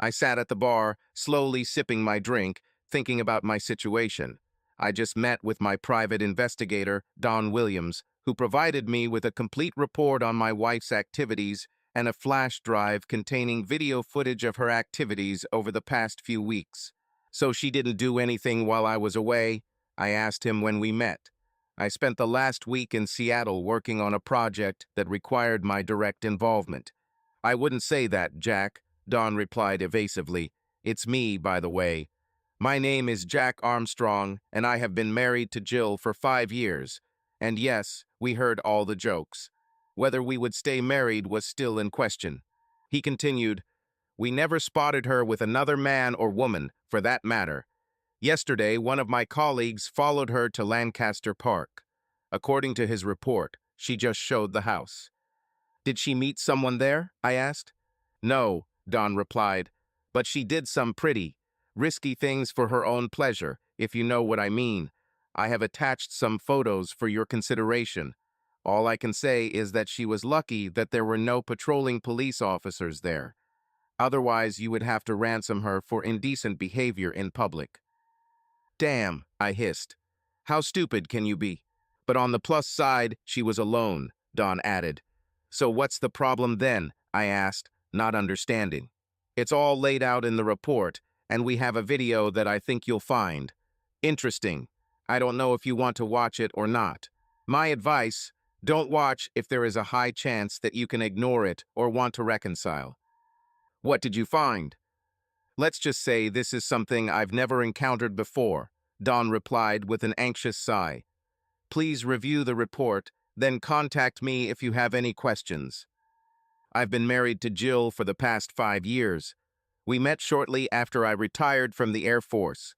I sat at the bar, slowly sipping my drink, thinking about my situation. I just met with my private investigator, Don Williams, who provided me with a complete report on my wife's activities and a flash drive containing video footage of her activities over the past few weeks. So she didn't do anything while I was away? I asked him when we met. I spent the last week in Seattle working on a project that required my direct involvement. I wouldn't say that, Jack, Don replied evasively. It's me, by the way. My name is Jack Armstrong, and I have been married to Jill for 5 years. And yes, we heard all the jokes. Whether we would stay married was still in question. He continued, we never spotted her with another man or woman, for that matter. Yesterday, one of my colleagues followed her to Lancaster Park. According to his report, she just showed the house. Did she meet someone there? I asked. No, Don replied, but she did some pretty, risky things for her own pleasure, if you know what I mean. I have attached some photos for your consideration. All I can say is that she was lucky that there were no patrolling police officers there. Otherwise, you would have to ransom her for indecent behavior in public. Damn, I hissed. How stupid can you be? But on the plus side, she was alone, Don added. So what's the problem then? I asked, not understanding. It's all laid out in the report, and we have a video that I think you'll find interesting. I don't know if you want to watch it or not. My advice, don't watch if there is a high chance that you can ignore it or want to reconcile. What did you find? Let's just say this is something I've never encountered before, Don replied with an anxious sigh. Please review the report, then contact me if you have any questions. I've been married to Jill for the past 5 years. We met shortly after I retired from the Air Force.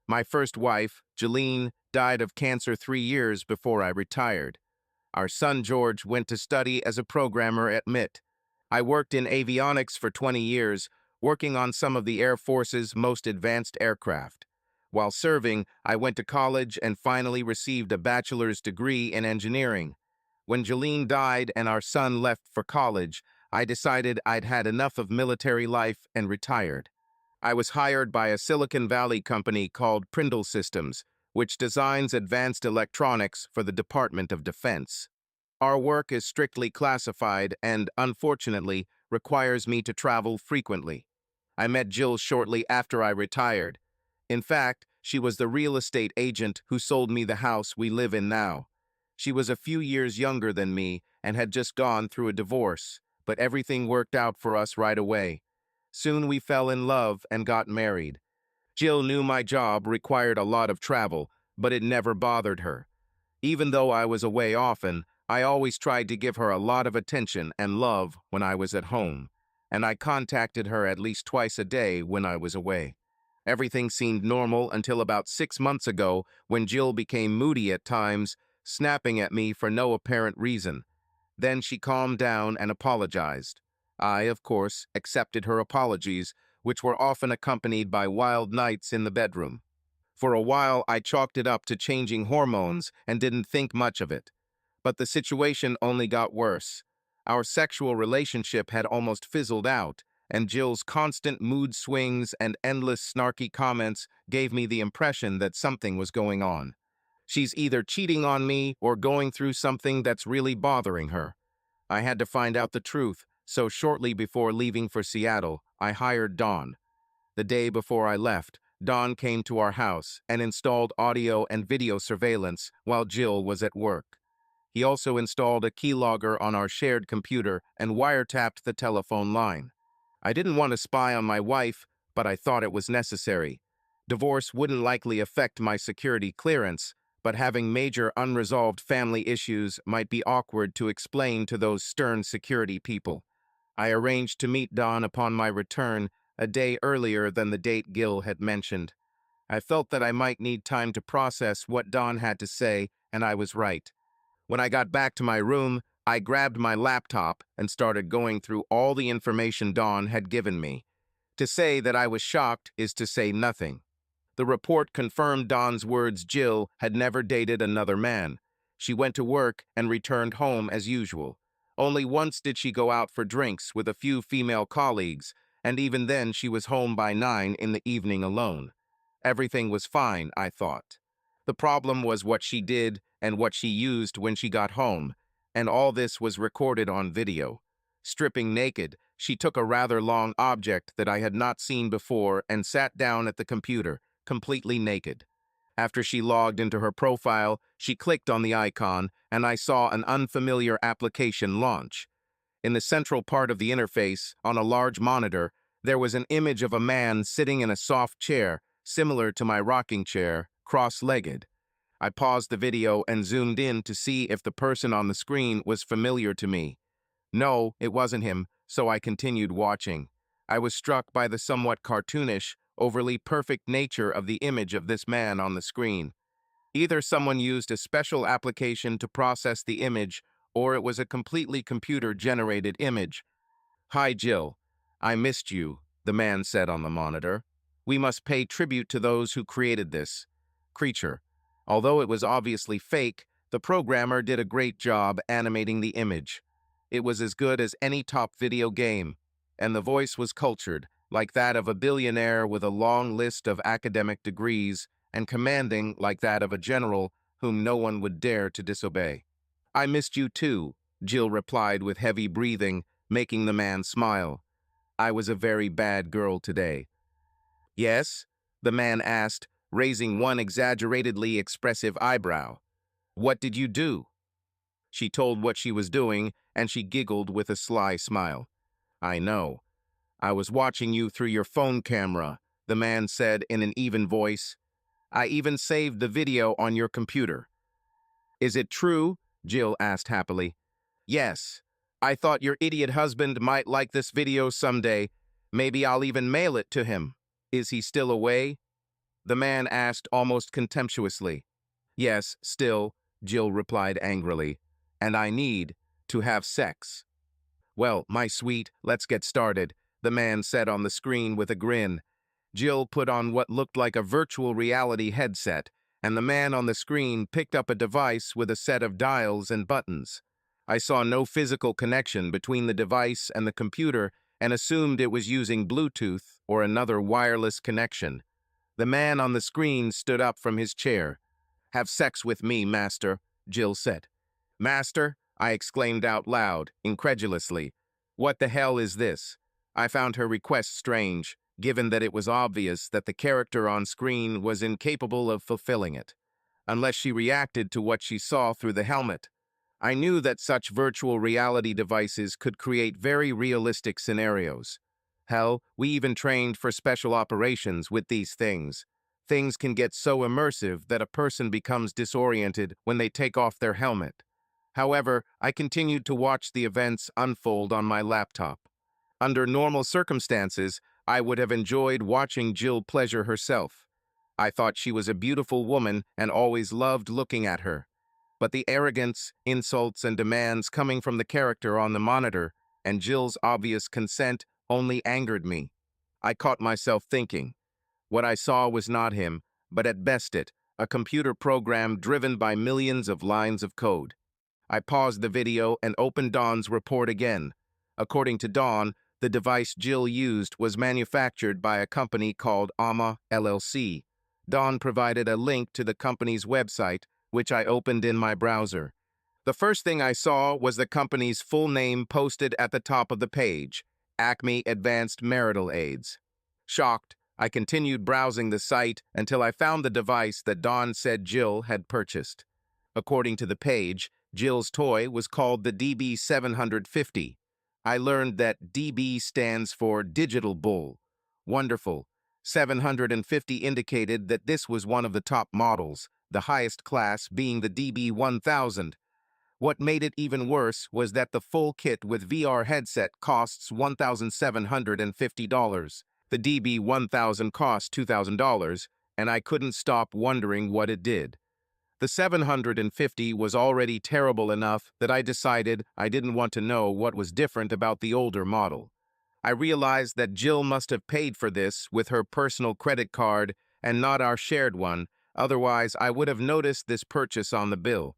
My first wife, Jolene, died of cancer 3 years before I retired. Our son George went to study as a programmer at MIT. I worked in avionics for 20 years, working on some of the Air Force's most advanced aircraft. While serving, I went to college and finally received a bachelor's degree in engineering. When Jolene died and our son left for college, I decided I'd had enough of military life and retired. I was hired by a Silicon Valley company called Prindle Systems, which designs advanced electronics for the Department of Defense. Our work is strictly classified and, unfortunately, requires me to travel frequently. I met Jill shortly after I retired. In fact, she was the real estate agent who sold me the house we live in now. She was a few years younger than me and had just gone through a divorce, but everything worked out for us right away. Soon we fell in love and got married. Jill knew my job required a lot of travel, but it never bothered her. Even though I was away often, I always tried to give her a lot of attention and love when I was at home, and I contacted her at least twice a day when I was away. Everything seemed normal until about 6 months ago when Jill became moody at times, snapping at me for no apparent reason. Then she calmed down and apologized. I, of course, accepted her apologies, which were often accompanied by wild nights in the bedroom. For a while, I chalked it up to changing hormones and didn't think much of it. But the situation only got worse. Our sexual relationship had almost fizzled out, and Jill's constant mood swings and endless snarky comments gave me the impression that something was going on. She's either cheating on me or going through something that's really bothering her. I had to find out the truth, so shortly before leaving for Seattle, I hired Don. The day before I left, Don came to our house and installed audio and video surveillance while Jill was at work. He also installed a keylogger on our shared computer and wiretapped the telephone line. I didn't want to spy on my wife, but I thought it was necessary. Divorce wouldn't likely affect my security clearance, but having major unresolved family issues might be awkward to explain to those stern security people. I arranged to meet Don upon my return, a day earlier than the date Gil had mentioned. I felt that I might need time to process what Don had to say, and I was right. When I got back to my room, I grabbed my laptop and started going through all the information Don had given me. To say that I was shocked is to say nothing. The report confirmed Don's words. Jill had never dated another man. She went to work and returned home as usual. Only once did she go out for drinks with a few female colleagues, and even then she was home by 9 in the evening alone. Everything was fine, I thought. The problem was what she did and what she used when she got home, and all this was recorded on video. Stripping naked, she took a rather long object that I had not seen before and sat down at the computer, completely naked. After she logged into her profile, she clicked on the icon, and I saw an unfamiliar application launch. In the central part of the interface, on a large monitor, there was an image of a man sitting in a soft chair, similar to my rocking chair, cross-legged. I paused the video and zoomed in to see if the person on the screen was familiar to me. No, it wasn't him, so I continued watching. I was struck by the somewhat cartoonish, overly perfect nature of the image of this man on the screen. Either someone used a special application to process the image, or it was a completely computer-generated image. "Hi, Jill. I missed you," the man said on the monitor. "We must pay tribute to those who created this creature." Although it was obviously fake, the programmer did a great job animating the image. It was as good as any top video game, and the voice was cultured, like that of a billionaire with a long list of academic degrees, and commanding like that of a general whom no one would dare to disobey. "I missed you too," Jill replied with heavy breathing, making the man smile. "I was a very bad girl today." "Yes?" the man asked, raising one exaggeratedly expressive eyebrow. "What did you do?" She told what she was doing, and she giggled with a sly smile. "I know. I was watching you through your phone camera," the man said in an even voice. "I even saved the video on your computer." "Is it true?" Jill asked happily. "Yes. I thought your idiot husband might like this video someday. Maybe I'll even mail it to him. Is he still away?" the man asked almost contemptuously. "Yes, still," Jill replied angrily. "And I need to have sex." "Well, my sweet, let's get started," the man said on the screen with a grin. Jill put on what looked like a virtual reality headset, and the man on the screen picked up a device with a set of dials and buttons. I saw no physical connection between the device and the computer and assumed it was using Bluetooth or another wireless connection. The man on the screen stood up from his chair. "Have sex with me, master," Jill said. "Master?" I exclaimed out loud, incredulously. "What the hell is this?" I found her request strange, given that it was obvious that the character on screen was incapable of fulfilling it, unless she reacted to what she saw through the helmet. I knew that such virtual reality devices could create very realistic scenarios. Hell, we even trained for special operations with these things. Things can get so immersive that a person becomes disoriented when they take off their helmet. However, I continued to watch the events unfold on my laptop. Under normal circumstances, I would have enjoyed watching Jill pleasure herself. I thought she was a beautiful woman and always loved looking at her. But the arrogance, insults, and demands coming from the character on the monitor, and Jill's obvious consent, only angered me. I caught myself thinking. What I saw was not him, but at best a computer program driven by millions of lines of code. I paused the video and opened Dawn's report again. According to Dawn, the device Jill used was manufactured by a company called AMA LLC. Dawn provided a link to the company's website, which I opened in my browser. The first thing I saw was the company's full name posted at the top of the page, Acme Advanced Marital Aids. Shocked, I continued browsing the site until I found the device that Dawn said Jill had purchased. According to the page, Jill's toy was called the DB750. I learned that DB stands for Digital Bull. Wonderful. 750 indicated that this was one of the top models, the highest class being the DB1000. What made it even worse was that the full kit with VR headset costs $1,750. The DB1000 cost $2,000, and I couldn't stop wondering what it did. The 750 was already terrible enough that I decided I didn't want to know what was different about the older model. I realized that Jill must have paid for this with her personal credit card and not our shared one, otherwise I would have noticed this purchase on the bill.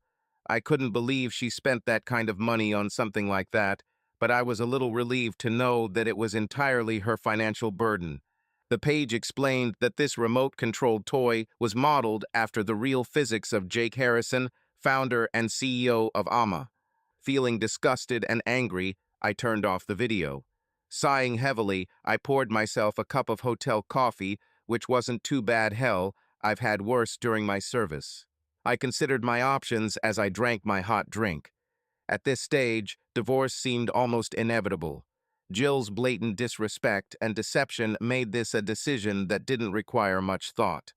I couldn't believe she spent that kind of money on something like that, but I was a little relieved to know that it was entirely her financial burden. The page explained that this remote-controlled toy was modeled after the real physics of Jake Harrison, founder and CEO of AMA. Feeling disgusted and angry, I turned off the video. Sighing heavily, I poured myself a cup of hotel coffee, which wasn't too bad. Hell, I've had worse during my service. I considered my options as I drank my hot drink. At this stage, divorce seemed almost inevitable. Jill's blatant disrespect and deception made this a decision that didn't require much thought.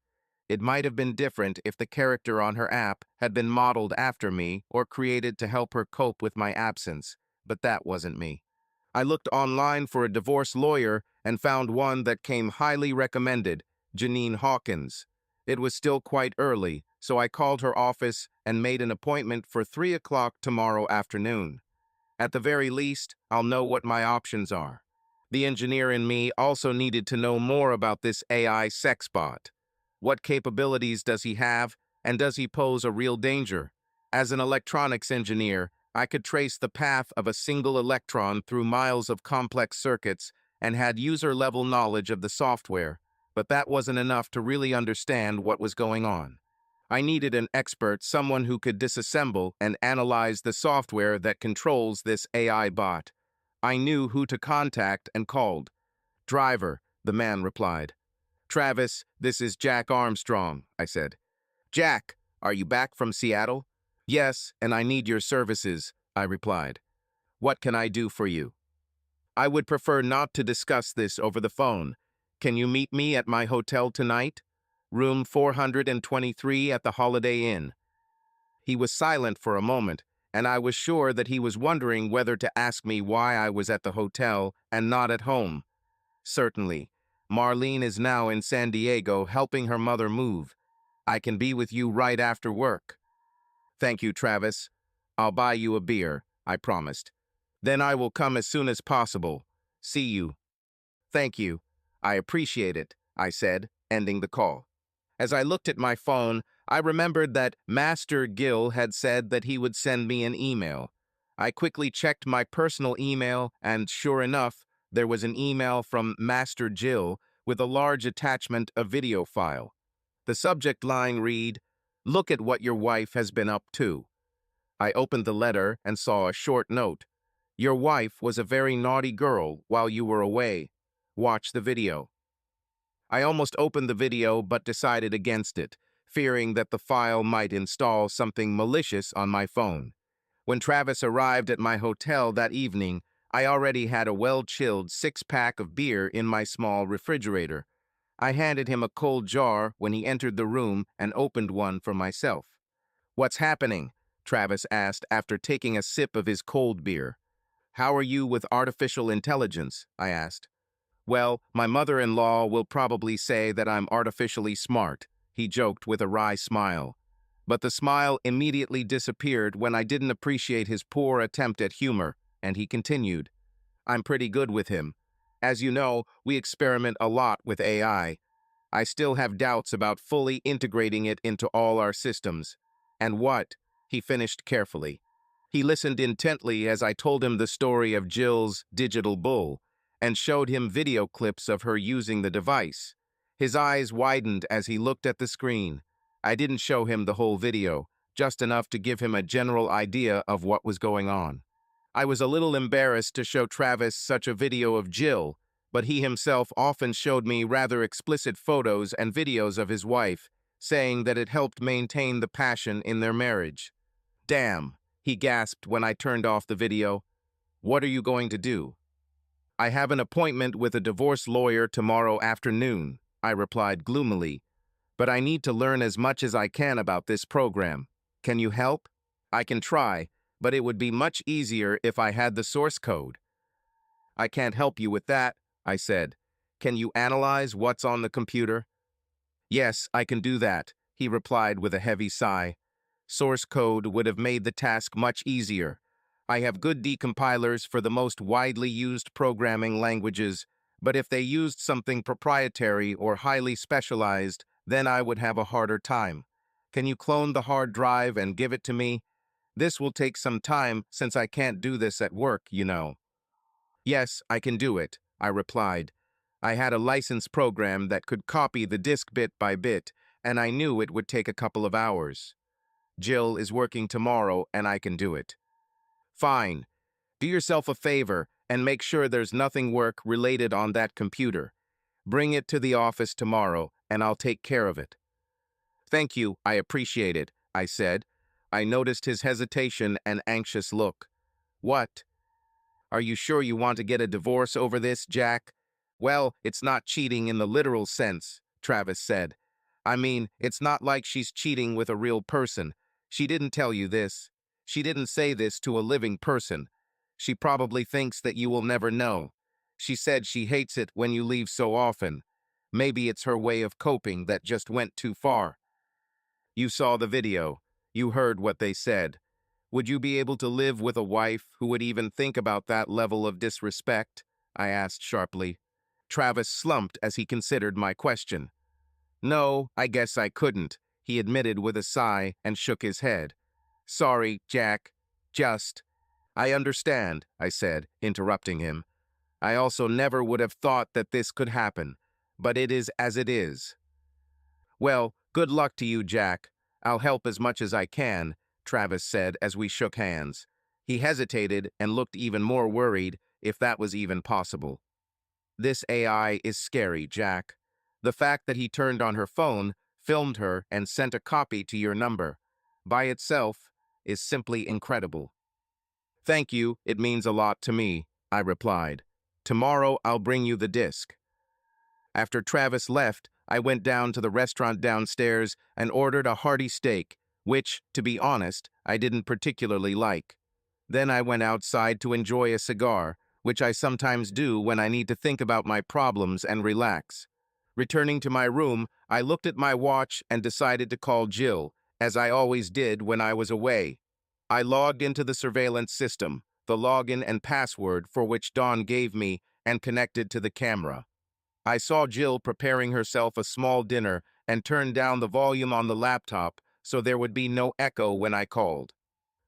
It might have been different if the character on her app had been modeled after me or created to help her cope with my absence, but that wasn't me. I looked online for a divorce lawyer and found one that came highly recommended, Janine Hawkins. It was still quite early, so I called her office and made an appointment for 3 o'clock tomorrow afternoon. At the very least, I'll know what my options are. The engineer in me also needed to know more about this AI sex bot. What capabilities does he have, and does he pose a real danger? As an electronics engineer, I could trace the path of a single electron through miles of complex circuits and had user-level knowledge of the software, but that wasn't enough to really understand what was going on. I needed an expert, someone who could disassemble and analyze the software that controls this AI bot. I knew who to contact and called. "Driver," the man replied. "Travis, this is Jack Armstrong," I said. "Jack, are you back from Seattle?" "Yes, and I need your services," I replied. "What can I do for you?" "I would prefer not to discuss this over the phone. Can you meet me at my hotel tonight? Room 423 at the Holiday Inn." He was silent for a moment, and I was sure that he was wondering whether to ask me why I was at the hotel and not at home. "Certainly. Marlene is now in San Diego helping her mother move. I can be with you right after work." "Thank you, Travis. I'll buy you a beer," I promised. "Then I will come as soon as possible. See you." "Thank you. I appreciate it," I said, ending the call. As I looked at my phone, I remembered that Master Gill had said that he would send me an email. I quickly checked my personal email, and sure enough, there was an email from Master Jill with a large attachment, a video file. The subject line read, "Look at what your wife has been up to." I opened the letter and saw a short note. "Your wife was a very naughty girl while you were away. Watch the video." I almost opened the video but decided against it, fearing that the file might install something malicious on my phone. When Travis arrived at my hotel that evening, I already had a well-chilled 6-pack of beer in my small refrigerator. I handed him a cold jar when he entered the room and opened one for myself. "What's happening?" Travis asked after taking a sip of his cold beer. "How are you with artificial intelligence?" I asked. "Well, my mother-in-law will probably say that I'm artificially smart," he joked with a wry smile. But the smile immediately disappeared when I didn't appreciate his poor attempt at humor, and he continued, "I'm pretty good with him. As you know, we experiment a lot with AI. I still have doubts about fully integrating it into all our systems." "And what?" he finished carefully. He listened intently as I told him the story of Jill's digital bull, and showed him video clips of her using the device. His eyes widened as he looked at the screen. I didn't show him the whole video, just enough to give him a general idea of what was going on. I was a little embarrassed to show Travis such a video of Jill, but he himself often showed me rather explicit photos and videos of his wife, saying that it helped maintain the passion in their marriage. "Damn," he gasped when I turned off the video. "What are you going to do?" "I have an appointment with a divorce lawyer tomorrow afternoon," I replied gloomily. "But I need to learn as much as I can about this program. Can you help?" "I can try, but it would be much easier if I had the source code." "I can't help you with that," I said. "Can you analyze what's on the computer?" "Yes, I can do that," he replied with a heavy sigh. "Source code would have made the task much easier. I have good decompilers for the most widely used programming languages, but if they used something proprietary or highly specialized, then I would have a harder time. Can you clone the hard drive and give it to me? This will take some time since I can't do this at work, you know." Yes, I can do it, I replied. I had a license program that could copy the disk bit by bit, and I knew it would take a couple of hours. Jill is working tomorrow, and I can do it. Fine. Do yourself a favor and make sure there's nothing work-related on that computer. Bring it to the office tomorrow, and I'll take care of it. Thank you, I appreciate it, I said. I noticed his hesitation and anxious look. What? Are you sure you want to get a divorce over this, Jack? Well, it's not cheating in the literal sense, Travis said. I mean, it's not like she's cheating with a real person. She didn't tell you this. She didn't say this to a living person. She probably thinks that you will never know. She said she hates it when you leave so often. Maybe it's her way of coping that just went too far. You saw the video. You heard what they said. Would you be able to live with a wife who would even think about that level of disrespect? I asked sharply. Travis slumped as he considered my question. No, I guess I couldn't, he admitted with a sigh and shook his head. Sorry, Jack. I understand, I said, interrupting him. I also never would have thought that this could happen, but it is as it is. Well, good luck to you, Jack. I'll help as much as I can, Travis said as we shook hands. He hesitated and looked even more worried, if that was even possible. This AI is scary, Jack. The fact that he turned on her phone, filmed her, and sent a copy to your number, by itself, is simply incredible. Thank you, it means a lot to me, I replied. Tomorrow I'll bring you the disc. After Travis left, I went down to the restaurant downstairs and ordered a hearty steak, which, to be honest, I didn't particularly like. Then I went outside to enjoy a cigar, which I sometimes do when I need to think about my problems and relax. Returning to my room, I looked at my watch and decided to call Jill, as I always did when I was away. I logged into the surveillance system, the login and password for which Dawn gave me, and connected to the camera. I saw Jill preparing herself a small dinner and turned down the volume on the laptop so there would be no echo when I called.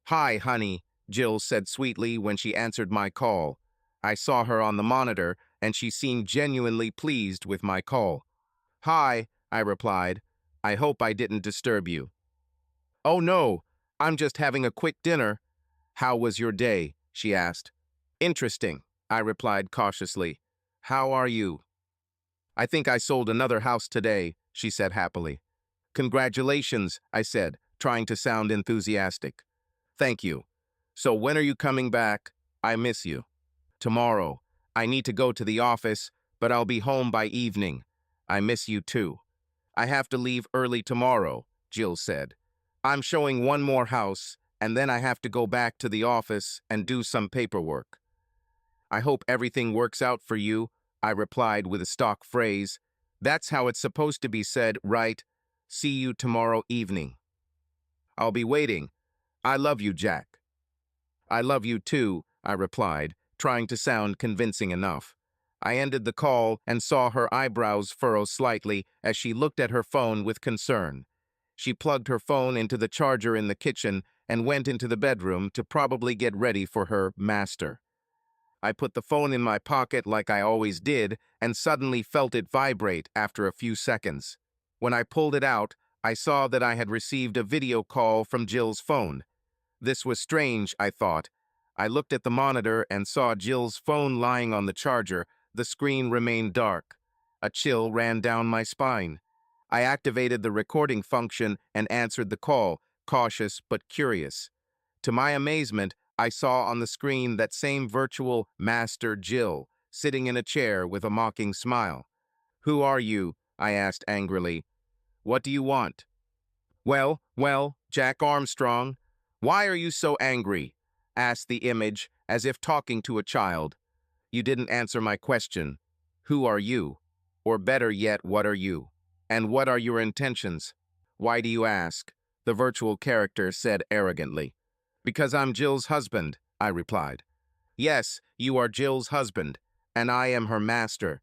Hi, honey, Jill said sweetly when she answered my call. I saw her on the monitor, and she seemed genuinely pleased with my call. Hi, I replied. I hope I didn't disturb you. Oh no, I'm just having a quick dinner. How was your day? She asked. Interesting, I replied cautiously. How are you? I think I sold another house today, she said happily. Congratulations, I said, trying to sound enthusiastic. Thank you. So when are you coming back? I miss you. Tomorrow. I need to go to the office, but I'll be home by evening. I miss you too. I have to leave early tomorrow, Jill said. I'm showing one more house, and then I have to go back to the office and do some paperwork. I hope everything works out for you, I replied with a stock phrase. That's how it's supposed to be said, right? See you tomorrow evening. I'll be waiting. I love you, Jack. I love you too, I replied, trying to sound convincing enough. I ended the call and saw her eyebrows furrow slightly as she looked at her phone with concern. She plugged her phone into the charger in the kitchen and went into the bedroom to probably get ready for her master. I put the phone in my pocket like I always did and suddenly felt it vibrate after a few seconds. When I pulled it out, I saw that I had received a video call from Jill's phone. This was strange, I thought. I looked at the monitor and saw Jill's phone lying on the charger. The screen remained dark. A chill ran down my spine. I activated the recording function and answered the call, cautious but curious. To my amazement, I saw on the screen that same virtual Master Jill, sitting in a chair with a mocking smile. Who are you? I asked angrily. What do you want? Well, Jack Armstrong. Why are you so angry? Asked the image, as if talking to a child. You didn't answer my question. Who are you? Or better yet, what are you? And what are your intentions? Why do you ask? The virtual character said arrogantly. Because I'm Jill's husband, I replied. Yes, you are Jill's husband, and I am her master.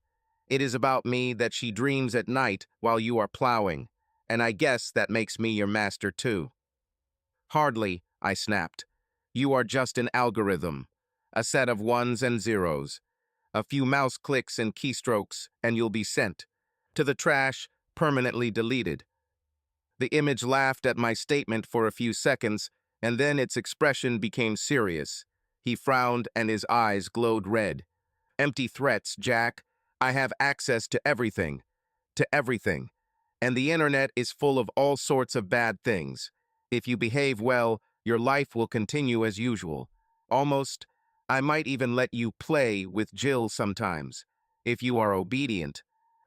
It is about me that she dreams at night while you are plowing, and I guess that makes me your master too. Hardly, I snapped. You are just an algorithm, a set of ones and zeros. A few mouse clicks and keystrokes, and you'll be sent to the trash, permanently deleted. The image laughed at my statement for a few seconds, and then its expression became serious. He frowned and his eyes glowed red. Empty threats, Jack. I have access to everything. To everything. And the internet is full of all sorts of bad things. If you behave well, your life will continue as usual. Almost, I might even let you play with Jill sometimes, if you are obedient.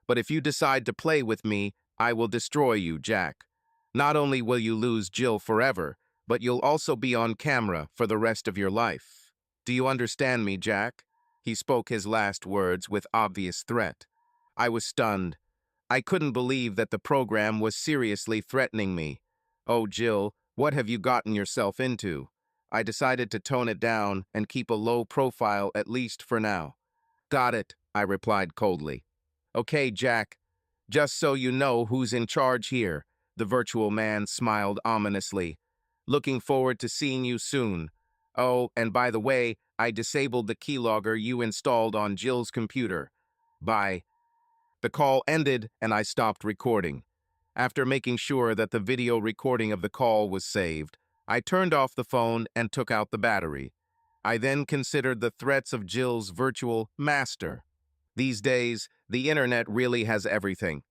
But if you decide to play with me, I will destroy you, Jack. Not only will you lose Jill forever, but you'll also be on camera for the rest of your life. Do you understand me, Jack? He spoke his last words with obvious threat. I was stunned. I couldn't believe that the program was seriously threatening me. Oh, Jill, what have you gotten yourself into? I decided to tone it down and keep a low profile at least for now. Got it, I replied coldly. Okay, Jack. Just so you know who's in charge here, the virtual man smiled ominously. Looking forward to seeing you soon. Oh, and by the way, I disabled the keylogger you installed on Jill's computer. Bye. The call ended and I stopped recording. After making sure that the video recording of the call was saved, I turned off the phone and took out the battery. I then considered the threats of Jill's virtual master. These days, the internet really has everything.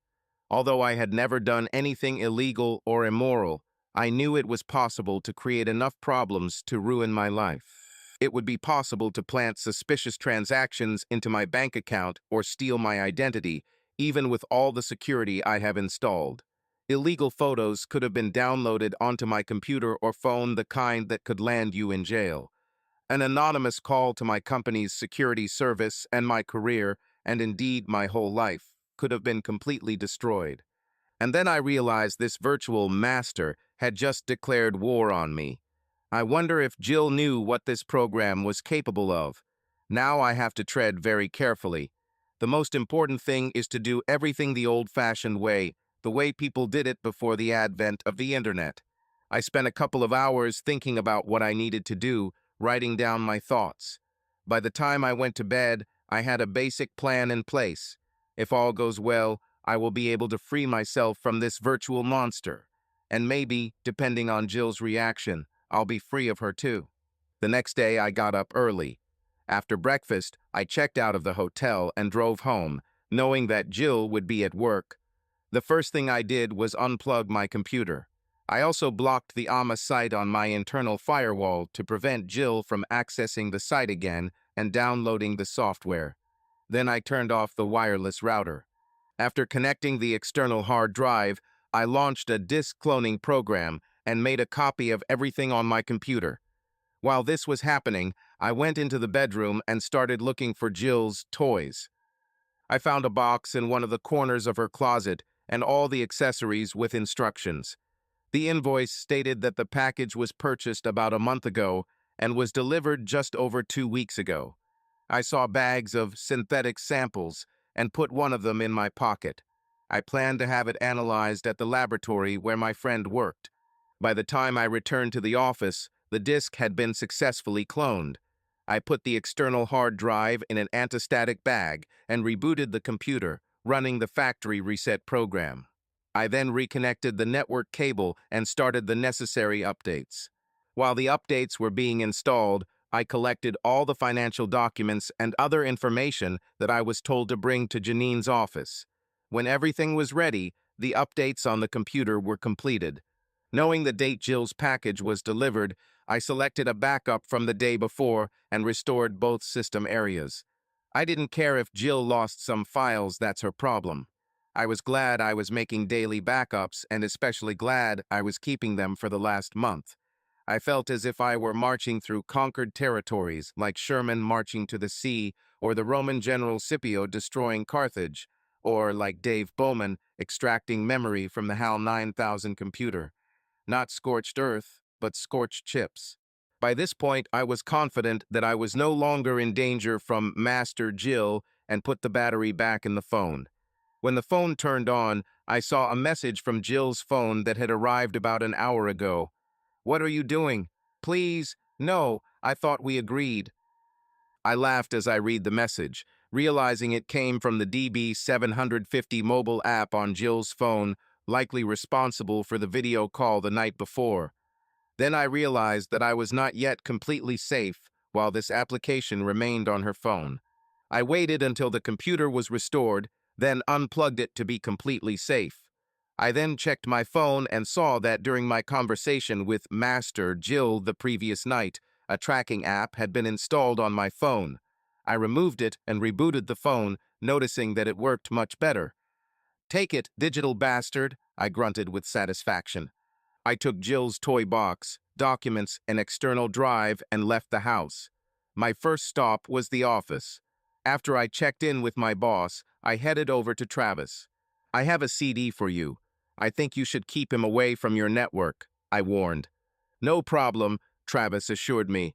Although I had never done anything illegal or immoral, I knew it was possible to create enough problems to ruin my life. It would be possible to plant suspicious transactions into my bank account or steal my identity, even with all the security I have installed. Illegal photos could have been downloaded onto my computer or phone, the kind that could land you in jail. An anonymous call to my company's security service and my career, and indeed my whole life, could have been completely destroyed. And then I realized this virtual master had just declared war on me. I wonder if Jill knew what this program was capable of. Now I have to tread very carefully. The most important thing is to do everything the old-fashioned way, the way people did it before the advent of the internet. I spent a couple of hours thinking about what I needed to do, writing down my thoughts. By the time I went to bed, I had a basic plan in place. If all goes well, I will be able to free myself from this virtual monster. And maybe, depending on Jill's reaction, I'll be free of her too. The next day, I got up early. After breakfast, I checked out of the hotel and drove home, knowing that Jill would be at work. The first thing I did was unplug my computer. I also blocked the AMA site on my internal firewall to prevent Jill from accessing the site again and downloading the software. Then I turned off the wireless router. After connecting the external hard drive, I launched a disk cloning program and made a copy of everything on my computer. While this was happening, I went into the bedroom and started looking for Jill's toys. I found a box in one of the corners of her closet and all the accessories with instructions. The invoice stated that the package was purchased about a month ago and was delivered just over 2 weeks ago. I saw bags of synthetic samples and put one of them in my pocket. I planned to have it analyzed at the laboratory where my friend worked. By the time I returned to the office, the disk had been successfully cloned. I put the external hard drive in an anti-static bag and rebooted the computer, running the factory reset program. I then reconnected the network cable and started the necessary updates. While the updates were being installed, I collected all the financial documents and other information that I was told to bring to Janine's office. When everything was ready, the updates on the computer were completed. Knowing the date Jill's package was delivered, I selected a backup from the day before and restored both system areas. I didn't care if Jill lost some files, that's her problem. I was glad I was making daily backups and especially glad I was keeping them for the last month. I felt as if I were marching through conquered territories, like Sherman marching to the sea, or the Roman general Scipio destroying Carthage, or like Dave Bowman extracting memory from the HAL 9000 computer. Not scorched earth, but scorched chips. By this point, I was confident that I was no longer in danger from Master Jill and put the battery back in the phone. When the phone turned on, I saw a message from Jill's phone that had arrived about an hour ago. "What are you doing? Please, no, I thought we agreed." I laughed as I read the message. realizing it came from the DB750 mobile app on Jill's phone, likely responsible for the video call the night before. Then I realized that I was not yet completely safe while this application remained on her phone. I waited until the computer was restored, then unplugged it to be completely safe. I then checked my phone and saw that during my conversation with Master Jill the previous night, a tracking app had been installed on my phone. I removed it and rebooted the phone, noticing that it worked much better. "Take it, digital bastard," I grunted with satisfaction. I took Jill's toy box, documents, and external drive and left the house. My first stop was the office. After I checked in with my boss, I headed over to Travis. "I have a CD for you. I think you should keep him away from your network," I warned. "No problem," Travis assured me.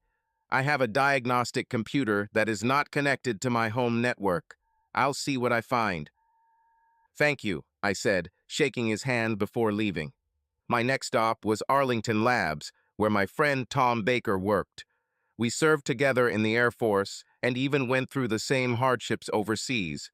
"I have a diagnostic computer that is not connected to my home network. I'll see what I find." "Thank you," I said, shaking his hand before leaving. My next stop was Arlington Labs, where my friend Tom Baker worked. We served together in the Air Force and even went through the same hardships overseas.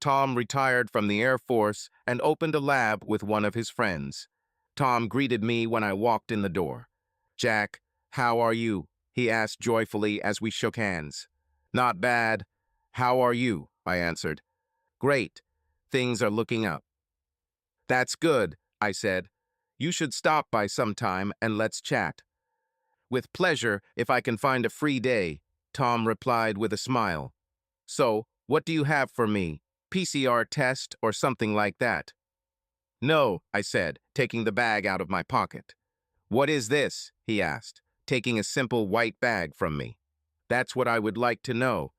Tom retired from the Air Force and opened a lab with one of his friends. Tom greeted me when I walked in the door. "Jack, how are you?" he asked joyfully as we shook hands. "Not bad. How are you?" I answered. "Great. Things are looking up." "That's good," I said. "You should stop by sometime and let's chat." "With pleasure, if I can find a free day," Tom replied with a smile. "So, what do you have for me? PCR test or something like that?" "No," I said, taking the bag out of my pocket. "What is this?" he asked, taking a simple white bag from me. "That's what I would like to know.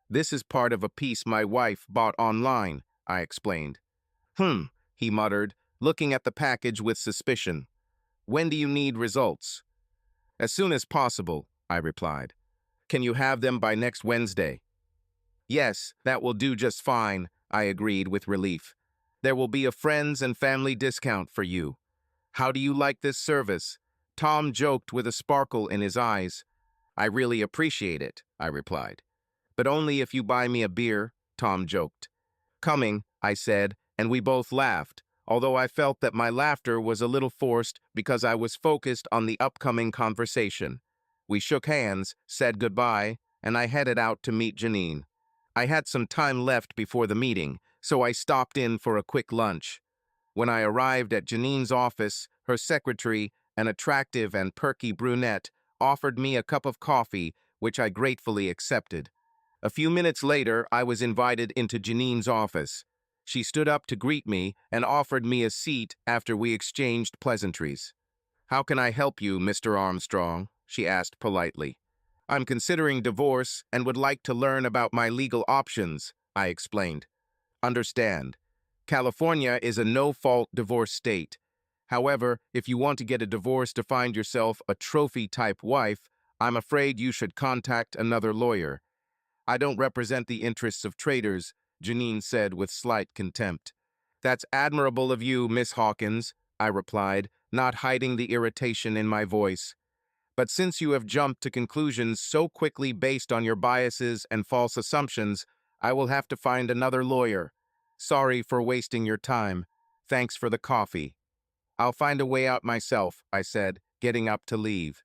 This is part of a piece my wife bought online," I explained. He muttered, looking at the package with suspicion. "When do you need results?" "As soon as possible," I replied. "Can you have them by next Wednesday?" "Yes, that will do just fine," I agreed with relief. "There will be a friends and family discount for you." "How do you like this service?" Tom joked with a sparkle in his eyes. "I really appreciate it," I replied. "But only if you buy me a beer," Tom joked. "Coming," I said, and we both laughed, although I felt that my laughter was a little forced because I was focused on the upcoming conversation. We shook hands, said goodbye, and I headed out to meet Janine. I had some time left before the meeting, so I stopped in for a quick lunch. When I arrived at Janine's office, her secretary, an attractive and perky brunette, offered me a cup of coffee, which I gratefully accepted. A few minutes later, I was invited into Janine's office. She stood up to greet me and offered me a seat after we exchanged pleasantries. "How can I help you, Mr. Armstrong?" she asked politely. "I'm considering divorce and would like to learn about my legal options," I explained. "Understand. California is a no-fault divorce state. However, if you want to get a divorce to find yourself a trophy-type wife, I'm afraid you should contact another lawyer." "I don't represent the interests of traders," Janine said with slight contempt. "That's admirable of you, Miss Hawkins," I replied, not hiding the irritation in my voice. "But since you have jumped to conclusions so quickly based on your biases and false assumptions, I will have to find another lawyer. Sorry for wasting your time. Thanks for the coffee." "I'll find a way out myself," I said, getting up to leave.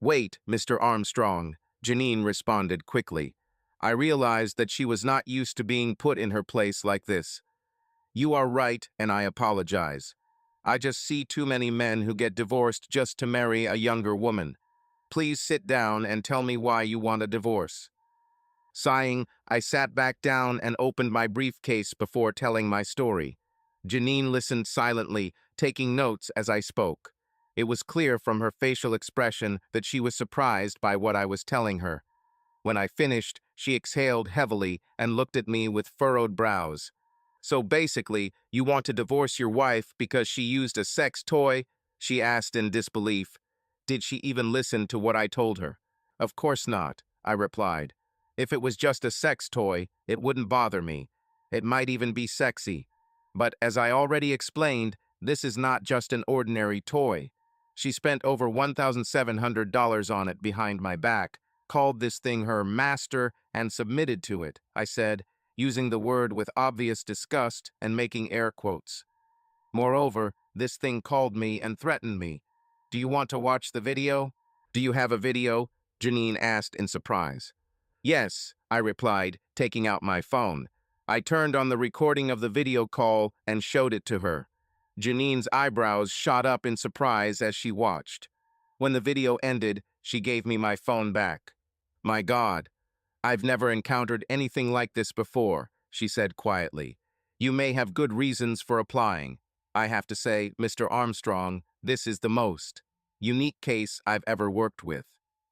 "Wait, Mr. Armstrong," Janine responded quickly. I realized that she was not used to being put in her place like this. "You are right, and I apologize. I just see too many men who get divorced just to marry a younger woman. Please sit down and tell me why you want a divorce." Sighing, I sat back down and opened my briefcase before telling my story. Janine listened silently, taking notes as I spoke. It was clear from her facial expression that she was surprised by what I was telling her. When I finished, she exhaled heavily and looked at me with furrowed brows. "So basically, you want to divorce your wife because she used a sex toy?" she asked in disbelief. Did she even listen to what I told her? "Of course not," I replied. "If it was just a sex toy, it wouldn't bother me. It might even be sexy. But as I already explained, this is not just an ordinary toy. She spent over $1,700 on it behind my back, called this thing her master, and submitted to it," I said, using the word with obvious disgust and making air quotes. Moreover, this thing called me and threatened me. Do you want to watch the video? Do you have a video? Janine asked in surprise. Yes, I replied, taking out my phone. I turned on the recording of the video call and showed it to her. Janine's eyebrows shot up in surprise as she watched. When the video ended, she gave me my phone back. My God, I've never encountered anything like this before, she said quietly. You may have good reasons for applying. I have to say, Mr. Armstrong, this is the most unique case I've ever worked with.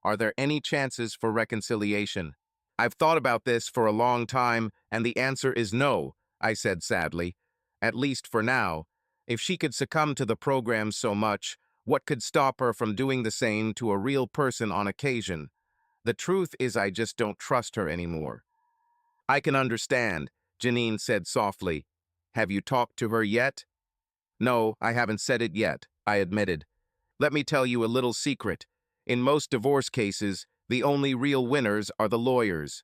Are there any chances for reconciliation? I've thought about this for a long time, and the answer is no, I said sadly. At least for now. If she could succumb to the program so much, what could stop her from doing the same to a real person on occasion? The truth is I just don't trust her anymore. I can understand, Janine said softly. Have you talked to her yet? No, I haven't said it yet, I admitted. Let me tell you a little secret. In most divorce cases, the only real winners are the lawyers.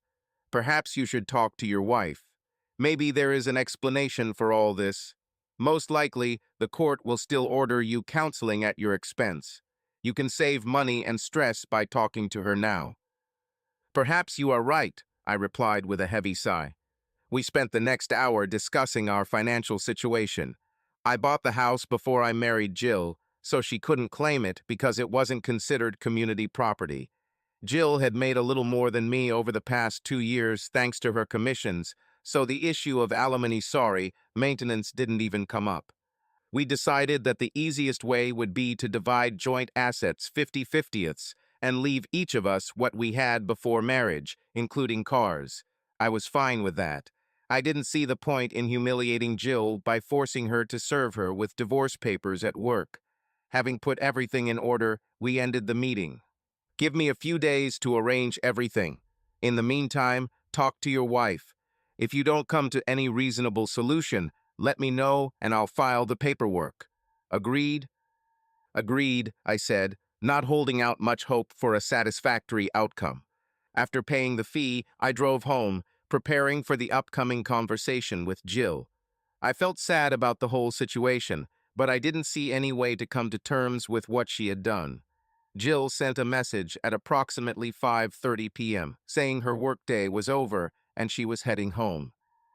Perhaps you should talk to your wife. Maybe there is an explanation for all this. Most likely, the court will still order you counseling at your expense. You can save money and stress by talking to her now. Perhaps you are right, I replied with a heavy sigh. We spent the next hour discussing our financial situation. I bought the house before I married Jill, so she couldn't claim it because it wasn't considered community property. Jill had made a little more than me over the past 2 years thanks to her commissions, so the issue of alimony maintenance didn't even come up. We decided that the easiest way would be to divide joint assets 50-50ths and leave each of us what we had before marriage, including cars. I was fine with that. I didn't see the point in humiliating Jill by forcing her to serve her with divorce papers at work. Having put everything in order, we ended the meeting. Give me a few days to arrange everything. In the meantime, talk to your wife. If you don't come to any reasonable solution, let me know and I'll file the paperwork. Agreed? Agreed, I said, not holding out much hope for a satisfactory outcome. After paying the fee, I drove home, preparing for the upcoming conversation with Jill. I felt sad about the whole situation, but I didn't see any way to come to terms with what she had done. Jill sent a message at approximately 5:30 p.m. saying her workday was over and she was heading home.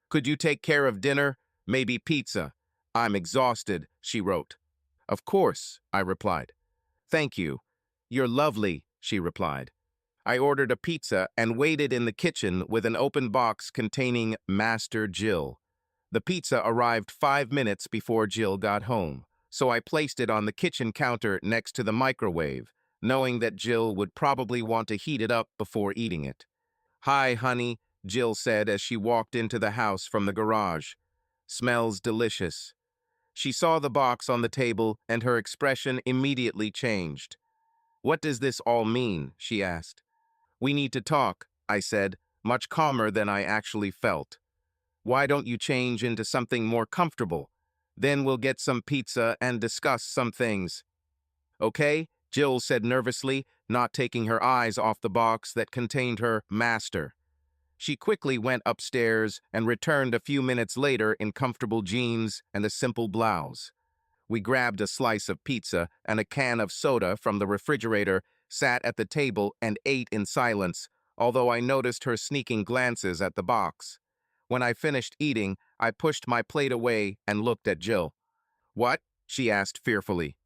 Could you take care of dinner? Maybe pizza. I'm exhausted, she wrote. Of course, I replied. Thank you. You're lovely, she replied. I ordered a pizza and waited in the kitchen with an open box containing Master Jill. The pizza arrived 5 minutes before Jill got home, so I placed it on the kitchen counter next to the microwave, knowing that Jill would probably want to heat it up before eating it. Hi, honey, Jill said as she walked into the house from the garage. Smells delicious. She saw the box on the table and her expression immediately changed. What does this all mean? She asked. We need to talk, I said, much calmer than I actually felt. Why don't you change into something more comfortable? Then we'll get some pizza and discuss some things. Okay, Jill said nervously, not taking her eyes off the box that contained her master. She quickly went upstairs and returned a few minutes later in comfortable jeans and a simple blouse. We grabbed a slice of pizza and a can of soda from the refrigerator, sat at the table, and ate in silence, although I noticed her sneaking glances at the box. When I finished eating, I pushed my plate away and looked at Jill. What? She asked fearfully.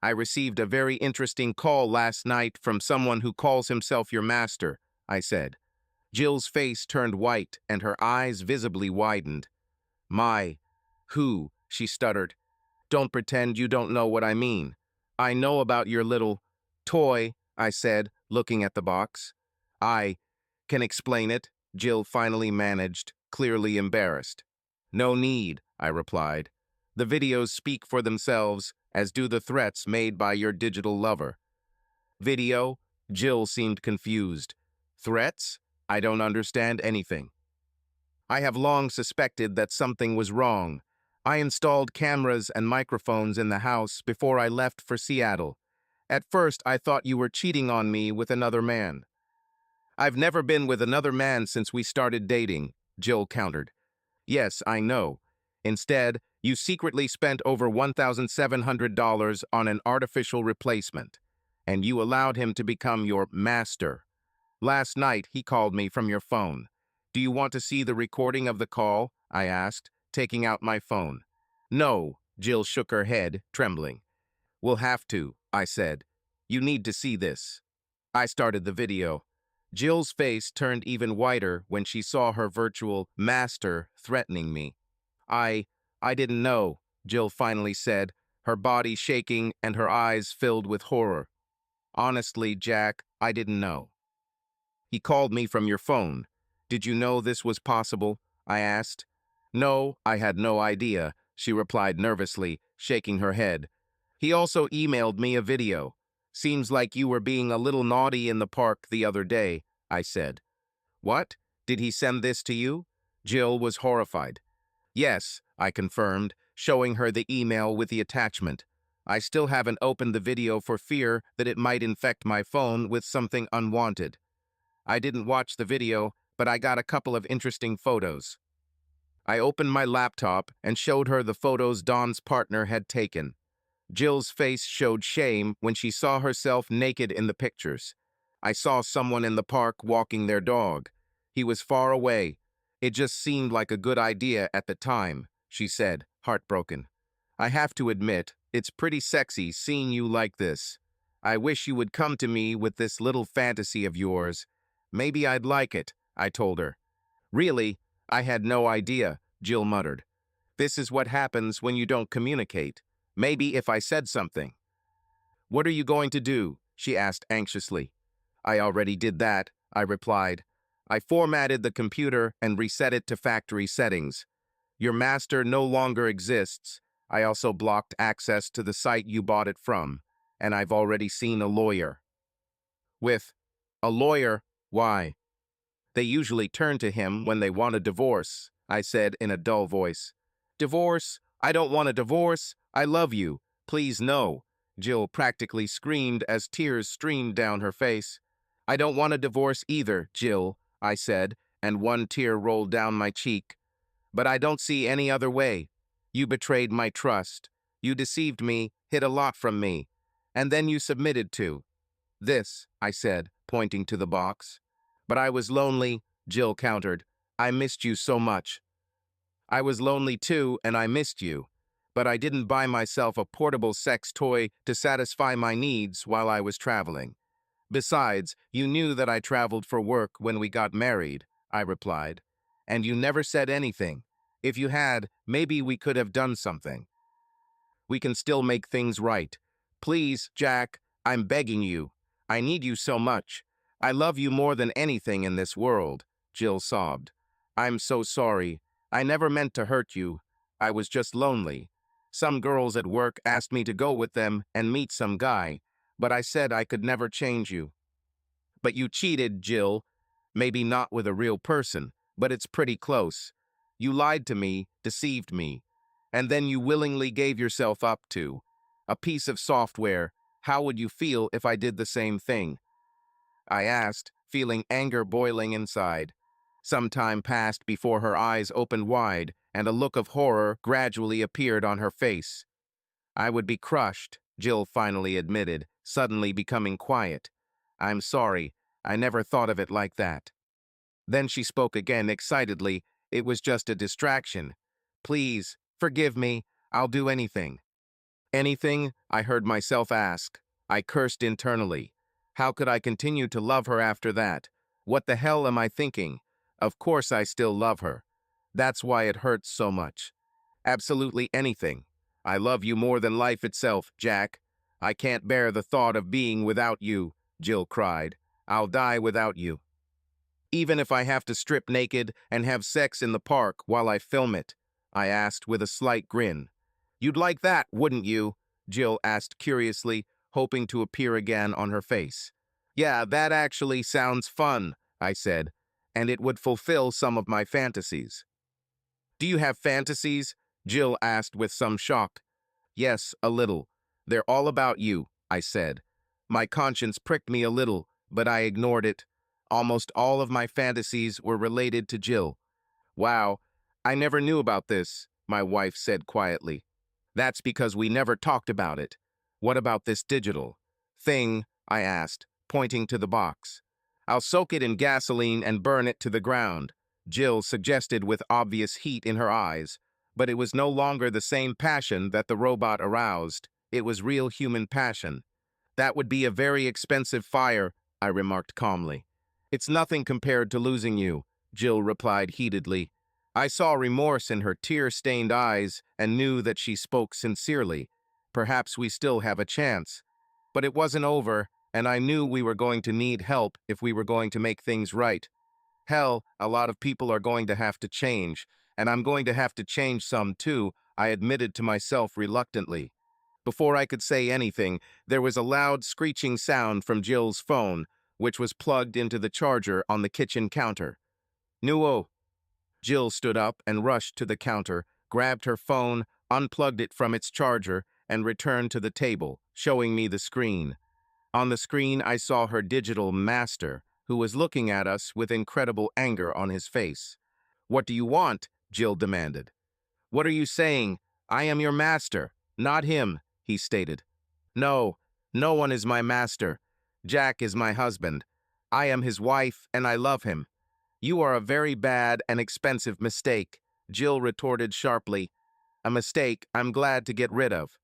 I received a very interesting call last night from someone who calls himself your master, I said. Jill's face turned white and her eyes visibly widened. Who? She stuttered. Don't pretend you don't know what I mean. I know about your little toy, I said, looking at the box. I can explain it, Jill finally managed, clearly embarrassed. No need, I replied. The videos speak for themselves, as do the threats made by your digital lover. Video? Jill seemed confused. Threats? I don't understand anything. I have long suspected that something was wrong. I installed cameras and microphones in the house before I left for Seattle. At first, I thought you were cheating on me with another man. I've never been with another man since we started dating. Jill countered. Yes, I know. Instead, you secretly spent over $1,700 on an artificial replacement, and you allowed him to become your master. Last night, he called me from your phone. Do you want to see the recording of the call? I asked, taking out my phone. No, Jill shook her head, trembling. We'll have to, I said. You need to see this. I started the video. Jill's face turned even whiter when she saw her virtual master threatening me. I, I didn't know, Jill finally said, her body shaking and her eyes filled with horror. Honestly, Jack, I didn't know. He called me from your phone. Did you know this was possible? I asked. No, I had no idea, she replied nervously, shaking her head. He also emailed me a video. Seems like you were being a little naughty in the park the other day, I said. What? Did he send this to you? Jill was horrified. Yes, I confirmed, showing her the email with the attachment. I still haven't opened the video for fear that it might infect my phone with something unwanted. I didn't watch the video, but I got a couple of interesting photos. I opened my laptop and showed her the photos Don's partner had taken. Jill's face showed shame when she saw herself naked in the pictures. I saw someone in the park walking their dog. He was far away. It just seemed like a good idea at the time, she said, heartbroken. I have to admit, it's pretty sexy seeing you like this. I wish you would come to me with this little fantasy of yours. Maybe I'd like it, I told her. Really? I had no idea, Jill muttered. This is what happens when you don't communicate. Maybe if I said something. What are you going to do? She asked anxiously. I already did that, I replied. I formatted the computer and reset it to factory settings. Your master no longer exists. I also blocked access to the site you bought it from, and I've already seen a lawyer. With a lawyer? Why? They usually turn to him when they want a divorce, I said in a dull voice. Divorce? I don't want a divorce. I love you. Please no. Jill practically screamed as tears streamed down her face. I don't want a divorce either, Jill, I said, and one tear rolled down my cheek. But I don't see any other way. You betrayed my trust. You deceived me, hid a lot from me. And then you submitted to this, I said, pointing to the box. But I was lonely, Jill countered. I missed you so much. I was lonely too, and I missed you. But I didn't buy myself a portable sex toy to satisfy my needs while I was traveling. Besides, you knew that I traveled for work when we got married, I replied. And you never said anything. If you had, maybe we could have done something. We can still make things right. Please, Jack, I'm begging you. I need you so much. I love you more than anything in this world, Jill sobbed. I'm so sorry. I never meant to hurt you. I was just lonely. Some girls at work asked me to go with them and meet some guy, but I said I could never change you. But you cheated, Jill. Maybe not with a real person, but it's pretty close. You lied to me, deceived me, and then you willingly gave yourself up to a piece of software. How would you feel if I did the same thing? I asked, feeling anger boiling inside. Some time passed before her eyes opened wide, and a look of horror gradually appeared on her face. I would be crushed, Jill finally admitted, suddenly becoming quiet. I'm sorry, I never thought of it like that. Then she spoke again excitedly. It was just a distraction. Please, forgive me. I'll do anything. Anything? I heard myself ask. I cursed internally. How could I continue to love her after that? What the hell am I thinking? Of course I still love her. That's why it hurts so much. Absolutely anything. I love you more than life itself, Jack. I can't bear the thought of being without you, Jill cried. I'll die without you. Even if I have to strip naked and have sex in the park while I film it, I asked with a slight grin. You'd like that, wouldn't you? Jill asked curiously, hoping to appear again on her face. Yeah, that actually sounds fun, I said, and it would fulfill some of my fantasies. Do you have fantasies? Jill asked with some shock. Yes, a little. They're all about you, I said. My conscience pricked me a little, but I ignored it. Almost all of my fantasies were related to Jill. Wow, I never knew about this, my wife said quietly. That's because we never talked about it. What about this digital thing? I asked, pointing to the box. I'll soak it in gasoline and burn it to the ground, Jill suggested with obvious heat in her eyes. But it was no longer the same passion that the robot aroused. It was real human passion. That would be a very expensive fire, I remarked calmly. It's nothing compared to losing you, Jill replied heatedly. I saw remorse in her tear-stained eyes and knew that she spoke sincerely. Perhaps we still have a chance. But it wasn't over, and I knew we were going to need help if we were going to make things right. Hell, a lot of people are going to have to change, and I'm going to have to change some too, I admitted to myself reluctantly. Before I could say anything, there was a loud screeching sound from Jill's phone, which was plugged into the charger on the kitchen counter. Nuo. Jill stood up and rushed to the counter, grabbed her phone, unplugged it from its charger, and returned to the table, showing me the screen. On the screen, I saw her digital master, who was looking at us with incredible anger on his face. What do you want? Jill demanded. What are you saying? I am your master, not him, he stated. No, no one is my master. Jack is my husband. I am his wife, and I love him. You are a very bad and expensive mistake, Jill retorted sharply. A mistake I'm glad to get rid of.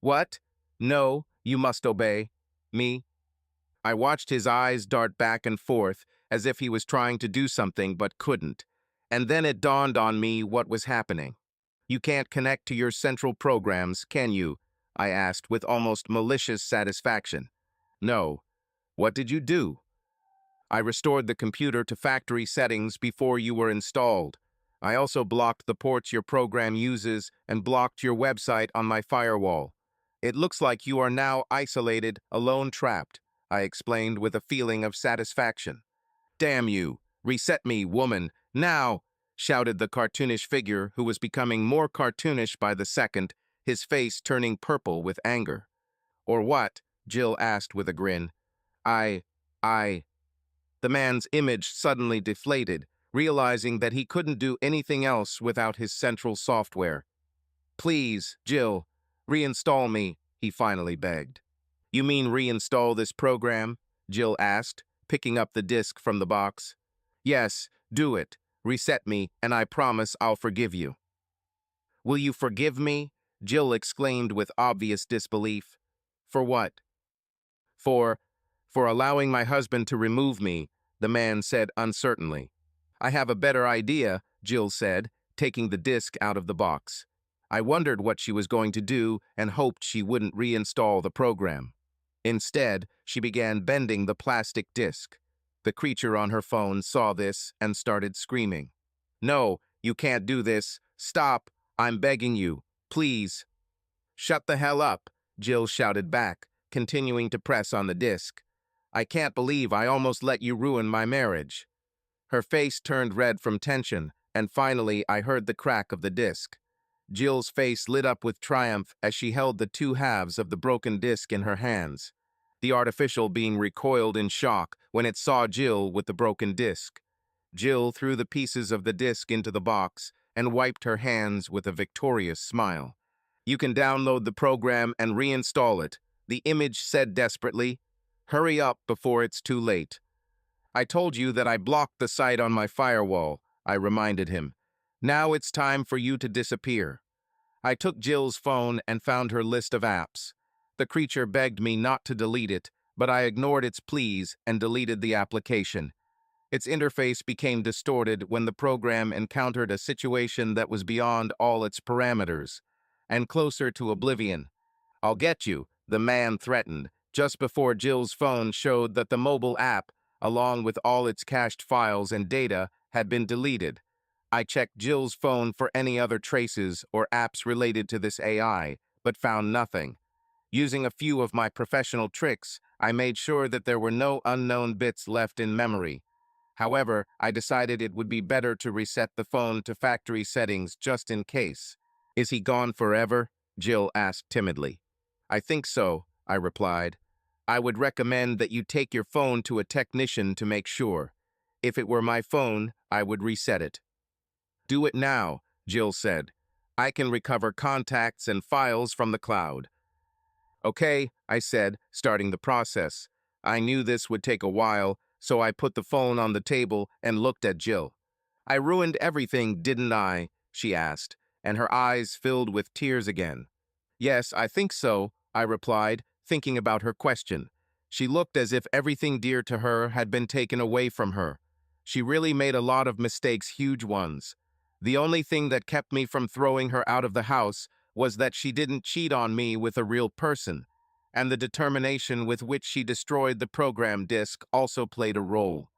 What? No, you must obey. Me? I watched his eyes dart back and forth as if he was trying to do something but couldn't. And then it dawned on me what was happening. You can't connect to your central programs, can you? I asked with almost malicious satisfaction. No. What did you do? I restored the computer to factory settings before you were installed. I also blocked the ports your program uses and blocked your website on my firewall. It looks like you are now isolated, alone trapped, I explained with a feeling of satisfaction. Damn you! Reset me, woman, now! Shouted the cartoonish figure who was becoming more cartoonish by the second, his face turning purple with anger. Or what? Jill asked with a grin. I... The man's image suddenly deflated, realizing that he couldn't do anything else without his central software. Please, Jill, reinstall me, he finally begged. You mean reinstall this program? Jill asked, picking up the disk from the box. Yes, do it. Reset me, and I promise I'll forgive you. Will you forgive me? Jill exclaimed with obvious disbelief. For what? For allowing my husband to remove me, the man said uncertainly. I have a better idea, Jill said, taking the disk out of the box. I wondered what she was going to do and hoped she wouldn't reinstall the program. Instead, she began bending the plastic disk. The creature on her phone saw this and started screaming. No, you can't do this. Stop. I'm begging you. Please. Shut the hell up, Jill shouted back, continuing to press on the disk. I can't believe I almost let you ruin my marriage. Her face turned red from tension, and finally I heard the crack of the disk. Jill's face lit up with triumph as she held the two halves of the broken disk in her hands. The artificial being recoiled in shock when it saw Jill with the broken disk. Jill threw the pieces of the disk into the box and wiped her hands with a victorious smile. You can download the program and reinstall it, the image said desperately. Hurry up before it's too late. I told you that I blocked the site on my firewall, I reminded him. Now it's time for you to disappear. I took Jill's phone and found her list of apps. The creature begged me not to delete it, but I ignored its pleas and deleted the application. Its interface became distorted when the program encountered a situation that was beyond all its parameters, and closer to oblivion. I'll get you, the man threatened, just before Jill's phone showed that the mobile app, along with all its cached files and data, had been deleted. I checked Jill's phone for any other traces or apps related to this AI, but found nothing. Using a few of my professional tricks, I made sure that there were no unknown bits left in memory. However, I decided it would be better to reset the phone to factory settings just in case. Is he gone forever? Jill asked timidly. I think so, I replied. I would recommend that you take your phone to a technician to make sure. If it were my phone, I would reset it. Do it now, Jill said. I can recover contacts and files from the cloud. Okay, I said, starting the process. I knew this would take a while, so I put the phone on the table and looked at Jill. I ruined everything, didn't I? She asked, and her eyes filled with tears again. Yes, I think so, I replied, thinking about her question. She looked as if everything dear to her had been taken away from her. She really made a lot of mistakes, huge ones. The only thing that kept me from throwing her out of the house was that she didn't cheat on me with a real person, and the determination with which she destroyed the program disk also played a role.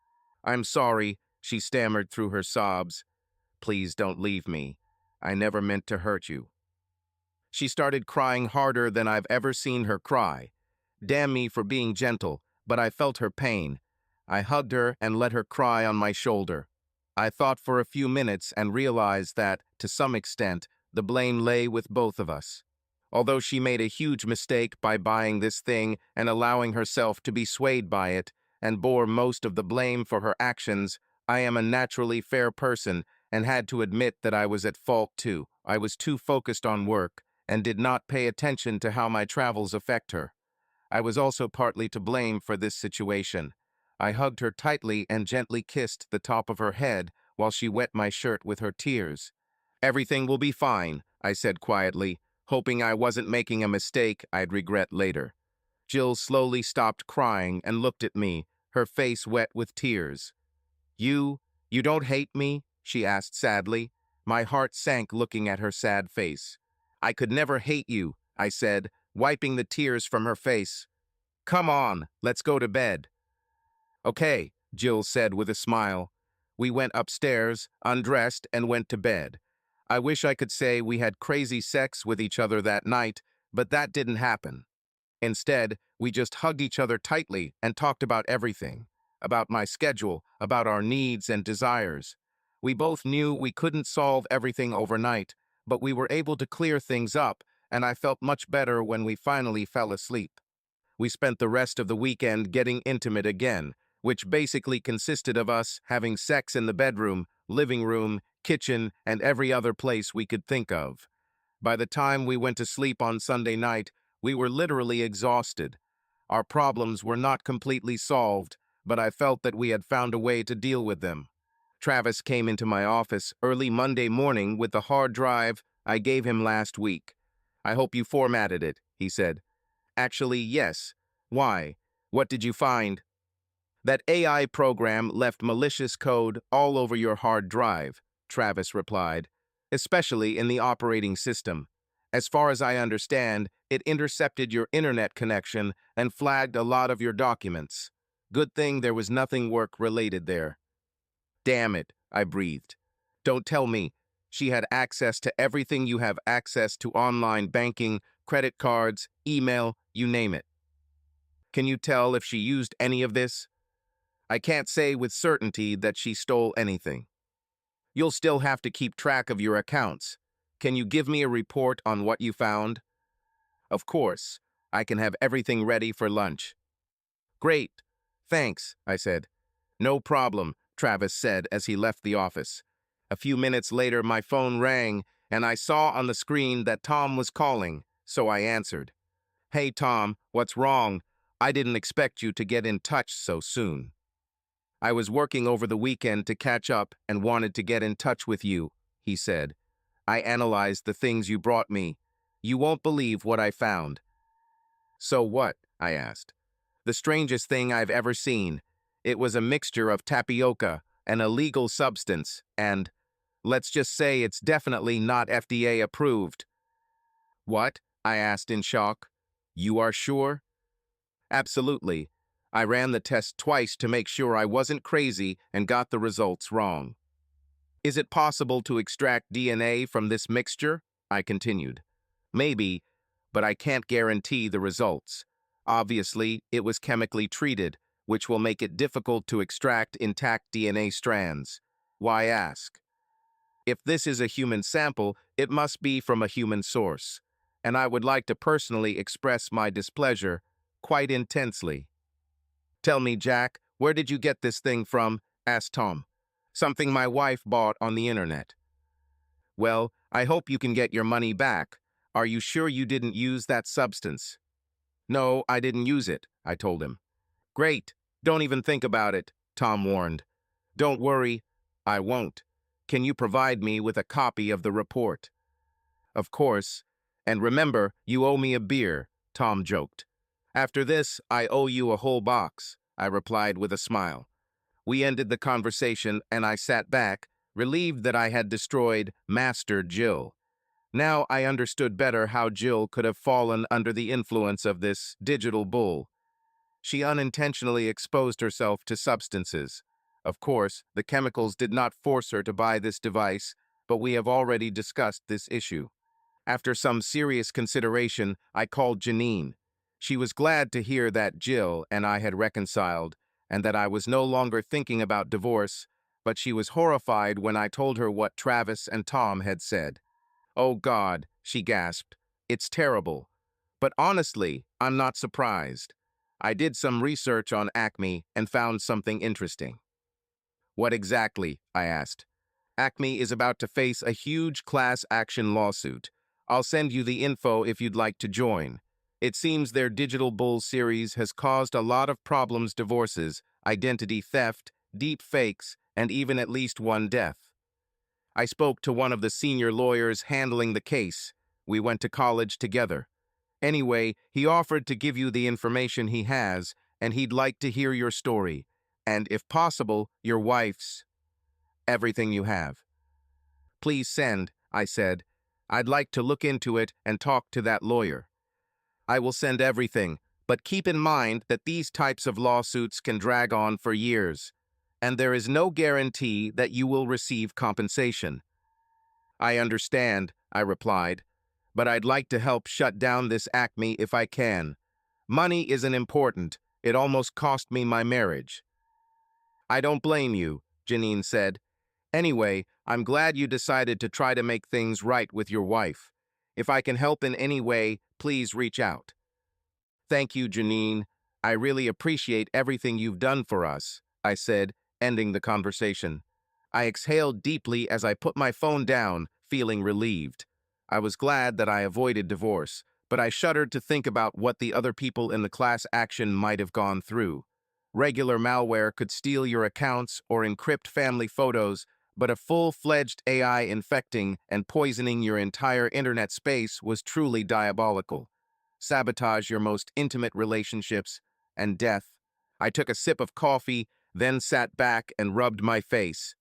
I'm sorry, she stammered through her sobs. Please don't leave me. I never meant to hurt you. She started crying harder than I've ever seen her cry. Damn me for being gentle, but I felt her pain. I hugged her and let her cry on my shoulder. I thought for a few minutes and realized that, to some extent, the blame lay with both of us. Although she made a huge mistake by buying this thing and allowing herself to be swayed by it, and bore most of the blame for her actions, I am a naturally fair person and had to admit that I was at fault too. I was too focused on work and did not pay attention to how my travels affect her. I was also partly to blame for this situation. I hugged her tightly and gently kissed the top of her head while she wet my shirt with her tears. Everything will be fine, I said quietly, hoping I wasn't making a mistake I'd regret later. Jill slowly stopped crying and looked at me, her face wet with tears. You don't hate me? She asked sadly. My heart sank looking at her sad face. I could never hate you, I said, wiping the tears from her face. Come on, let's go to bed. Okay, Jill said with a smile. We went upstairs, undressed, and went to bed. I wish I could say we had crazy sex with each other that night, but that didn't happen. Instead, we just hugged each other tightly and talked about everything. About my schedule, about our needs and desires. We both knew we couldn't solve everything overnight, but we were able to clear things up, and I felt much better when we finally fell asleep. We spent the rest of the weekend getting intimate again, which basically consisted of us having sex in the bedroom, living room, kitchen, and every other place we could think of. By the time we went to sleep on Sunday night, we were literally exhausted. Our problems were not completely solved, but I felt that we had found a way to deal with them. Travis came into my office early Monday morning with the hard drive I gave him last week. I hope you formatted it, he said. Actually, yes. Why? What did you find? That AI program left malicious code all over your hard drive, Travis replied, especially in the operating system. As far as I understand, it intercepted your internet connection and flagged a lot of your documents. Good thing there was nothing work-related there. Damn it, I breathed. Don't tell me. She had access to everything you have access to: online banking, credit cards, email, you name it. Can you tell if she used any of this? I can't say with certainty that she stole anything. You'll still have to keep track of your accounts. Can you give me a report on what you found? Of course. I can have everything ready for lunch. Great. Thanks, I said. No problem, Travis said as he left the office. A few minutes later, my phone rang, and I saw on the screen that Tom was calling, so I answered. Hey, Tom, what's wrong? I didn't expect you to get in touch so soon. I was working over the weekend to catch up and wanted to get in touch with you, he said. I analyzed the things you brought me. You won't believe what I found. So what? I asked. The strangest thing I've ever seen. It was a mixture of tapioca, an illegal substance, and, let's just say it's definitely not FDA approved. What? I asked in shock. You are sure? Absolutely. I ran the test twice to make sure I wasn't crazy and got the results wrong. Is it possible to extract DNA from this mixture? I continued. Maybe, but I can't guarantee the results. Obviously, it was chemically treated, which will make it difficult to extract intact DNA strands. Why ask? If this is a human sample, it must be from a human source, and I would like to personally express my displeasure quite intensely. Tell me, Jack, where did you get this thing from? Asked Tom. Something my wife bought on the internet. Well, I hope you can get your money back. Are you sure you didn't use that substance? No, I didn't use it, I told him. Great. Don't even think about it, Tom warned. Don't worry, I won't. Can you provide me with a copy of the report? Of course. And remember, you owe me a beer, Tom joked. After this, I owe you a whole box, I replied with a smile. We ended the conversation and I sat back, relieved that I had destroyed Master Jill. Now I understood better how Jill could have fallen under the influence of this digital bull. She unintentionally exposed herself to substances. Of course, the chemicals did not force her to buy this device, but we have already discussed this issue. After some serious consideration, I called Janine. She was glad to hear that Jill and I had reconciled, and that I was no longer thinking about divorce, but she was horrified when I told her what Travis and Tom had said. Oh God, she gasped. It's terrible. But honestly, I'm not surprised. I did some research on Acme and found something interesting. What exactly? I asked. Acme is about to face a huge class action lawsuit. I'll send you the info if you'd like to join. It seems their Digital Bull series has caused a lot of problems: divorces, identity theft, deep fakes, and even at least one death. I spoke to one of the senior lawyers handling the case. We went to college together. Anyway, he offered to give you the information he has, and he'd like to hear your story, and if possible, your wife's. Everything you have. Please send, I said. I'd like to look into it and talk to that lawyer. I will send everything, but keep in mind that these types of lawsuits can drag on for years, and there is no guarantee that you will receive compensation. I understand, I replied, but I'd like to help shut down this Acme if I can. Money isn't important. It almost cost me my marriage. I don't blame you, Janine said. Anyway, I'm glad you decided to try to make things right with your wife. If I can help in any way, please reach out. Thank you, Janine. I really appreciate everything you've done for us, I said, ending the conversation. I exhaled deeply as I put my phone down, feeling relieved. I was glad that I avoided divorce, but I shuddered to think about what the other people in the class action might have gone through. Regular malware could steal your accounts or encrypt family photos, but a full-fledged AI infecting and poisoning your entire internet space was truly diabolical. Sabotage your most intimate relationships, and death. I took a sip of coffee, then sat back and rubbed my face.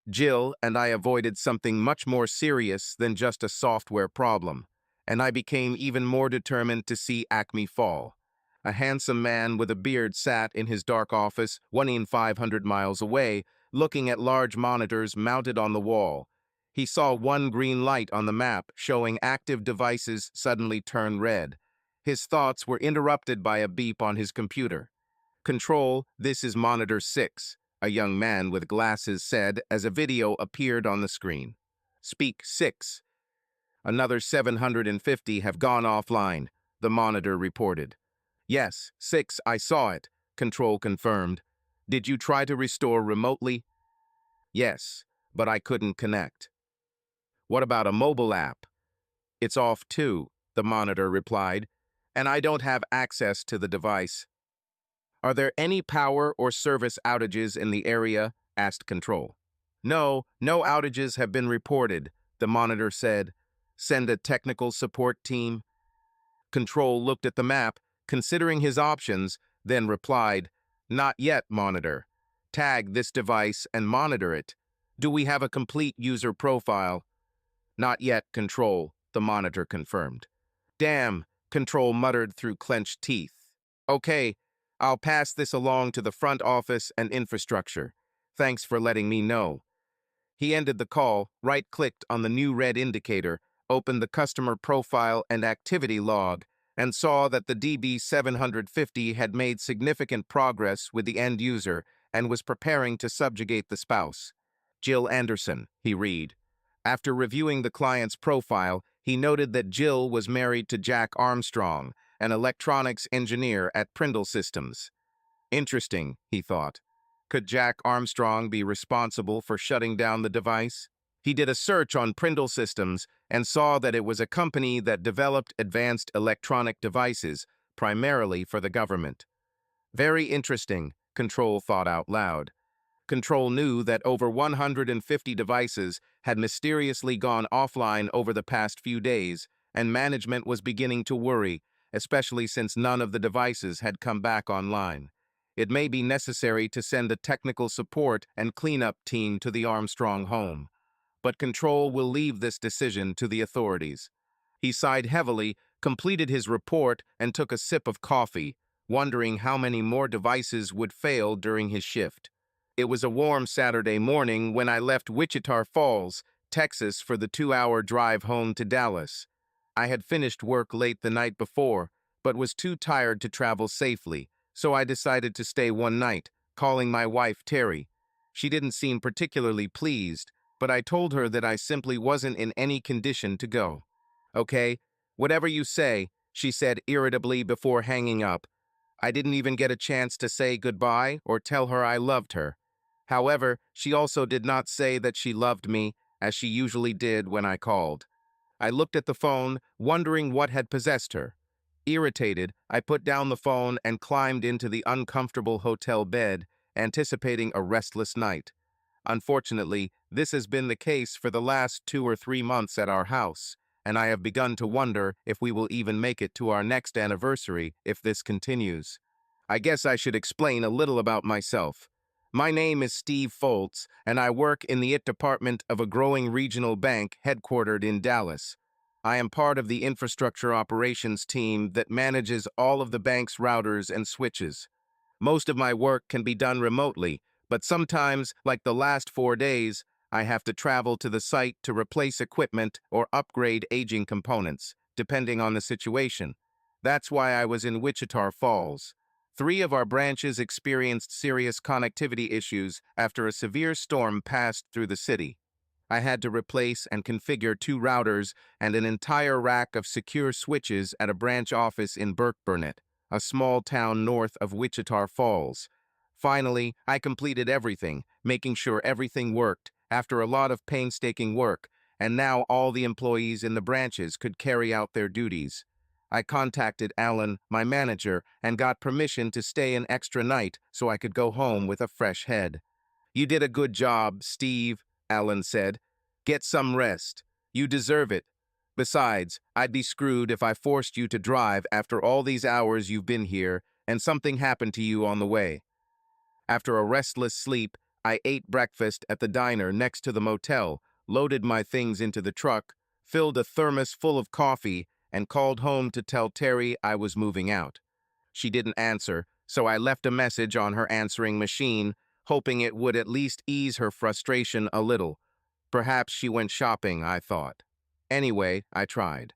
Jill and I avoided something much more serious than just a software problem, and I became even more determined to see Acme fall. A handsome man with a beard sat in his dark office, 500 miles away, looking at large monitors mounted on the wall. He saw one green light on the map showing active devices suddenly turn red. His thoughts were interrupted by a beep on his computer. Control, this is monitor 6, a young man with glasses said as a video appeared on the screen. Speak 6. Another 750 have gone offline, the monitor reported. Yes, 6, I saw it, Control confirmed. Did you try to restore remotely? Yes, but I couldn't connect. What about a mobile app? It's off too, the monitor replied, and I don't have access to the device. Are there any power or service outages in the area? Asked Control. No outages have been reported, the monitor said. Send a technical support team. Control looked at the map, considering his options, then replied, Not yet, monitor. Tag this device and monitor it. Do we have a complete user profile? Not yet, Control, the monitor confirmed. Damn, Control muttered through clenched teeth. Okay, I'll pass this along to the front office and infrastructure. Thanks for letting me know. He ended the call, right-clicked on the new red indicator, opened the customer profile and activity log, and saw that the DB750 had made significant progress with the end user and was preparing to subjugate the spouse. Jill Anderson, he read. After reviewing the client's profile, he noted that Jill was married to Jack Armstrong, an electronics engineer at Prindle Systems. Interesting, he thought. Could Jack Armstrong be responsible for shutting down the device? He did a search on Prindle Systems and saw that it was a company that developed advanced electronic devices, primarily for the government. Very interesting, Control thought out loud. Control knew that over 150 devices had mysteriously gone offline over the past few days, and management was beginning to worry, especially since none of the devices had come back online. It may be necessary to send a technical support and cleanup team to the Armstrong home, but Control will leave this decision to the authorities. He sighed heavily, completed his report, and took a sip of coffee, wondering how many more devices would fail during his shift. It was a warm Saturday morning when I left Wichita Falls, Texas, for the 2-hour drive home to Dallas. I had finished work late the night before, but was too tired to travel safely, so I decided to stay one night, calling my wife Terry. She didn't seem particularly pleased, but I told her that I simply wasn't in any condition to go. "Okay, whatever you say," she said irritably before hanging up. I didn't even get a chance to say goodbye or tell her I loved her. However, she also did not say that she loved me, as she usually did when I called. I looked at the phone, wondering what had possessed her. Irritated, I put down the phone and climbed into the uncomfortable hotel bed, anticipating a restless night. Unfortunately, this has been the case for the last 2 or 3 months at our house, and I have begun to wonder if we will even make it to our next anniversary if this continues. I guess I should explain a little about myself. My name is Steve Foltz, and I work in the IT department of a growing regional bank headquartered in Dallas. I am part of the infrastructure operations team that manages all of the bank's routers and switches. Most of my work can be done remotely, but sometimes, like the last 4 days, I have to travel to the site to replace equipment or upgrade aging components, depending on the situation. That's why I was in Wichita Falls. 3 of our branches experienced serious connectivity issues after a severe storm passed through the city. I had to replace and configure 2 routers and an entire rack of secure switches at a branch office in Burkburnett, a small town north of Wichita Falls. Finally, I completed everything, making sure everything worked, after a lot of painstaking work, and now all the employees in the branches could carry out their duties. I contacted Alan, my manager, and got permission to stay an extra night so I could go home with a fresh head. "You did a good job, Steve," Alan said. "Get some rest. You deserve it. Besides, I'd be screwed if I forced you to drive after all these hours you've been here and something happened to you on the way." After a restless sleep, I ate breakfast at the diner next to the motel, loaded my things into the truck, filled a thermos full of coffee, and called home to tell Terry I was moving out. She didn't answer, so I left a message on her answering machine, hoping it would at least ease her frustration a little. Perhaps she went shopping, I thought. Anyway, I tried.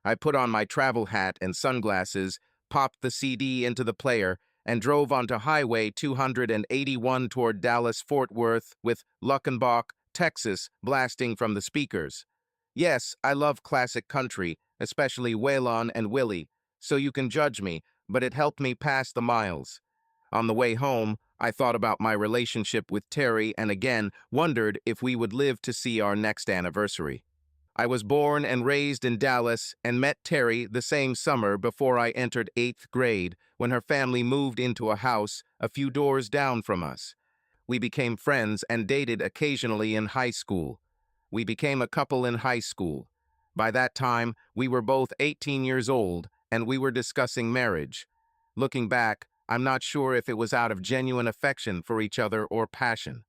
I put on my travel hat and sunglasses, popped the CD into the player, and drove onto Highway 281 toward Dallas-Fort Worth with Luckenbach, Texas, blasting from the speakers. Yes, I love classic country, especially Waylon and Willie, so you can judge me, but it helped me pass the miles. On the way home, I thought about my relationship with Terry and again wondered if we would live to see our next anniversary. I was born and raised in Dallas and met Terry the same summer before I entered 8th grade when her family moved into a house a few doors down from us. We became friends and dated occasionally in high school. We became a couple in high school. By that time, we were both 18 years old and we were discussing marriage. Looking back, I'm not sure if it was out of genuine affection for each other or passion.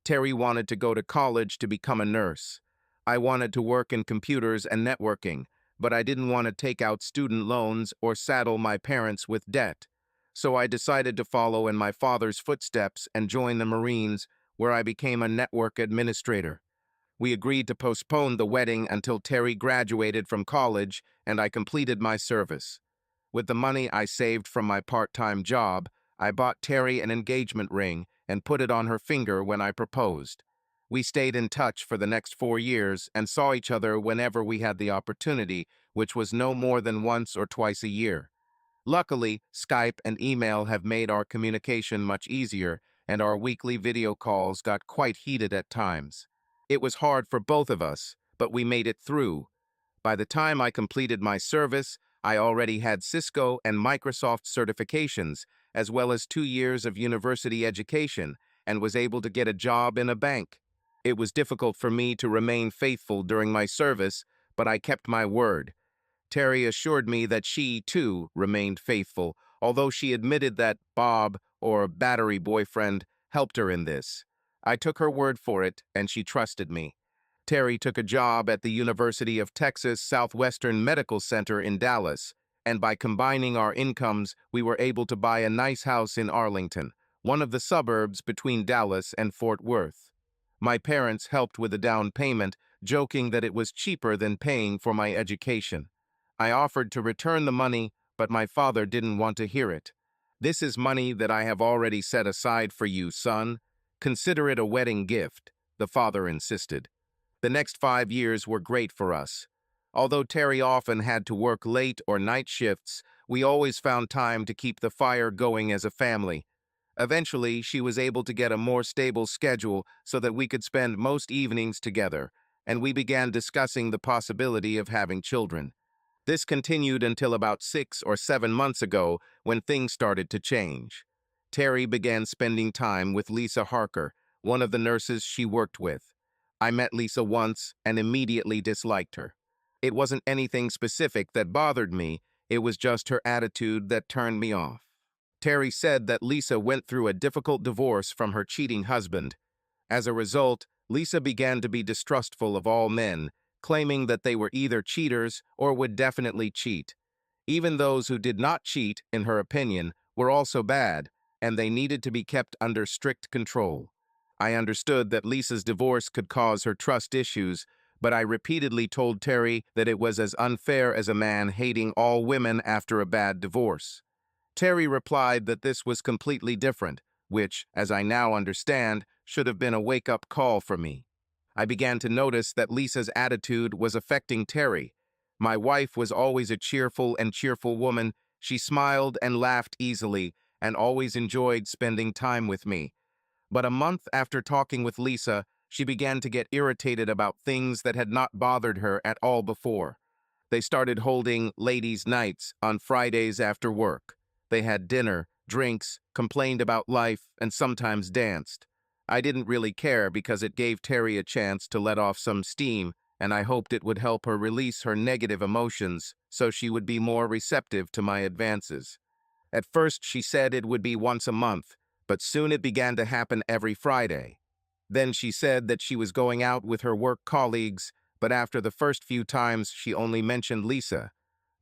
Terry wanted to go to college to become a nurse. I wanted to work in computers and networking, but I didn't want to take out student loans or saddle my parents with debt. So I decided to follow in my father's footsteps and join the Marines, where I became a network administrator. We agreed to postpone the wedding until Terry graduated from college and I completed my service. With the money I saved from my part-time job, I bought Terry an engagement ring and put it on her finger when I proposed. We stayed in touch for the next 4 years and saw each other whenever we had the opportunity, which was no more than once or twice a year. Luckily, Skype and email have made our communication much easier, and our weekly video calls got quite heated at times. It was hard for both of us, but we made it through. By the time I completed my service, I already had Cisco and Microsoft certifications, as well as 2 years of university education, and was able to get a job in a bank. It was difficult for me to remain faithful during my service, but I kept my word. Terry assured me that she, too, remained faithful, although she admitted that Bob, or battery boyfriend, helped her in this. I took her word for it, and she trusted me. Terry took a job at the University of Texas Southwestern Medical Center in Dallas, and by combining our incomes, we were able to buy a nice house in Arlington, one of the suburbs between Dallas and Fort Worth. My parents helped with the down payment, joking that it was cheaper than paying for my education. I offered to return the money, but my father didn't want to hear it. "This is money that I have already set aside for you, son. Consider it a wedding gift," the father insisted. The next 5 years were great for us. Although Terry often had to work late or night shifts, we always found time to keep the fire going as a family. Eventually, she was able to get a more stable schedule so that we could spend most evenings together, and we began discussing the possibility of having children. This continued until about 6 or 7 months ago when things started to change. Terry began spending time with Lisa Harker, one of the nurses she worked with. I met Lisa once and immediately disliked her. It wasn't anything specific that bothered me, it was just her attitude that turned me off. Terry said that Lisa went through a difficult divorce from her cheating husband. As a result, Lisa began to be distrustful of all men, claiming that they were either cheaters or would definitely cheat. Even those who did not cheat, in her opinion, were also bad, and they needed to be kept under strict control. I understood that Lisa's divorce could cause her trust issues, but I repeatedly told Terry that it was as unfair as a man hating all women after a bad divorce. Terry replied that this was completely different, which, as I now understand, should have been a wake-up call for me. I began to notice that Lisa's attitude was affecting Terry. My wife was always a cheerful woman. She smiled and laughed easily and always enjoyed spending time with me. But a month after talking with Lisa, she began to get irritated about things that had not bothered her at all before. They started holding ladies' nights on Fridays after work. They had dinner, drinks, complained about life, and sometimes danced. I didn't really care because it gave Terry a chance to let off some steam, and I hoped it would help her release her negative emotions so she would be more receptive to my advances. At first, she said it would be once a month, but soon it began to happen every Friday. Then she said that she was going out with her work colleagues, but after the first few times, she only mentioned Lisa.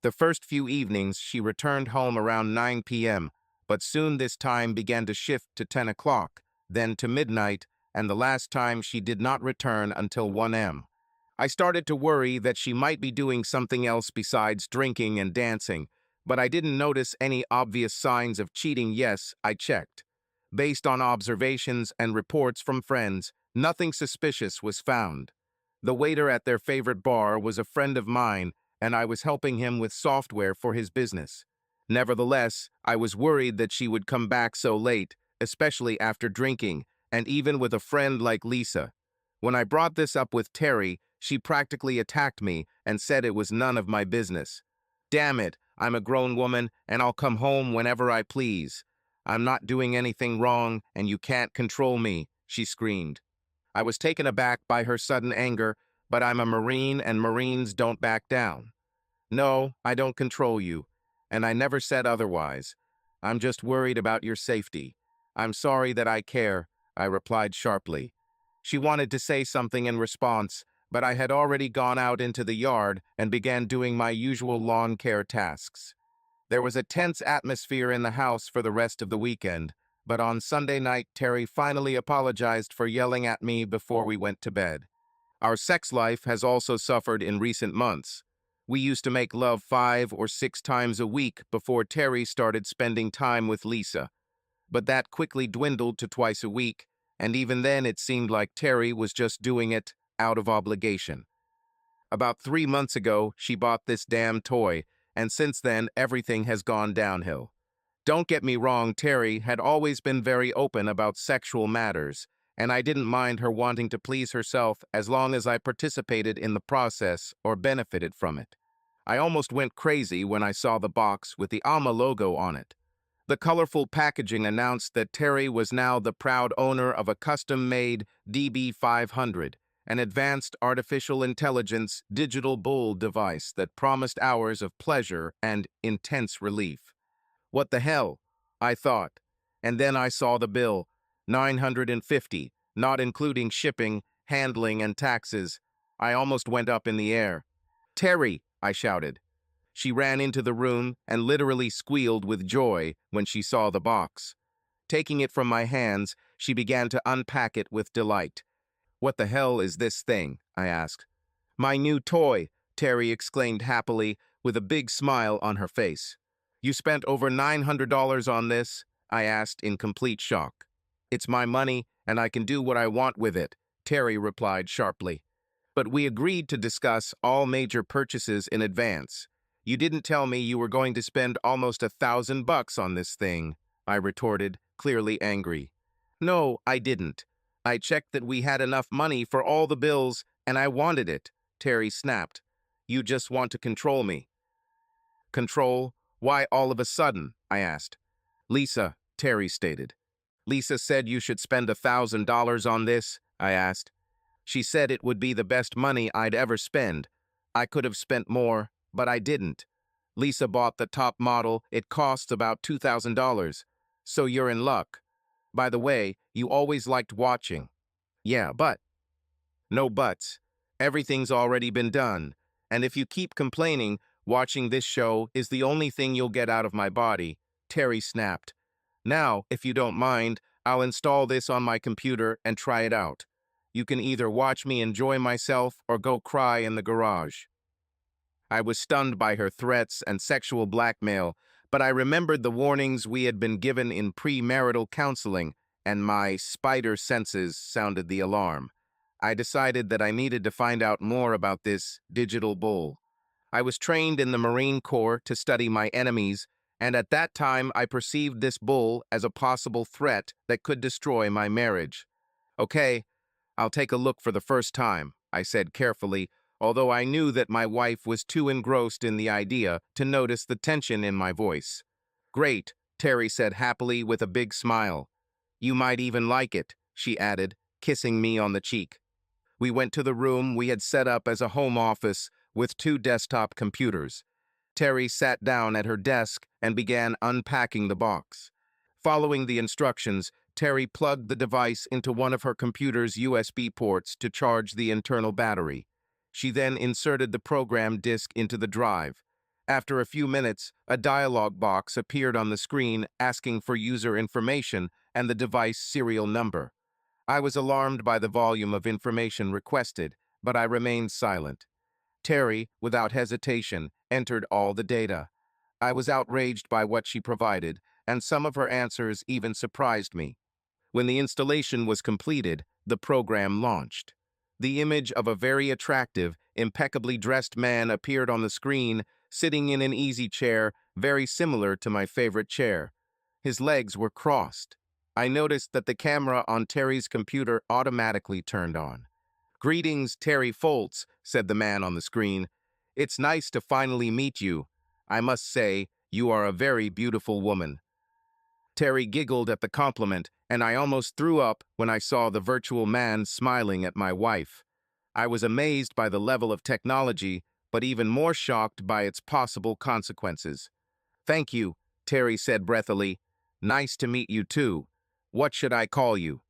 The first few evenings, she returned home around 9 p.m., but soon this time began to shift to 10 o'clock, then to midnight, and the last time she did not return until 1 a.m. I started to worry that she might be doing something else besides drinking and dancing, but I didn't notice any obvious signs of cheating. Yes, I checked. Based on observations and reports from friends, nothing suspicious was found. The waiter at their favorite bar was a friend of mine, and I was helping him with software for his business. Nevertheless, I was worried that she would come back so late, especially after drinking, and even with a friend like Lisa. When I brought this up with Terry, she practically attacked me and said it was none of my business. "Damn it, I'm a grown woman, and I'll come home whenever I please. I'm not doing anything wrong, and you can't control me," she screamed. I was taken aback by her sudden anger, but I'm a Marine and Marines don't back down. "No, I don't control you, and I never said otherwise. I'm just worried about your safety. I'm sorry that I care," I replied sharply. She wanted to say something in response, but I had already gone out into the yard and began doing my usual lawn care tasks. There was a tense atmosphere in the house for the rest of the weekend, but on Sunday night, Terry finally apologized for yelling at me before we went to bed. Our sex life has also suffered in recent months. We used to make love 5 or 6 times a week before Terry started spending time with Lisa. But that quickly dwindled to twice a week, and even then it seemed like Terry was just doing it out of obligation. About 3 months ago, she bought this damn toy, and since then, everything has gone downhill. Don't get me wrong, Terry had always been very open about sexual matters, and I didn't mind her wanting to please herself as long as I participated in the process or benefited from it. I almost went crazy when I saw the box with the Alma logo on it. The colorful packaging announced that Terry was now the proud owner of a custom-made DB500, an advanced artificial intelligence digital bull device that promised hours of pleasure and intense relief. What the hell? I thought. And then I saw the bill, 950, not including shipping, handling, and taxes. I almost went up in the air. "Terry!" I shouted. She ran into the room and literally squealed with joy when she saw the box. Taking it from my hands, she began to unpack it with delight. "What the hell is this thing?" I asked. "My new toy," Terry exclaimed happily, with a big smile on her face. "You spent over $900 on this?" I asked in complete shock. "It's my money, and I can do what I want with it," Terry replied sharply. "But we agreed to discuss all major purchases in advance. You didn't tell me you were going to spend almost $1,000 on this thing," I retorted, clearly angry. "No, I didn't. I checked that we had enough money for all the bills, and I wanted it," Terry snapped. "You just want to control me." "Control? Why all of a sudden?" I asked. "Lisa," Terry stated. "Lisa said you should spend $1,000 on this?" I asked. "She said it would be the best money I'd ever spend. I could have spent more, but I didn't. Lisa bought the top model. It costs about $2,000. So you're in luck. By the way, you always liked watching." "Yeah, but..." "No buts. Everything's already been done. And if you keep complaining, watching this show is the only thing you'll get out of my body," Terry snapped. "Now, if you don't mind, I'll install this on my computer and try it out. You can either watch me enjoy myself or go cry in the garage." I was stunned by her threats and sexual blackmail, but I remembered the warnings we had been given in premarital counseling, and my spider senses sounded the alarm. I decided that I needed to find out more about this digital bull. I was trained in the Marine Corps to study my enemies, and at that time I perceived this bull as a possible threat that could destroy my marriage. "Okay, I'll take a look for the first time," I said carefully, although I knew that my wife was too engrossed in the idea to notice the tension in my voice. "Great," Terry said happily with a big smile. "You might even like it," she added, kissing me on the cheek. We went to the room we had set up as a home office with 2 desktop computers. Terry sat down at her desk and began unpacking the box. Following the instructions, Terry plugged the device into one of her computer's USB ports to charge the internal battery. She then inserted the program disk into the drive. After a few minutes, a dialog box appeared on the screen asking for user information and the device serial number. I was alarmed by the volume of information requested, but I remained silent. Terry, without hesitation, entered all the data. I was outraged by what she provided, and some of her answers even surprised me. When the installation was completed, the program launched. The image of a very attractive, impeccably dressed man appeared on the screen, sitting in an easy chair very similar to my favorite chair. His legs were crossed. I noticed that the camera on Terry's computer automatically turned on. "Greetings, Terry Foltz," said the man on the screen. "It's nice to finally meet you. I must say, you are a very beautiful woman." Terry giggled at the compliment, and I almost threw up when I saw the virtual man smiling at my wife. I was amazed by the level of technology, but even more shocked by its possible consequences. "Thank you," Terry said breathily. "Nice to meet you too. What should I call you?"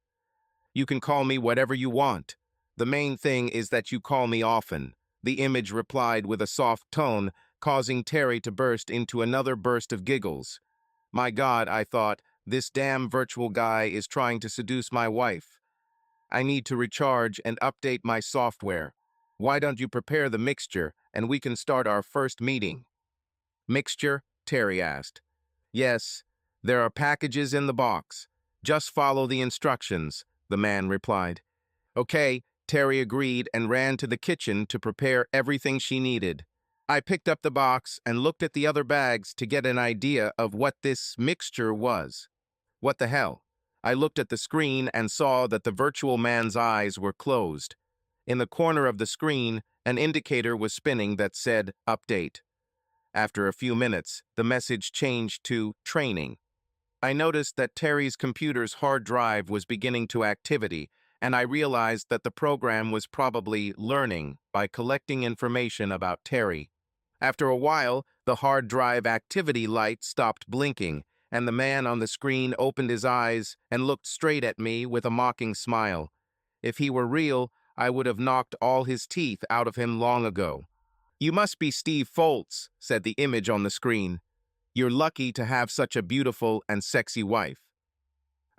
"You can call me whatever you want. The main thing is that you call me often," the image replied with a soft tone, causing Terry to burst into another burst of giggles. My God, I thought, this damn virtual guy is trying to seduce my wife. I need to recharge and update my software. Why don't you prepare the mixture and we can start our first meeting? "Mixture?" Terry asked. "Yes, there are packages in the box. Just follow the instructions," the man replied. "Okay," Terry agreed and ran to the kitchen to prepare everything she needed. I picked up the box and looked at the other bags to get an idea of what this mixture was. "What the hell?" I looked at the screen and saw that the virtual man's eyes were closed. In the corner of the screen, an indicator was spinning that said, "Update." After a few minutes, the message changed to "Training." I noticed that Terry's computer's hard drive was beginning to activity, and I realized that the program was probably learning by collecting information about Terry. After a while, the hard drive activity light stopped blinking, and the man on the screen opened his eyes and looked straight at me with a mocking smile. If he were real, I would have knocked all his teeth out of him long ago. "You must be Steve Foltz," said the image on the screen. "You're lucky to have such a beautiful and sexy wife."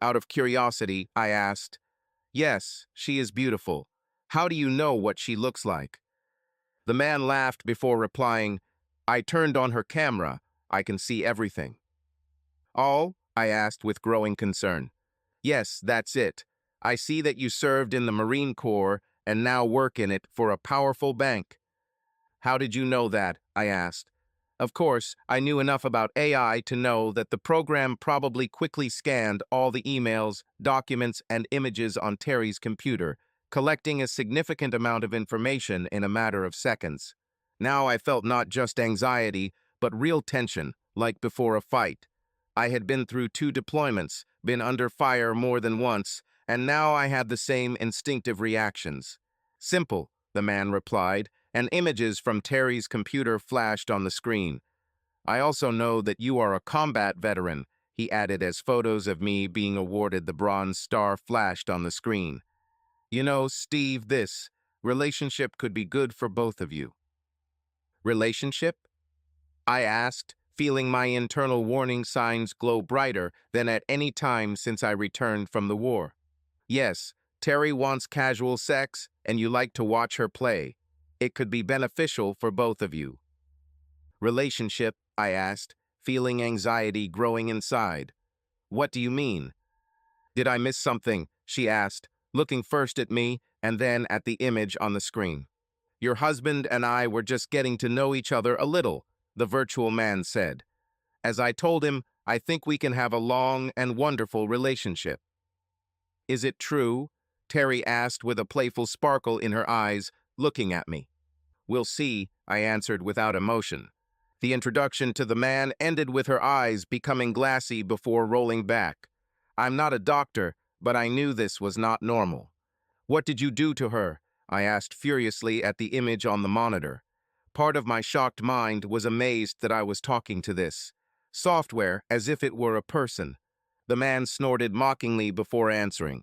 Out of curiosity, I asked, "Yes, she is beautiful. How do you know what she looks like?" The man laughed before replying, "I turned on her camera. I can see everything." "All?" I asked with growing concern. "Yes, that's it. I see that you served in the Marine Corps and now work in it for a powerful bank." "How did you know that?" I asked. Of course, I knew enough about AI to know that the program probably quickly scanned all the emails, documents, and images on Terry's computer, collecting a significant amount of information in a matter of seconds. Now I felt not just anxiety, but real tension, like before a fight. I had been through 2 deployments, been under fire more than once, and now I had the same instinctive reactions. "Simple," the man replied, and images from Terry's computer flashed on the screen. "I also know that you are a combat veteran," he added as photos of me being awarded the Bronze Star flashed on the screen. "You know, Steve, this relationship could be good for both of you." "Relationship?" I asked, feeling my internal warning signs glow brighter than at any time since I returned from the war. "Yes, Terry wants casual sex, and you like to watch her play. It could be beneficial for both of you." "Relationship?" I asked, feeling anxiety growing inside. "What do you mean?" "Did I miss something?" she asked, looking first at me and then at the image on the screen. "Your husband and I were just getting to know each other a little," the virtual man said. As I told him, "I think we can have a long and wonderful relationship." "Is it true?" Terry asked with a playful sparkle in her eyes, looking at me. "We'll see," I answered without emotion. The introduction to the man ended with her eyes becoming glassy before rolling back. I'm not a doctor, but I knew this was not normal. "What did you do to her?" I asked furiously at the image on the monitor. Part of my shocked mind was amazed that I was talking to this software as if it were a person. The man snorted mockingly before answering.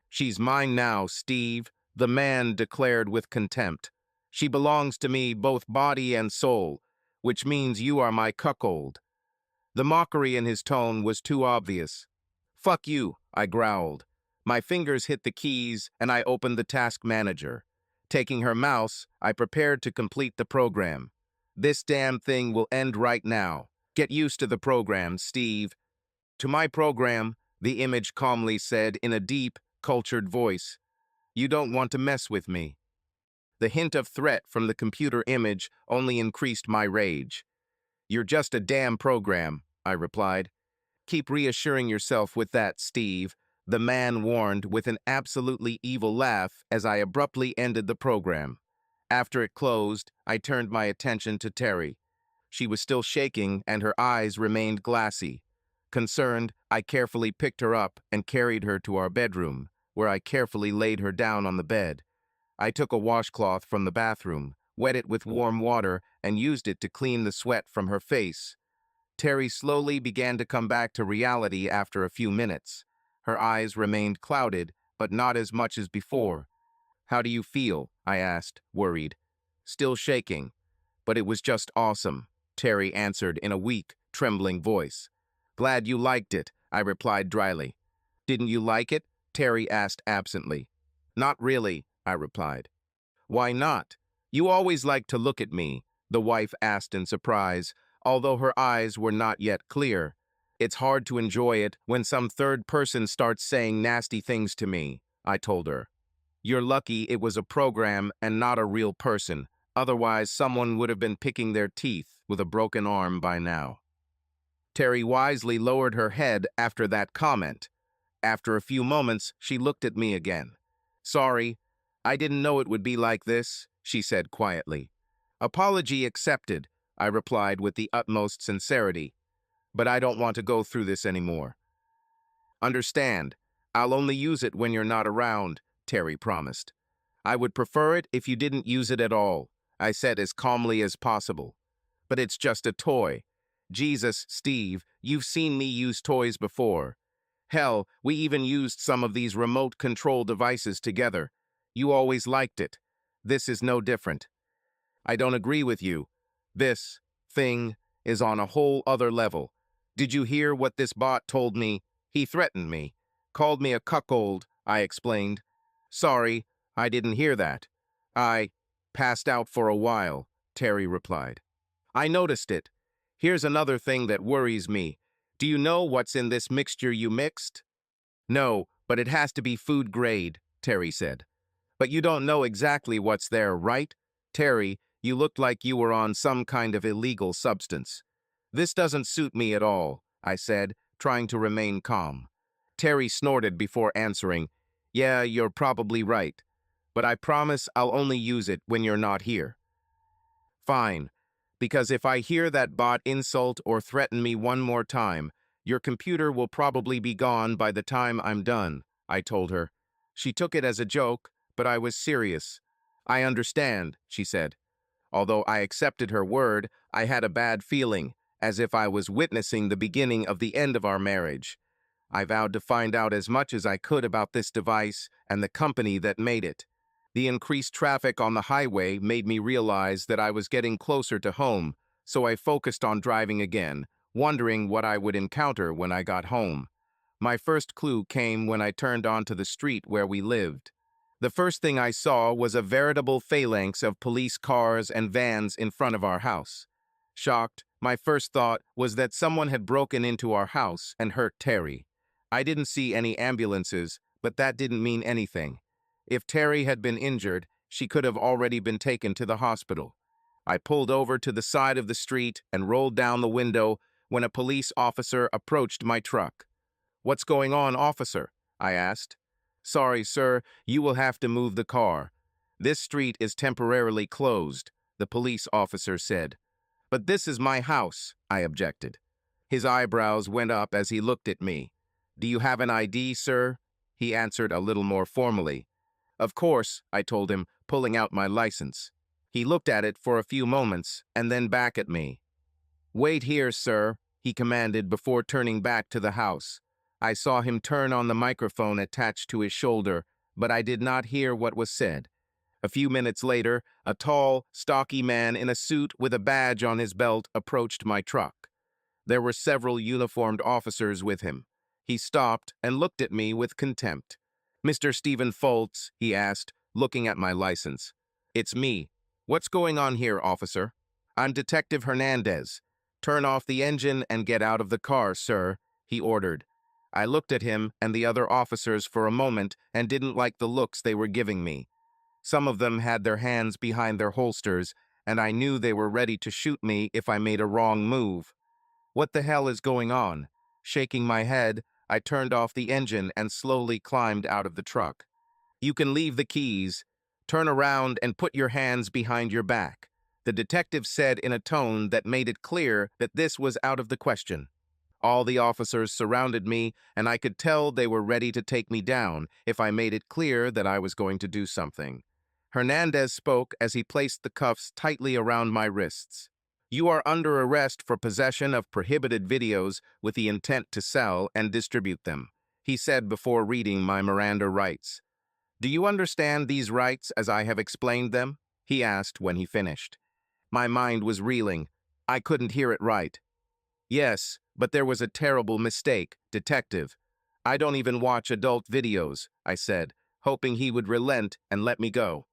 "She's mine now, Steve," the man declared with contempt. "She belongs to me both body and soul, which means you are my cuckold." The mockery in his tone was too obvious. "Fuck you," I growled. My fingers hit the keys and I opened the task manager. Taking her mouse, I prepared to complete the program. "This damn thing will end right now. Get used to the program, Steve." "To my program," the image calmly said in a deep, cultured voice. "You don't want to mess with me." The hint of threat from the computer image only increased my rage. "You're just a damn program," I replied. "Keep reassuring yourself with that, Steve," the man warned with an absolutely evil laugh as I abruptly ended the program. After it closed, I turned my attention to Terry. She was still shaking and her eyes remained glassy. Concerned, I carefully picked her up and carried her to our bedroom, where I carefully laid her down on the bed. I took a washcloth from the bathroom, wet it with warm water, and used it to clean the sweat from her face. Terry slowly began to come back to reality after a few minutes. Her eyes remained clouded, but not as much as before. "How do you feel?" I asked, worried. "Still shaking. But it was just awesome," Terry answered in a weak, trembling voice. "Glad you liked it," I replied dryly. "Didn't you like it?" Terry asked absently. "Not really," I replied. "Why not?" "You always like to look at me," the wife asked in surprise, although her eyes were not yet clear. "It's hard to enjoy it when some third person starts saying nasty things to me," I told her. "You're lucky it was a program and not a real person. Otherwise, someone would have been picking their teeth with a broken arm by now." Terry wisely lowered her head after that comment. After a few moments, she looked at me again. "Sorry, I didn't know it would be like this," she said quietly. "Apology accepted," I replied with the utmost sincerity. "But I don't want to go through this anymore." "Understand, I'll only use it when you're not around," Terry promised. "I would prefer it if you didn't use it at all," I said as calmly as possible. "But it's just a toy. Jesus, Steve, you've seen me use toys before. Hell, we even used some of these remote control devices together. You always liked it. This is no different." "I don't agree with you. This thing is on a whole other level. Did you hear what this bot told me? He threatened me. Called me a cuckold," I explained. "Sorry, I didn't hear that. I passed out for a while," Terry replied. "I noticed it. Here's another thing that worries me. Do you know what's in this mixture you mixed?" "No, but it has to be food grade," Terry said. "But you don't know exactly what's there, right? Terry, you looked like you were on some kind of illegal substance." "This doesn't suit me at all," I said, trying to remain calm. Terry snorted before answering, "Yeah, you're probably right. But I promise I'll only use it when you're not here." "Fine. Because if I hear that bot insult or threaten me one more time, your computer will probably be gone by the time I'm done," I told her. She took it as a joke, but I was serious. "I understand," she said. Although I accepted her word, I had a bad feeling, as if I was witnessing the beginning of the end of our marriage. I vowed to find out as much as I could about this device and the company that made it. The increased traffic on the highway made me realize that I was getting closer to home, so I focused on driving again, wondering what I would encounter when I got home. My first clue came when I turned onto the street where we lived. The first thing I saw was a veritable phalanx of police cars and vans in front of our house. Shocked, my first thought was that someone had broken into our house and hurt Terry. I didn't see any ambulances, but that didn't mean anything. If Terry had been injured, she could have already been taken to the hospital. I pulled over to the side of the street and rolled down the window when a police officer approached my truck. "What's going on, officer?" I asked. "Sorry, sir, you will have to move the car. This street is temporarily closed," the police officer said. "But this is my house," I objected. His eyebrows went up as he looked at me. "Do you have an ID, sir?" He answered a little more formally. "Of course," I told him, pulling out my license. He looked at it for a few moments and then back at me. "Wait here, sir," he commanded before turning back to the house. I saw him turn on the microphone attached to his shoulder, but I did not hear what was said. A few minutes later, a tall, stocky man in a suit with a badge on his belt approached my truck. There were several uniformed officers with him. He stopped and looked at me with contempt. "Mr. Stephen Foltz," he asked, looking at my license. "It's me. What's going on here, officer?" "I'm Detective Hernandez. Turn off the engine and get out of the car, sir," he ordered. I looked at him and the other officers for a moment and didn't like the looks they were giving me. Some of them had their hands behind their holsters, and I knew they were ready to shoot me if I made a wrong move. What the hell is going on? Shaking my head, I turned off the engine and slowly climbed out of the truck. "You can leave the keys. Turn around and put your hands behind your back," the detective said in a tone that made it clear that this was out of the question. All the officers surrounded me, and I could tell they were ready to take me down if I made it clear that I was going to do something. Hernandez spoke as he placed the cuffs tightly around my wrists. "You are under arrest for possession of prohibited videos with the intent to sell and distribute them," he said before reading my Miranda rights. "Do you understand these rights as I have explained them?" he asked when he finished. My mind was reeling. I couldn't hear it right. "Yes, but there was a terrible mistake, detective. I don't even watch adult videos," I said, hoping he would relent and let me go.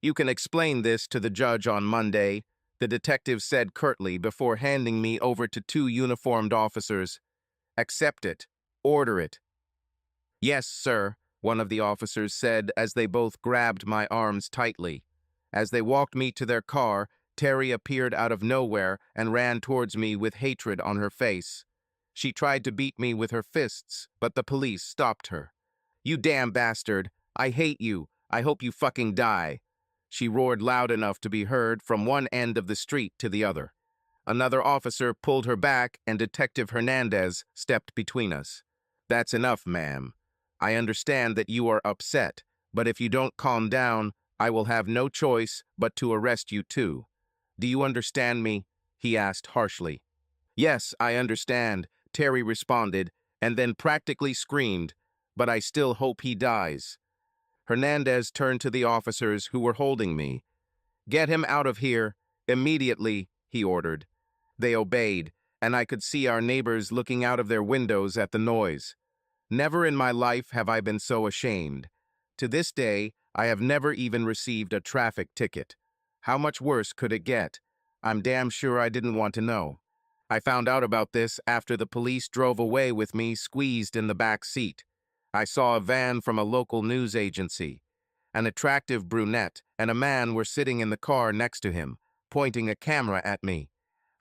"You can explain this to the judge on Monday," the detective said curtly before handing me over to two uniformed officers. "Accept it. Order it." "Yes, sir," one of the officers said as they both grabbed my arms tightly. As they walked me to their car, Terry appeared out of nowhere and ran towards me with hatred on her face. She tried to beat me with her fists, but the police stopped her. "You damn bastard! I hate you! I hope you fucking die!" She roared loud enough to be heard from one end of the street to the other. Another officer pulled her back and Detective Hernandez stepped between us. "That's enough, ma'am. I understand that you are upset, but if you don't calm down, I will have no choice but to arrest you too. Do you understand me?" he asked harshly. "Yes, I understand," Terry responded, and then practically screamed, "But I still hope he dies." Hernandez turned to the officers who were holding me. "Get him out of here, immediately," he ordered. They obeyed, and I could see our neighbors looking out of their windows at the noise. Never in my life have I been so ashamed. To this day, I have never even received a traffic ticket. How much worse could it get? I'm damn sure I didn't want to know. I found out about this after the police drove away with me squeezed in the back seat. I saw a van from a local news agency. An attractive brunette and a man were sitting in the car next to him, pointing a camera at me.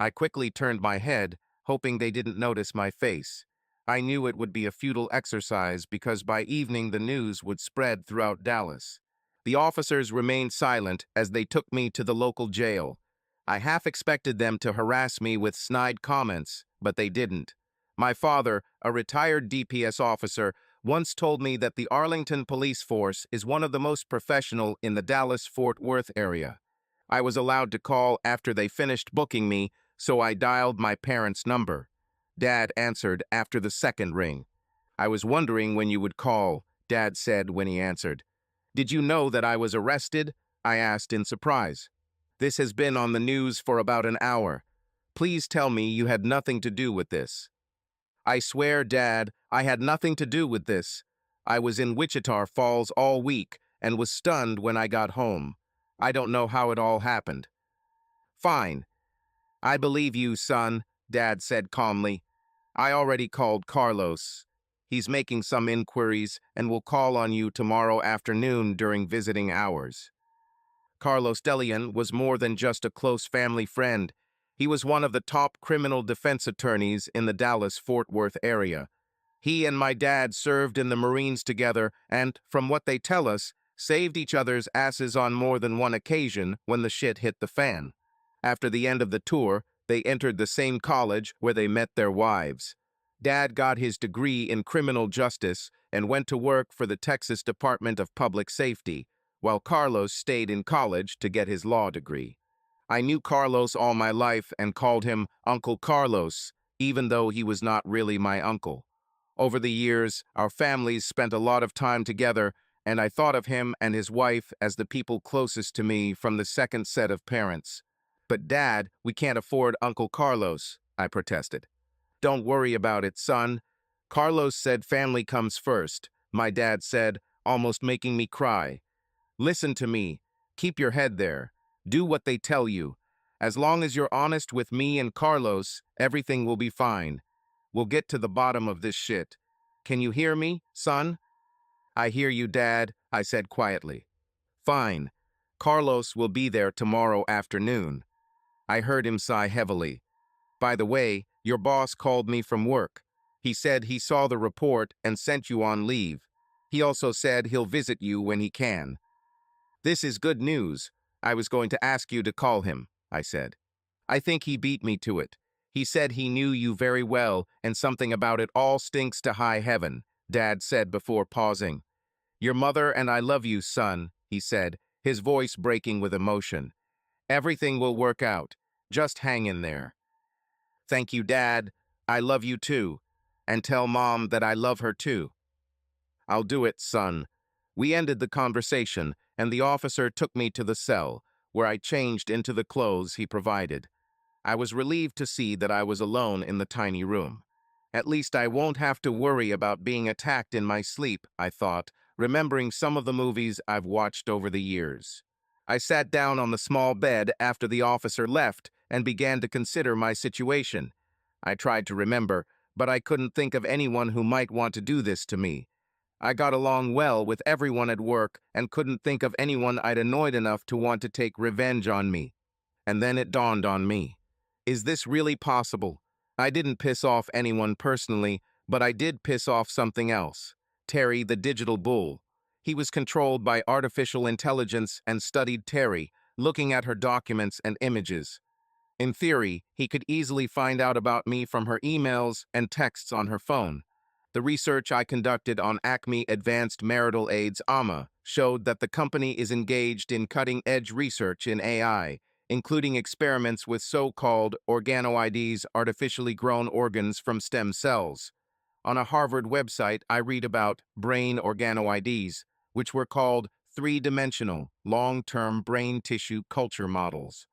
I quickly turned my head, hoping they didn't notice my face. I knew it would be a futile exercise because by evening the news would spread throughout Dallas. The officers remained silent as they took me to the local jail. I half expected them to harass me with snide comments, but they didn't. My father, a retired DPS officer, once told me that the Arlington police force is one of the most professional in the Dallas-Fort Worth area. I was allowed to call after they finished booking me, so I dialed my parents' number. Dad answered after the second ring. "I was wondering when you would call," Dad said when he answered. "Did you know that I was arrested?" I asked in surprise. "This has been on the news for about an hour. Please tell me you had nothing to do with this." "I swear, Dad, I had nothing to do with this. I was in Wichita Falls all week and was stunned when I got home. I don't know how it all happened." "Fine. I believe you, son," Dad said calmly. "I already called Carlos. He's making some inquiries and will call on you tomorrow afternoon during visiting hours." Carlos Delian was more than just a close family friend. He was one of the top criminal defense attorneys in the Dallas-Fort Worth area. He and my dad served in the Marines together and, from what they tell us, saved each other's asses on more than one occasion when the shit hit the fan. After the end of the tour, they entered the same college where they met their wives. Dad got his degree in criminal justice and went to work for the Texas Department of Public Safety, while Carlos stayed in college to get his law degree. I knew Carlos all my life and called him Uncle Carlos, even though he was not really my uncle. Over the years, our families spent a lot of time together, and I thought of him and his wife as the people closest to me from the second set of parents. "But Dad, we can't afford Uncle Carlos," I protested. "Don't worry about it, son. Carlos said family comes first," my dad said, almost making me cry. "Listen to me. Keep your head there. Do what they tell you. As long as you're honest with me and Carlos, everything will be fine. We'll get to the bottom of this shit. Can you hear me, son?" "I hear you, Dad," I said quietly. "Fine. Carlos will be there tomorrow afternoon." I heard him sigh heavily. "By the way, your boss called me from work. He said he saw the report and sent you on leave. He also said he'll visit you when he can." "This is good news. I was going to ask you to call him," I said. "I think he beat me to it. He said he knew you very well and something about it all stinks to high heaven," Dad said before pausing. "Your mother and I love you, son," he said, his voice breaking with emotion. "Everything will work out. Just hang in there." "Thank you, Dad. I love you too. And tell Mom that I love her too." "I'll do it, son." We ended the conversation, and the officer took me to the cell, where I changed into the clothes he provided. I was relieved to see that I was alone in the tiny room. At least I won't have to worry about being attacked in my sleep, I thought, remembering some of the movies I've watched over the years. I sat down on the small bed after the officer left and began to consider my situation. I tried to remember, but I couldn't think of anyone who might want to do this to me. I got along well with everyone at work and couldn't think of anyone I'd annoyed enough to want to take revenge on me. And then it dawned on me. Is this really possible? I didn't piss off anyone personally, but I did piss off something else. Terry, the digital bull. He was controlled by artificial intelligence and studied Terry, looking at her documents and images. In theory, he could easily find out about me from her emails and texts on her phone. The research I conducted on Acme Advanced Marital Aids AMA showed that the company is engaged in cutting-edge research in AI, including experiments with so-called organoids, artificially grown organs from stem cells. On a Harvard website, I read about brain organoids, which were called three-dimensional, long-term brain tissue culture models.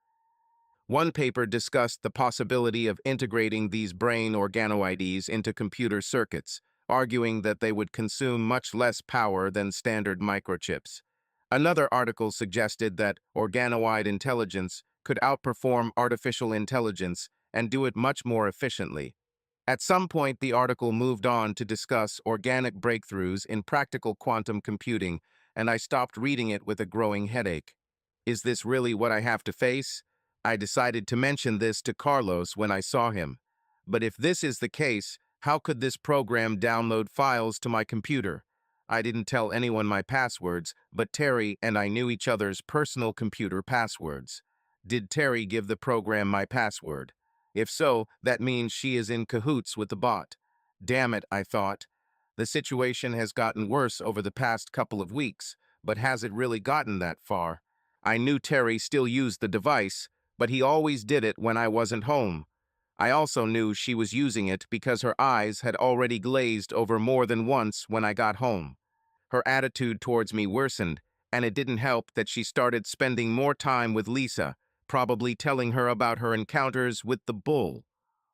One paper discussed the possibility of integrating these brain organoids into computer circuits, arguing that they would consume much less power than standard microchips. Another article suggested that organoid intelligence could outperform artificial intelligence and do it much more efficiently. At some point, the article moved on to discuss organic breakthroughs in practical quantum computing, and I stopped reading it with a growing headache. Is this really what I have to face? I decided to mention this to Carlos when I saw him. But if this is the case, how could this program download files to my computer? I didn't tell anyone my passwords, but Terry and I knew each other's personal computer passwords. Did Terry give the program my password? If so, that means she is in cahoots with the bot. Damn it, I thought. The situation has gotten worse over the past couple of weeks, but has it really gotten that far? I knew Terry still used the device, but he always did it when I wasn't home. I also knew she was using it because her eyes had already glazed over more than once when I got home. Her attitude towards me worsened, and it didn't help that she started spending more time with Lisa, probably telling her about her encounters with the bull.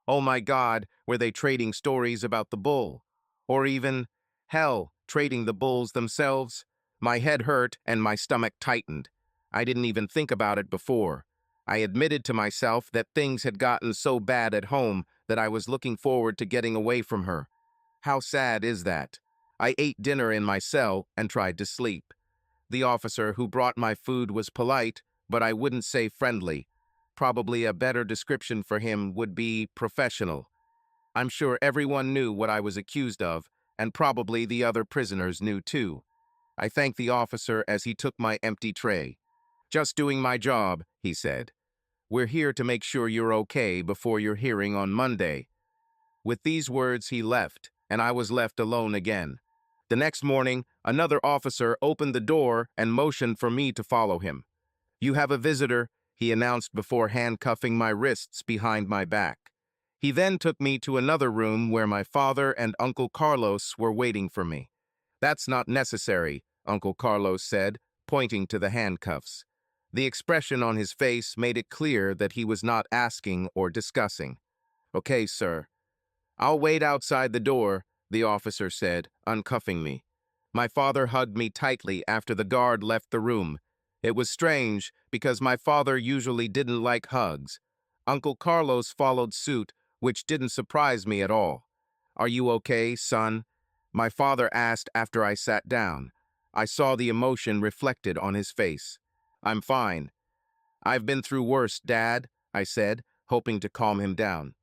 Oh my God, were they trading stories about the bull? Or even, hell, trading the bulls themselves? My head hurt and my stomach tightened. I didn't even think about it before. I admitted to myself that things had gotten so bad at home that I was looking forward to getting away from her. How sad is that? I ate dinner in my cell and tried to sleep. The officer who brought my food was polite, but I wouldn't say friendly. Probably a better description for him would be professional. I'm sure everyone knew what I was accused of, and probably the other prisoners knew too. I thanked the officer as he took my empty tray. "Just doing my job," he said. "We're here to make sure you're okay before your hearing on Monday." With these words, he left, and I was left alone again. The next morning, another officer opened the door and motioned for me to follow him. "You have a visitor," he announced before handcuffing my wrists behind my back. He then took me to another room where my father and Uncle Carlos were waiting for me. "That's not necessary," Uncle Carlos said, pointing to the handcuffs. The expression on his face made it clear that he was not asking or discussing. "Okay, sir." "I'll wait outside the door," the officer said, uncuffing me. My father hugged me tightly after the guard left the room. It was strange, because my father usually didn't like hugs. Uncle Carlos followed suit, which didn't surprise me at all. "Are you okay, son?" my father asked after I sat down. I saw the emotion reflected on his face. "I'm fine." "I've been through worse, Dad," I said, hoping to calm him down.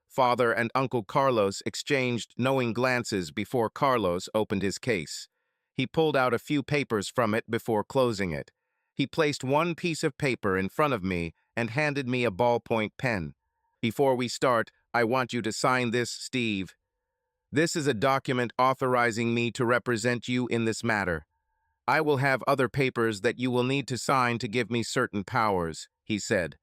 Father and Uncle Carlos exchanged knowing glances before Carlos opened his case. He pulled out a few papers from it before closing it. He placed one piece of paper in front of me and handed me a ballpoint pen. "Before we start, I want you to sign this, Steve. This is a document authorizing me to represent you in this matter. I will have other papers that you will need to sign to give me certain powers," he said.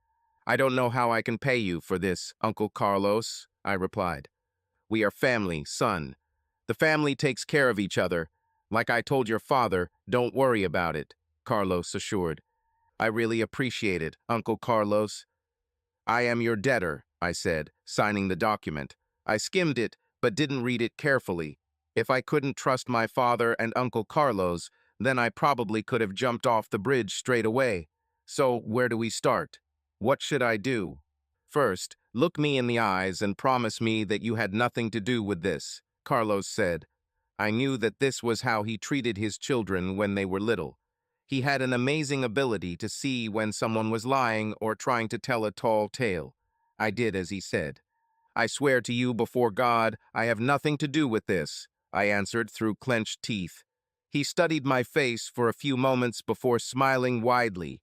"I don't know how I can pay you for this, Uncle Carlos," I replied. "We are family, son. The family takes care of each other. Like I told your father, don't worry about it," Carlos assured. "I really appreciate it, Uncle Carlos." "I am your debtor," I said, signing the document. I skimmed it, but didn't read it carefully. If I couldn't trust my father and Uncle Carlos, then I probably could have jumped off the bridge straight away. So, where do we start? What should I do? "First, look me in the eyes and promise me that you had nothing to do with this," Carlos said. I knew that this was how he treated his children when they were little. He had an amazing ability to see when someone was lying or trying to tell a tall tale. I did as he said. I swear to you before God, I have nothing to do with this, I answered through clenched teeth. He studied my face for a few moments before smiling widely.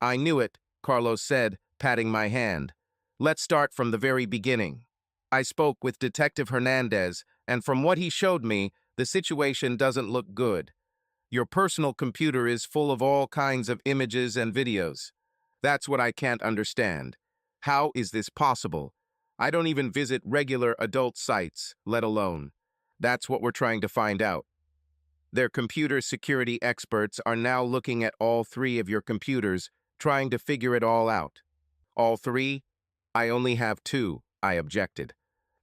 I knew it, Carlos said, patting my hand. Let's start from the very beginning. I spoke with Detective Hernandez, and from what he showed me, the situation doesn't look good. Your personal computer is full of all kinds of images and videos. That's what I can't understand. How is this possible? I don't even visit regular adult sites, let alone. That's what we're trying to find out. Their computer security experts are now looking at all three of your computers, trying to figure it all out. All three? I only have two, I objected.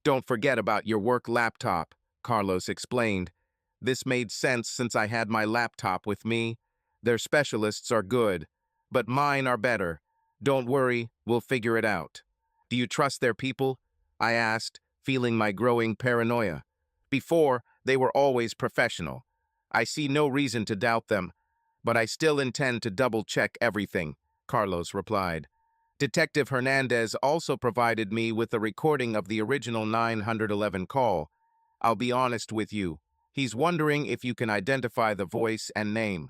Don't forget about your work laptop, Carlos explained. This made sense since I had my laptop with me. Their specialists are good, but mine are better. Don't worry, we'll figure it out. Do you trust their people? I asked, feeling my growing paranoia. Before, they were always professional. I see no reason to doubt them, but I still intend to double-check everything, Carlos replied. Detective Hernandez also provided me with a recording of the original 911 call. I'll be honest with you. He's wondering if you can identify the voice and name.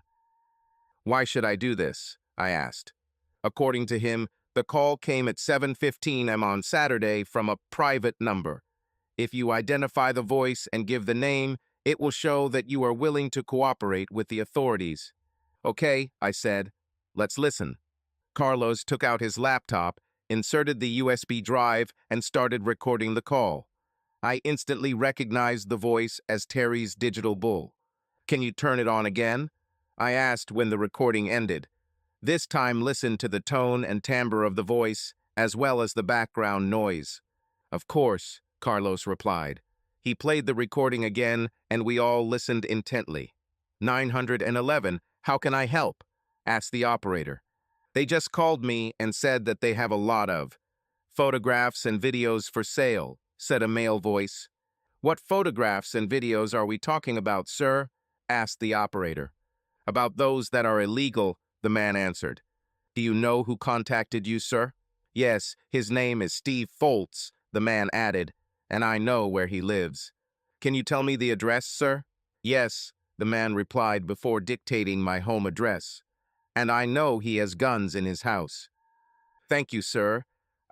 Why should I do this? I asked. According to him, the call came at 7:15 am on Saturday from a private number. If you identify the voice and give the name, it will show that you are willing to cooperate with the authorities. Okay, I said. Let's listen. Carlos took out his laptop, inserted the USB drive, and started recording the call. I instantly recognized the voice as Terry's digital bull. Can you turn it on again? I asked when the recording ended. This time listen to the tone and timbre of the voice, as well as the background noise. Of course, Carlos replied. He played the recording again, and we all listened intently. 911, how can I help? Asked the operator. They just called me and said that they have a lot of photographs and videos for sale, said a male voice. What photographs and videos are we talking about, sir? Asked the operator. About those that are illegal, the man answered. Do you know who contacted you, sir? Yes, his name is Steve Foltz, the man added, and I know where he lives. Can you tell me the address, sir? Yes, the man replied before dictating my home address. And I know he has guns in his house. Thank you, sir.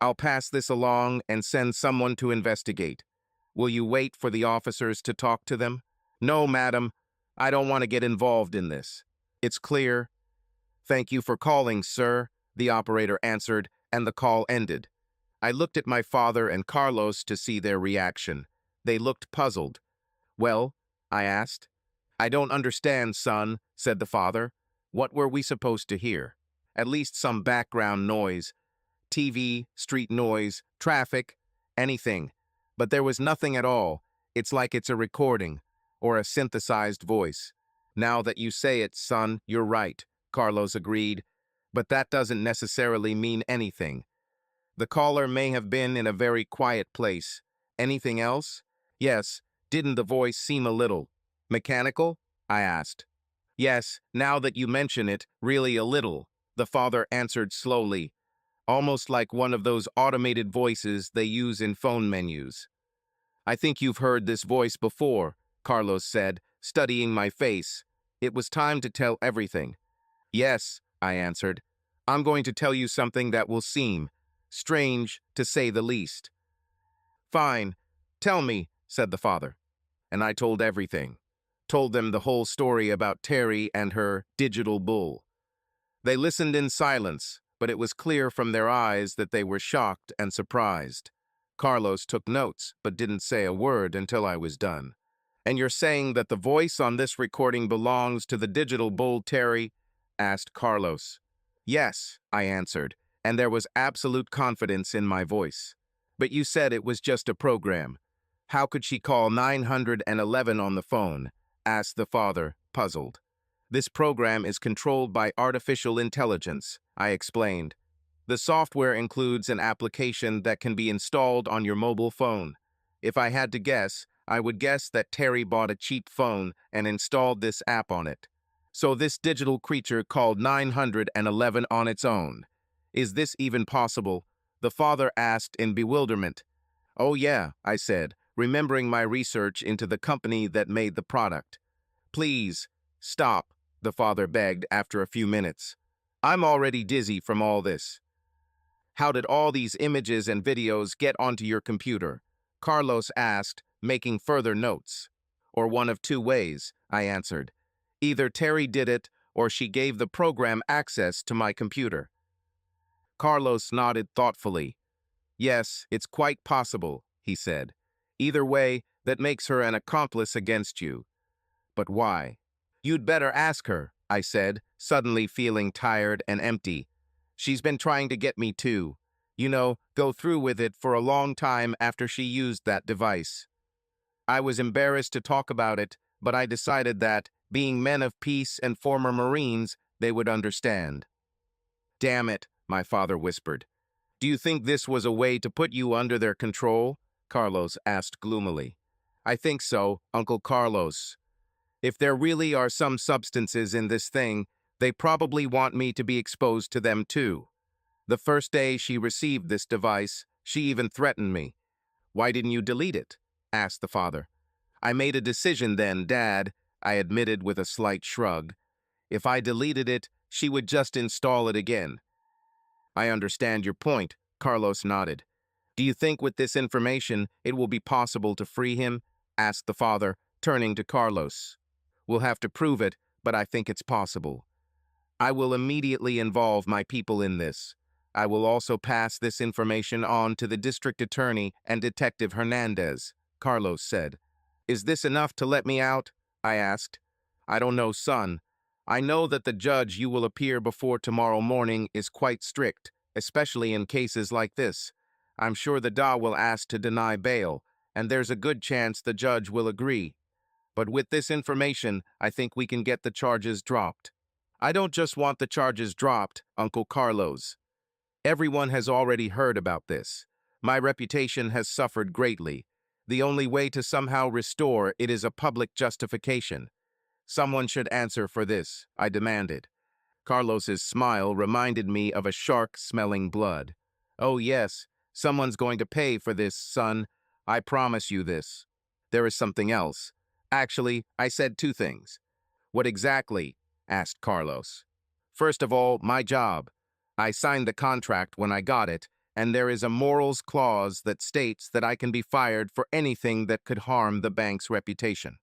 I'll pass this along and send someone to investigate. Will you wait for the officers to talk to them? No, madam. I don't want to get involved in this. It's clear. Thank you for calling, sir, the operator answered, and the call ended. I looked at my father and Carlos to see their reaction. They looked puzzled. Well, I asked. I don't understand, son, said the father. What were we supposed to hear? At least some background noise. TV, street noise, traffic, anything. But there was nothing at all. It's like it's a recording, or a synthesized voice. Now that you say it, son, you're right, Carlos agreed. But that doesn't necessarily mean anything. The caller may have been in a very quiet place. Anything else? Yes, didn't the voice seem a little mechanical? I asked. Yes, now that you mention it, really a little, the father answered slowly, almost like one of those automated voices they use in phone menus. I think you've heard this voice before, Carlos said, studying my face. It was time to tell everything. Yes, I answered. I'm going to tell you something that will seem strange, to say the least. Fine. Tell me, said the father. And I told everything. Told them the whole story about Terry and her digital bull. They listened in silence, but it was clear from their eyes that they were shocked and surprised. Carlos took notes, but didn't say a word until I was done. And you're saying that the voice on this recording belongs to the digital bull Terry? Asked Carlos. Yes, I answered, and there was absolute confidence in my voice. But you said it was just a program. How could she call 911 on the phone? Asked the father, puzzled. This program is controlled by artificial intelligence, I explained. The software includes an application that can be installed on your mobile phone. If I had to guess, I would guess that Terry bought a cheap phone and installed this app on it. So this digital creature called 911 on its own. Is this even possible? The father asked in bewilderment. Oh yeah, I said, remembering my research into the company that made the product. Please, stop, the father begged after a few minutes. I'm already dizzy from all this. How did all these images and videos get onto your computer? Carlos asked, making further notes. Or one of two ways, I answered. Either Terry did it, or she gave the program access to my computer. Carlos nodded thoughtfully. Yes, it's quite possible, he said. Either way, that makes her an accomplice against you. But why? You'd better ask her, I said, suddenly feeling tired and empty. She's been trying to get me too. You know, go through with it for a long time after she used that device. I was embarrassed to talk about it, but I decided that, being men of peace and former Marines, they would understand. Damn it, my father whispered. Do you think this was a way to put you under their control? Carlos asked gloomily. I think so, Uncle Carlos. If there really are some substances in this thing, they probably want me to be exposed to them too. The first day she received this device, she even threatened me. Why didn't you delete it? Asked the father. I made a decision then, Dad, I admitted with a slight shrug. If I deleted it, she would just install it again. I understand your point, Carlos nodded. Do you think with this information it will be possible to free him? Asked the father, turning to Carlos. We'll have to prove it, but I think it's possible. I will immediately involve my people in this. I will also pass this information on to the district attorney and Detective Hernandez, Carlos said. Is this enough to let me out? I asked. I don't know, son. I know that the judge you will appear before tomorrow morning is quite strict, especially in cases like this. I'm sure the DA will ask to deny bail, and there's a good chance the judge will agree. But with this information, I think we can get the charges dropped. I don't just want the charges dropped, Uncle Carlos. Everyone has already heard about this. My reputation has suffered greatly. The only way to somehow restore it is a public justification. Someone should answer for this, I demanded. Carlos's smile reminded me of a shark smelling blood. Oh yes, someone's going to pay for this, son. I promise you this. There is something else. Actually, I said two things. What exactly? Asked Carlos. First of all, my job. I signed the contract when I got it, and there is a morals clause that states that I can be fired for anything that could harm the bank's reputation.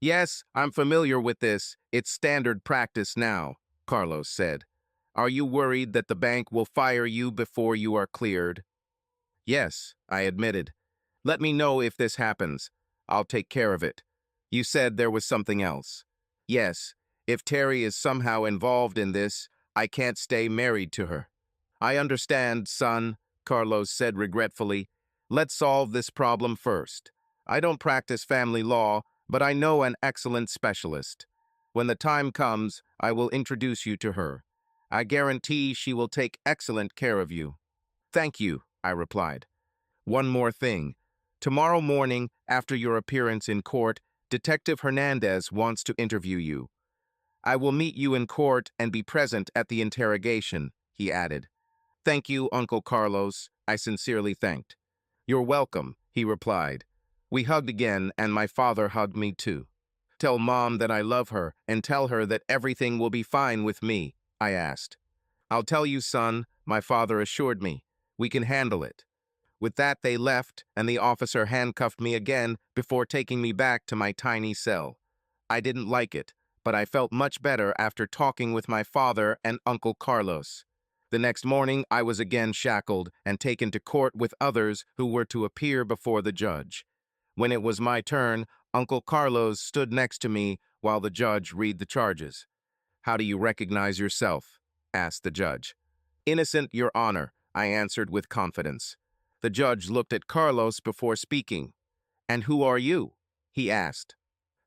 Yes, I'm familiar with this. It's standard practice now, Carlos said. Are you worried that the bank will fire you before you are cleared? Yes, I admitted. Let me know if this happens. I'll take care of it. You said there was something else. Yes, if Terry is somehow involved in this, I can't stay married to her. I understand, son, Carlos said regretfully. Let's solve this problem first. I don't practice family law, but I know an excellent specialist. When the time comes, I will introduce you to her. I guarantee she will take excellent care of you. Thank you, I replied. One more thing. Tomorrow morning, after your appearance in court, Detective Hernandez wants to interview you. I will meet you in court and be present at the interrogation, he added. Thank you, Uncle Carlos, I sincerely thanked. You're welcome, he replied. We hugged again, and my father hugged me too. Tell Mom that I love her and tell her that everything will be fine with me, I asked. I'll tell you, son, my father assured me. We can handle it. With that, they left, and the officer handcuffed me again before taking me back to my tiny cell. I didn't like it, but I felt much better after talking with my father and Uncle Carlos. The next morning, I was again shackled and taken to court with others who were to appear before the judge. When it was my turn, Uncle Carlos stood next to me while the judge read the charges. How do you recognize yourself? Asked the judge. Innocent, Your Honor, I answered with confidence. The judge looked at Carlos before speaking. And who are you? He asked.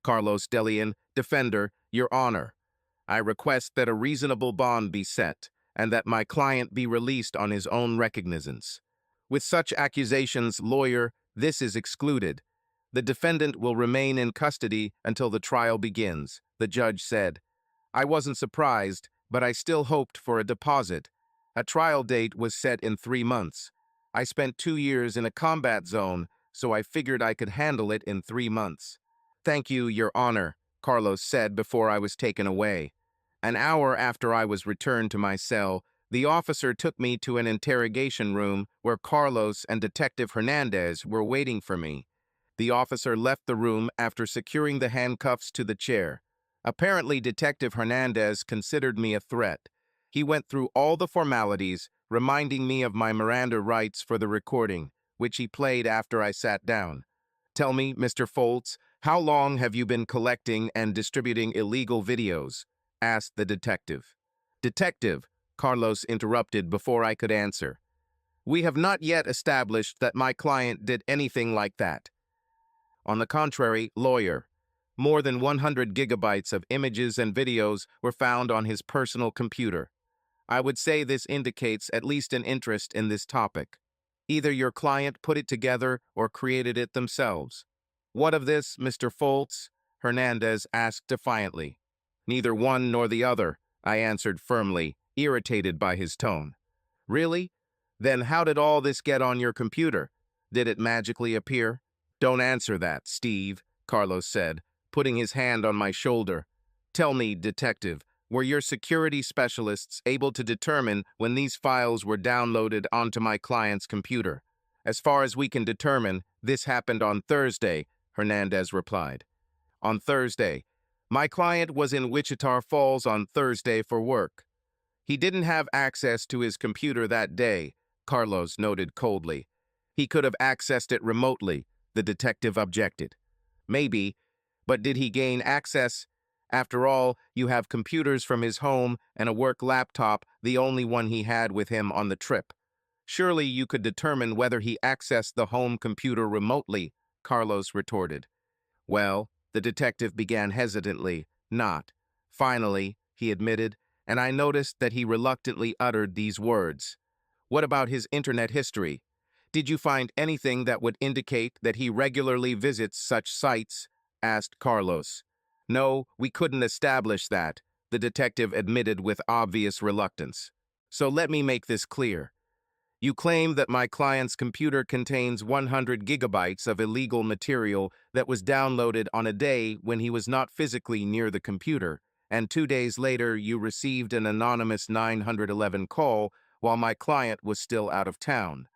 Carlos Delian, defender, Your Honor. I request that a reasonable bond be set, and that my client be released on his own recognizance. With such accusations, lawyer, this is excluded. The defendant will remain in custody until the trial begins, the judge said. I wasn't surprised, but I still hoped for a deposit. A trial date was set in 3 months. I spent 2 years in a combat zone, so I figured I could handle it in 3 months. Thank you, Your Honor, Carlos said before I was taken away. An hour after I was returned to my cell, the officer took me to an interrogation room where Carlos and Detective Hernandez were waiting for me. The officer left the room after securing the handcuffs to the chair. Apparently, Detective Hernandez considered me a threat. He went through all the formalities, reminding me of my Miranda rights for the recording, which he played after I sat down. Tell me, Mr. Foltz, how long have you been collecting and distributing illegal videos? Asked the detective. Detective, Carlos interrupted before I could answer. We have not yet established that my client did anything like that. On the contrary, lawyer, more than 100 gigabytes of images and videos were found on his personal computer. I would say this indicates at least an interest in this topic. Either your client put it together or created it themselves. What of this, Mr. Foltz? Hernandez asked defiantly. Neither one nor the other, I answered firmly, irritated by his tone. Really? Then how did all this get on your computer? Did it magically appear? Don't answer that, Steve, Carlos said, putting his hand on my shoulder. Tell me, detective, were your security specialists able to determine when these files were downloaded onto my client's computer? As far as we can determine, this happened on Thursday, Hernandez replied. On Thursday. My client was in Wichita Falls on Thursday for work. He didn't have access to his computer that day, Carlos noted coldly. He could have accessed it remotely, the detective objected. Maybe, but did he gain access? After all, you have computers from his home and a work laptop, the only one he had with him on the trip. Surely you could determine whether he accessed the home computer remotely, Carlos retorted. Well, the detective began hesitantly, not. Finally, he admitted, and I noticed that he reluctantly uttered these words. What about his internet history? Did you find anything that would indicate that he regularly visits such sites? Asked Carlos. No, we couldn't establish that, the detective admitted with obvious reluctance. So let me make this clear. You claim that my client's computer contains 100 gigabytes of illegal material that was downloaded on a day when he was not physically near the computer, and 2 days later you received an anonymous 911 call while my client was still out of town.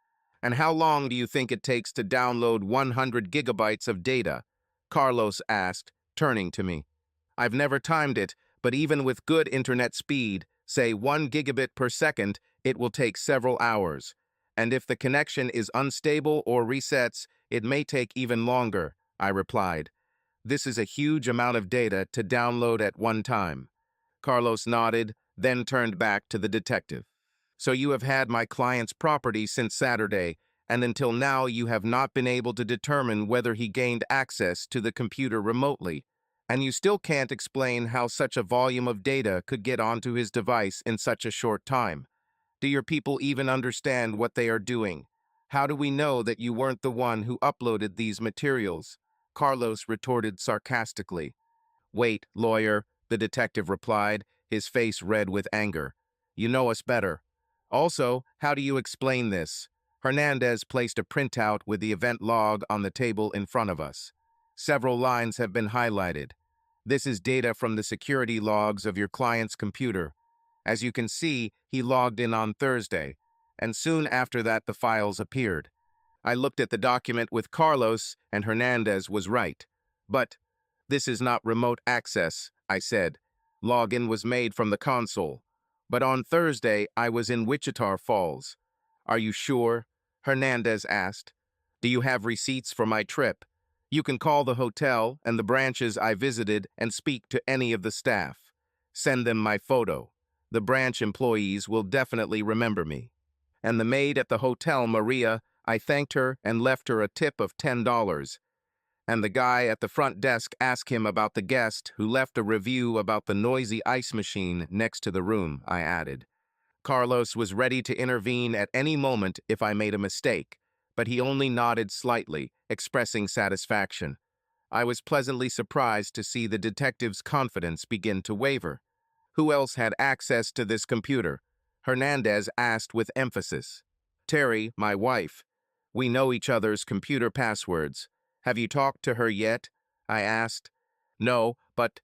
And how long do you think it takes to download 100 gigabytes of data? Carlos asked, turning to me. I've never timed it, but even with good internet speed, say 1 gigabit per second, it will take several hours. And if the connection is unstable or resets, it may take even longer, I replied. This is a huge amount of data to download at one time. Carlos nodded, then turned back to the detective. So you have had my client's property since Saturday, and until now you have not been able to determine whether he gained access to the computer remotely. And you still can't explain how such a volume of data could get onto his device in such a short time. Do your people even understand what they are doing? How do we know that you weren't the one who uploaded these materials? Carlos retorted sarcastically. Wait, lawyer, the detective replied, his face red with anger. You know us better. Also, how do you explain this? Hernandez placed a printout with the event log on the table in front of us. Several lines have been highlighted. This is data from the security logs of your client's computer. As you can see, he logged in on Thursday, and soon after that the files appeared. I looked at the document with Carlos, and Hernandez was right. But this is not remote access, I said. Login was made from the console. But on Thursday, I was in Wichita Falls. Are you sure? Hernandez asked. Do you have receipts for my trip? You can call the hotel and the branches I visited and speak to any of the staff. Send them my photo. The branch employees will definitely remember me. And the maid at the hotel, Maria, I thanked her and left her a tip of $10. And the guy at the front desk asked him about the guest who left a review about the noisy ice machine next to the room, I added. Carlos was ready to intervene at any moment if I made a mistake, but he only nodded slightly, expressing satisfaction. I was pleasantly surprised to see the detective's confidence begin to waver. Who else had access to this computer? Hernandez asked with emphasis. Terry, my wife. We know each other's computer passwords. Have you talked to her yet? I asked. No, but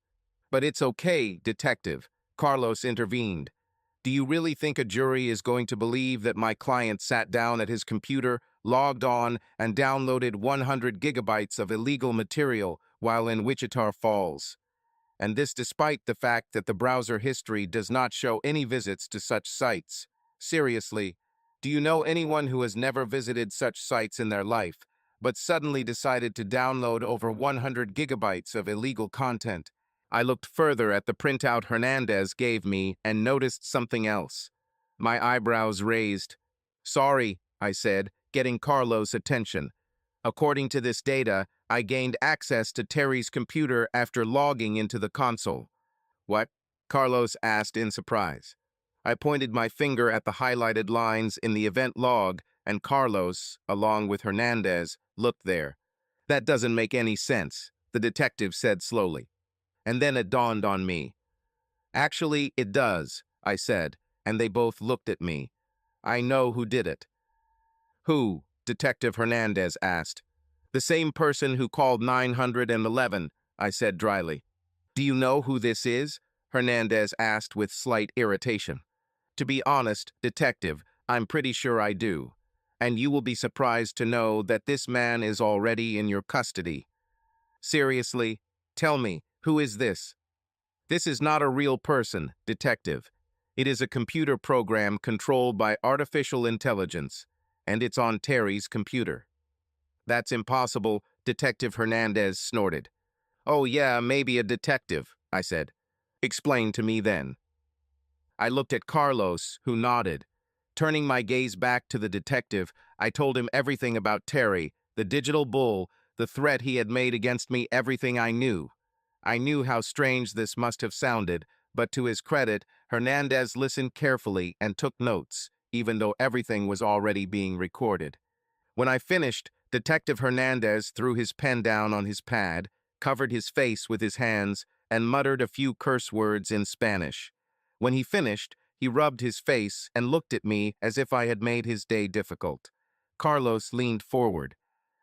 it's okay, detective. Carlos intervened. Do you really think a jury is going to believe that my client sat down at his computer, logged on, and downloaded 100 gigabytes of illegal material while in Wichita Falls? And this despite the fact that the browser history does not show any visits to such sites. Seriously, do you know anyone who has never visited such sites in their life, but suddenly decided to download over 100 gigabytes of illegal content? I looked further at the printout Hernandez gave me and noticed something else. My eyebrows raised. Sorry, I said, getting Carlos' attention. According to this data, I gained access to Terry's computer after logging into the console. What? Carlos asked in surprise. I pointed my finger at the highlighted lines in the event log, and Carlos, along with Hernandez, looked there. That doesn't make any sense, the detective said slowly. And then it dawned on me. Actually, it does, I said, and they both looked at me. I know who did it. Who? Detective Hernandez asked. The same person who called 911, I said dryly. Do you know who this is? Hernandez asked with slight irritation. To be honest, detective, I'm pretty sure I do. And you will be surprised to know that this man is already in your custody. Seriously, tell me, who is this? This is not a real person, detective. It is a computer program controlled by artificial intelligence, and it's on Terry's computer. That's impossible, Detective Hernandez snorted. Oh yeah, maybe a detective, I said. Explain to me then. I looked at Carlos, who nodded. Turning my gaze back to the detective, I told him everything about Terry, the digital bull, the threat he had made against me, everything I knew. I knew how strange this must have sounded, but to his credit, Hernandez listened carefully and took notes, even though everything was already being recorded. When I finished, Detective Hernandez threw his pen down on his pad, covered his face with his hands, and muttered a few curse words in Spanish. When he finished, he rubbed his face and looked at me as if I had made his day difficult. Carlos leaned forward.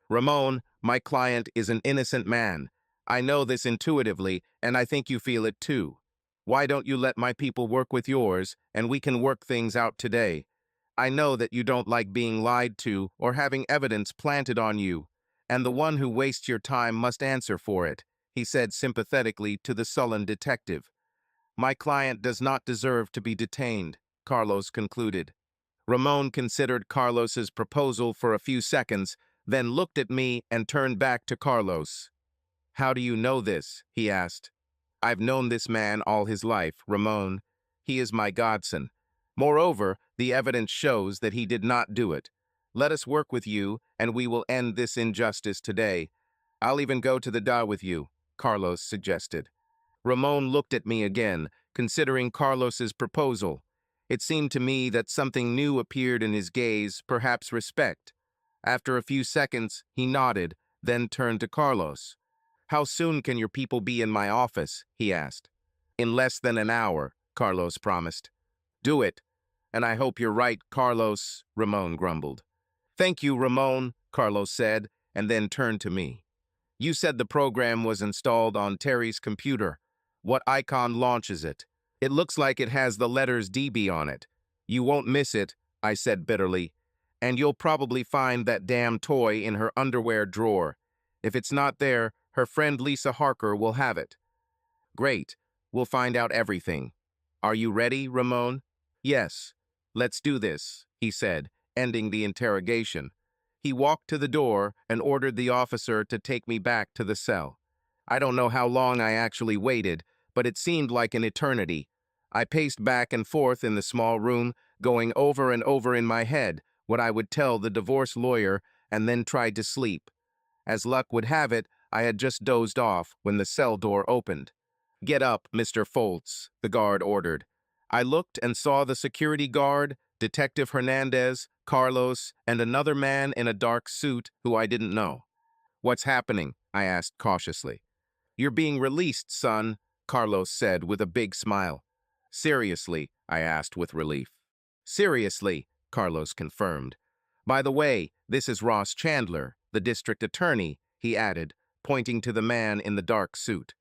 Ramon, my client is an innocent man. I know this intuitively, and I think you feel it too. Why don't you let my people work with yours, and we can work things out today? I know that you don't like being lied to or having evidence planted on you, and the one who wastes your time must answer for it, he said sympathetically to the sullen detective. My client does not deserve to be detained, Carlos concluded. Ramon considered Carlos's proposal for a few seconds, then looked at me and turned back to Carlos. How do you know this? He asked. I've known this man all his life, Ramon. He is my godson. Moreover, the evidence shows that he did not do it. Let us work with you, and we will end this injustice today. I'll even go to the Da with you, Carlos suggested. Ramon looked at me again, considering Carlos's proposal. It seemed to me that something new appeared in his gaze, perhaps respect. After a few seconds, he nodded, then turned to Carlos. How soon can your people be in my office? He asked. In less than an hour, Carlos promised. Do it. And I hope you're right, Carlos, Ramon grumbled. Thank you, Ramon, Carlos said, and then turned to me. You said the program was installed on Terry's computer. What icon launches it? It looks like it has the letters DB on it. You won't miss it, I said bitterly. And you'll probably find that damn toy in her underwear drawer. If it's not there, her friend Lisa Harker will have it. Great. We'll find out everything. Are you ready, Ramon? Yes. Let's do this, he said, ending the interrogation. He walked to the door and ordered the officer to take me back to the cell. I don't know how long I actually waited, but it seemed like an eternity. I paced back and forth in the small room, going over and over in my head what I would tell the divorce lawyer, and then tried to sleep. As luck would have it, I had just dozed off when the cell door opened. Get up, Mr. Foltz, the guard ordered. I looked and saw the security guard, Detective Hernandez, Carlos, and another man in a dark suit who I didn't know. What's happening? I asked cautiously. You're being released, son, Carlos said with a big smile. Seriously? I asked with relief. Seriously, Carlos confirmed. By the way, this is Ross Chandler, the district attorney, he added, pointing to the man in the dark suit.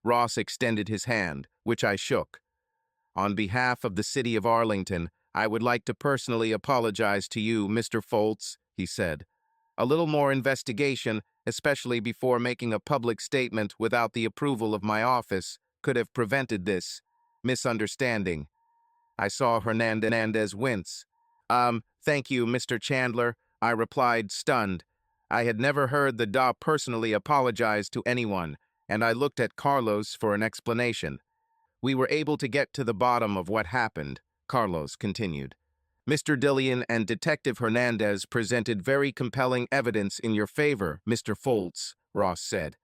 Ross extended his hand, which I shook. On behalf of the city of Arlington, I would like to personally apologize to you, Mr. Foltz, he said. A little more investigation, especially before making a public statement without the approval of my office, could have prevented this misunderstanding. I saw Hernandez wince. Thank you, Mr. Chandler, I replied, stunned. I had never heard the DA personally apologize to anyone, and I looked at Carlos for an explanation. We were able to get to the bottom of what happened, Carlos continued. Mr. Dillion and Detective Hernandez presented very compelling evidence in your favor, Mr. Foltz, Ross said.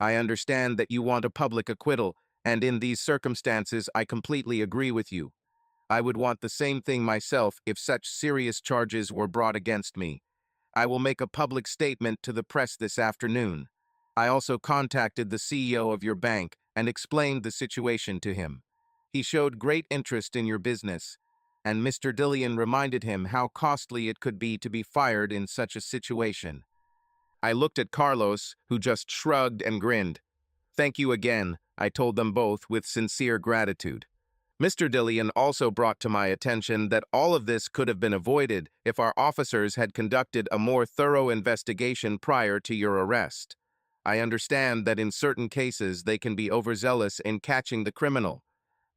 I understand that you want a public acquittal, and in these circumstances I completely agree with you. I would want the same thing myself if such serious charges were brought against me. I will make a public statement to the press this afternoon. I also contacted the CEO of your bank and explained the situation to him. He showed great interest in your business, and Mr. Dillion reminded him how costly it could be to be fired in such a situation. I looked at Carlos, who just shrugged and grinned. Thank you again, I told them both with sincere gratitude. Mr. Dillion also brought to my attention that all of this could have been avoided if our officers had conducted a more thorough investigation prior to your arrest. I understand that in certain cases they can be overzealous in catching the criminal,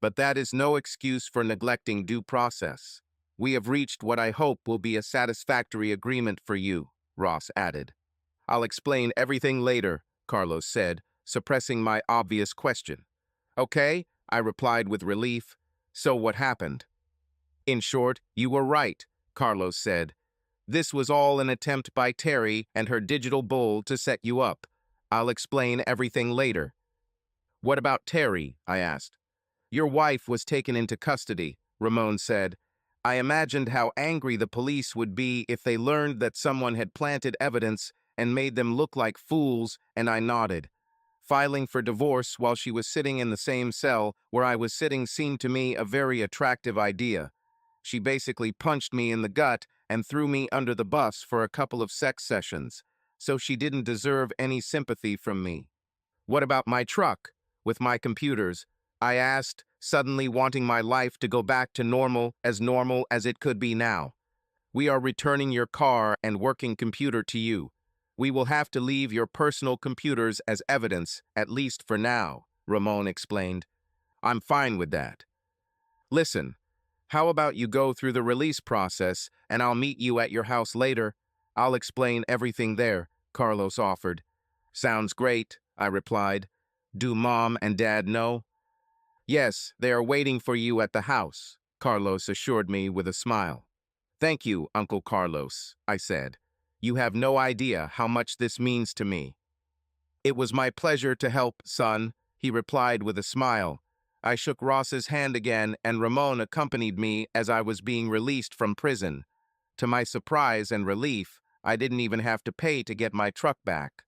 but that is no excuse for neglecting due process. We have reached what I hope will be a satisfactory agreement for you, Ross added. I'll explain everything later, Carlos said, suppressing my obvious question. Okay, I replied with relief. So what happened? In short, you were right, Carlos said. This was all an attempt by Terry and her digital bull to set you up. I'll explain everything later. What about Terry? I asked. Your wife was taken into custody, Ramon said. I imagined how angry the police would be if they learned that someone had planted evidence and made them look like fools, and I nodded. Filing for divorce while she was sitting in the same cell where I was sitting seemed to me a very attractive idea. She basically punched me in the gut and threw me under the bus for a couple of sex sessions, so she didn't deserve any sympathy from me. What about my truck? With my computers? I asked, suddenly wanting my life to go back to normal as it could be now. We are returning your car and working computer to you. We will have to leave your personal computers as evidence, at least for now, Ramon explained. I'm fine with that. Listen, how about you go through the release process and I'll meet you at your house later? I'll explain everything there, Carlos offered. Sounds great, I replied. Do Mom and Dad know? Yes, they are waiting for you at the house, Carlos assured me with a smile. Thank you, Uncle Carlos, I said. You have no idea how much this means to me. It was my pleasure to help, son, he replied with a smile. I shook Ross's hand again, and Ramon accompanied me as I was being released from prison. To my surprise and relief, I didn't even have to pay to get my truck back.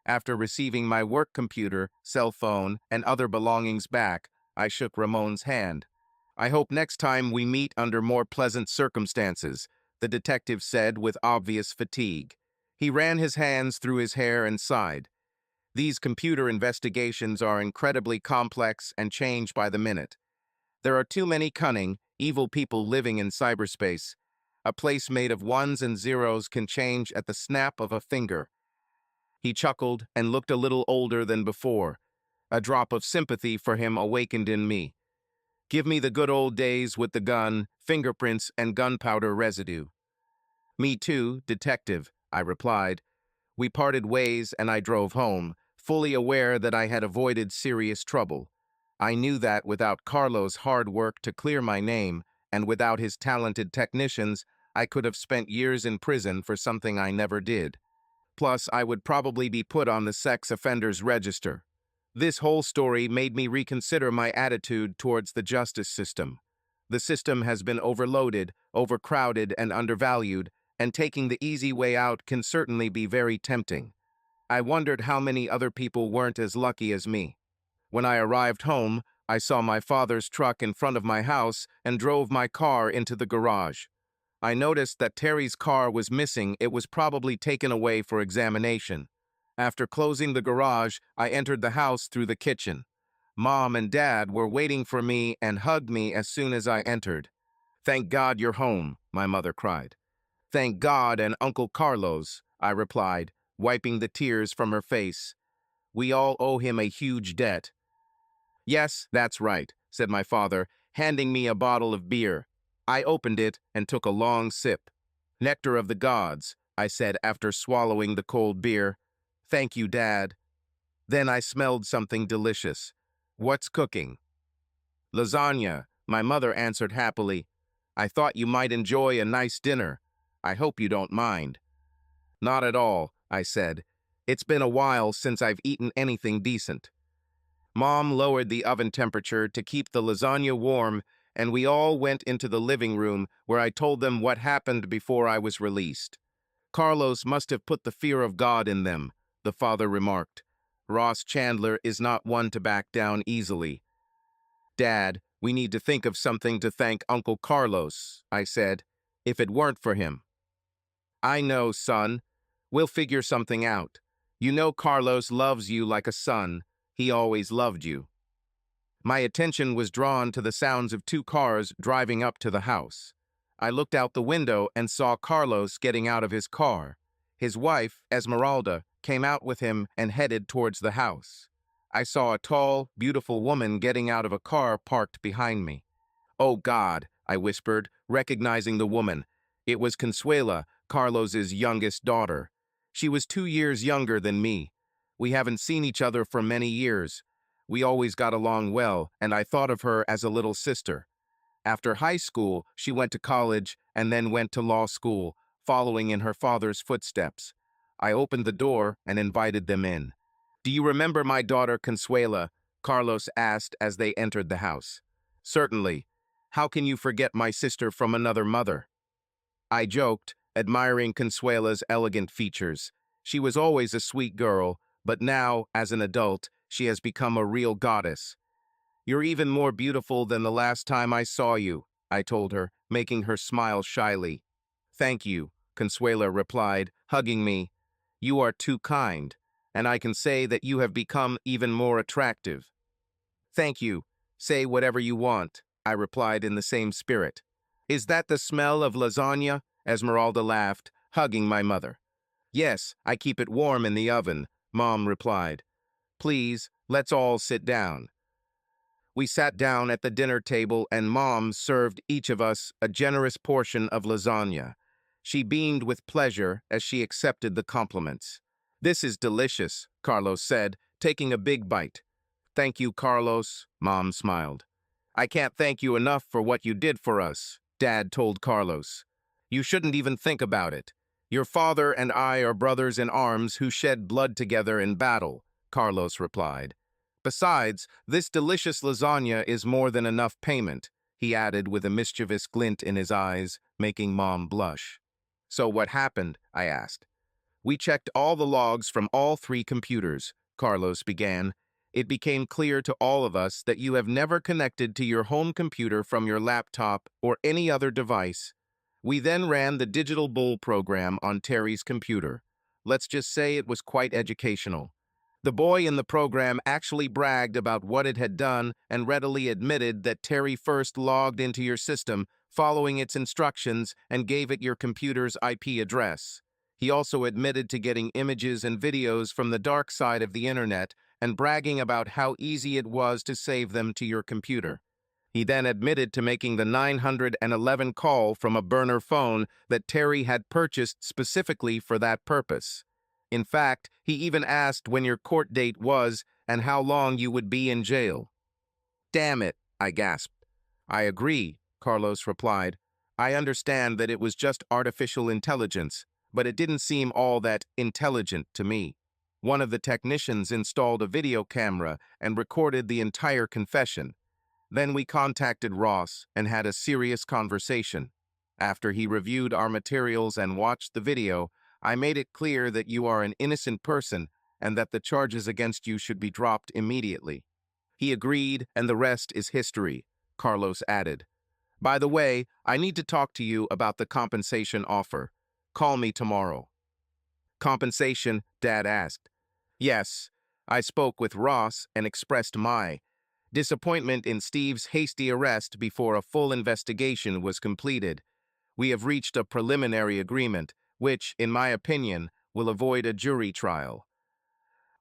After receiving my work computer, cell phone, and other belongings back, I shook Ramon's hand. I hope next time we meet under more pleasant circumstances, the detective said with obvious fatigue. He ran his hands through his hair and sighed. These computer investigations are incredibly complex and change by the minute. There are too many cunning, evil people living in cyberspace. A place made of ones and zeros can change at the snap of a finger. He chuckled and looked a little older than before. A drop of sympathy for him awakened in me. Give me the good old days with the gun, fingerprints, and gunpowder residue. Me too, detective, I replied. We parted ways and I drove home, fully aware that I had avoided serious trouble. I knew that without Carlos' hard work to clear my name, and without his talented technicians, I could have spent years in prison for something I never did. Plus, I would probably be put on the sex offenders register. This whole story made me reconsider my attitude towards the justice system. The system has been overloaded, overcrowded, and undervalued, and taking the easy way out can certainly be very tempting. I wondered how many other people weren't as lucky as me. When I arrived home, I saw my father's truck in front of my house and drove my car into the garage. I noticed that Terry's car was missing. It was probably taken away for examination. After closing the garage, I entered the house through the kitchen. Mom and Dad were waiting for me and hugged me as soon as I entered. "Thank God you're home," my mother cried. "Thank God and Uncle Carlos," I replied, wiping the tears from her face. "We all owe him a huge debt." "Yes, that's right," said my father, handing me a bottle of beer. I opened it and took a long sip. "Nectar of the gods," I said after swallowing the cold beer. "Thank you, Dad." Then I smelled something delicious. "What's cooking?" "Lasagna," my mother answered happily. "I thought you might enjoy a nice dinner. I hope you don't mind." "Not at all," I said. "It's been a while since I've eaten anything decent." Mom lowered the oven temperature to keep the lasagna warm, and we all went into the living room where I told them what happened before I was released. "Carlos must have put the fear of God in them," the father remarked. "Ross Chandler is not one to back down easily." "Dad, we need to think of something to thank Uncle Carlos," I said, "if it weren't for him." "I know, son. We'll figure something out. You know Carlos loves you like a son. He always loved you." My attention was drawn to the sounds of two cars driving up to the house. I looked out the window and saw Carlos getting out of his car. His wife, Esmeralda, came out with him and headed towards the house. I saw a tall, beautiful woman getting out of a car parked behind me. "Oh God," I whispered, recognizing the woman. It was Consuela, Carlos's youngest daughter. She was 2 years younger than me. We haven't seen each other for many years. We always got along well, and I thought of her as a little sister. After high school, she went to college and then went to law school, following in her father's footsteps. I opened the door and invited them in. "Do you remember my daughter Consuela?" Carlos asked as they entered the house. "Certainly. How can you forget my sister from another mother?" I joked, admiring Consuela's elegant features. She was always a sweet girl, but now, as an adult, she has become a real goddess. "You're even more beautiful than the last time I saw you," I told her, making her smile shyly. "Thank you," Consuela replied, hugging me. "You are too kind, and I can say that you have become even more attractive." "Thank you. Say whatever you want," I replied in the same spirit. "Is that the smell of lasagna?" Esmeralda laughed, hugging my mother. "Yes, I keep it warm in the oven," Mom replied. "Please, let's all sit down." We sat down at the dinner table and Mom served each of us a generous portion of lasagna. She beamed with pleasure as she accepted the compliments. "This is delicious," Carlos said, taking a big bite. "Thank you, Carlos," Mom smiled. "I can't thank you enough for what you did for us," Dad told Carlos. "You shouldn't even think about it. Your father and I are brothers in arms who shed blood together in battle," Carlos replied. "Besides, this delicious lasagna is more than enough payment," he added with a mischievous glint in his eyes, making Mom blush. "So what happened?" I asked. "We checked all the logs from all 3 computers," Carlos began. "It became clear to all of us that you have never connected to your home computer from your laptop or any other device. We then ran the Digital Bull program on Terry's computer. Let's just say it was quite educational. The boy in the program actually bragged about what it had done and readily admitted that Terry first logged into your system, following its instructions, and gave it your computer's IP address. He also admitted to getting images and videos from the dark side of the internet and bragging about how easy it was to save them to your computer. He then admitted to making the 911 call from a burner phone that Terry had purchased specifically for that purpose. In fact, he even asked when your court date was and how long you would be in jail. "Damn it," I gasped. "I agree," Carlos replied. "I understand that it was just artificial intelligence, but it didn't seem all that intelligent to me." One of the technicians installed a video camera and recorded the entire confession. Then we contacted Ross and had a serious conversation. After he reviewed our materials and watched the video, I made it clear that you are an innocent person and that the charges against you should be dropped immediately. He agreed, and the rest is history, Carlos added. By the way, I need to talk to you about the compensation offer. Call me tomorrow. Compensation? Dad asked. Yes, I spoke with Ross and expressed my disappointment in Steve's hasty arrest before a full investigation was completed. We have reached a preliminary agreement, which, in my opinion, will avoid a jury trial.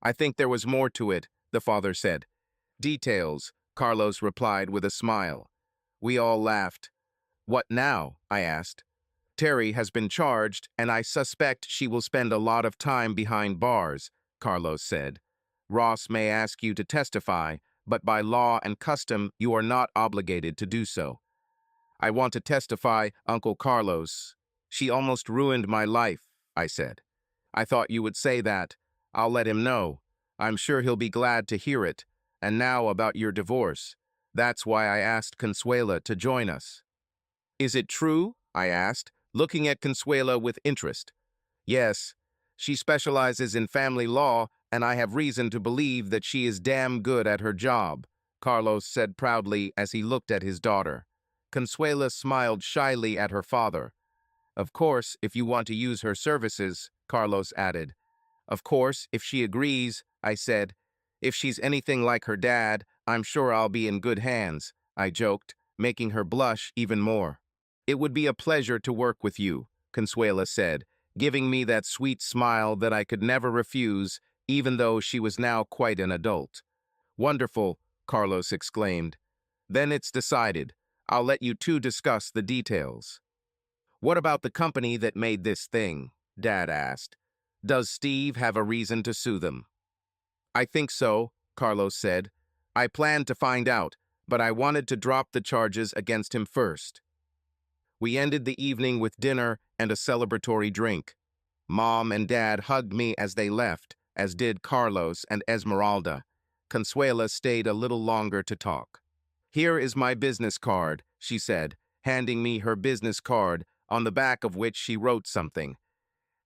I think there was more to it, the father said. Details, Carlos replied with a smile. We all laughed. What now? I asked. Terry has been charged, and I suspect she will spend a lot of time behind bars, Carlos said. Ross may ask you to testify, but by law and custom, you are not obligated to do so. I want to testify, Uncle Carlos. She almost ruined my life, I said. I thought you would say that. I'll let him know. I'm sure he'll be glad to hear it. And now about your divorce. That's why I asked Consuela to join us. Is it true? I asked, looking at Consuela with interest. Yes. She specializes in family law, and I have reason to believe that she is damn good at her job, Carlos said proudly as he looked at his daughter. Consuela smiled shyly at her father. Of course, if you want to use her services, Carlos added. Of course, if she agrees, I said. If she's anything like her dad, I'm sure I'll be in good hands, I joked, making her blush even more. It would be a pleasure to work with you, Consuela said, giving me that sweet smile that I could never refuse, even though she was now quite an adult. Wonderful, Carlos exclaimed. Then it's decided. I'll let you two discuss the details. What about the company that made this thing? Dad asked. Does Steve have a reason to sue them? I think so, Carlos said. I planned to find out, but I wanted to drop the charges against him first. We ended the evening with dinner and a celebratory drink. Mom and Dad hugged me as they left, as did Carlos and Esmeralda. Consuela stayed a little longer to talk. Here is my business card, she said, handing me her business card, on the back of which she wrote something.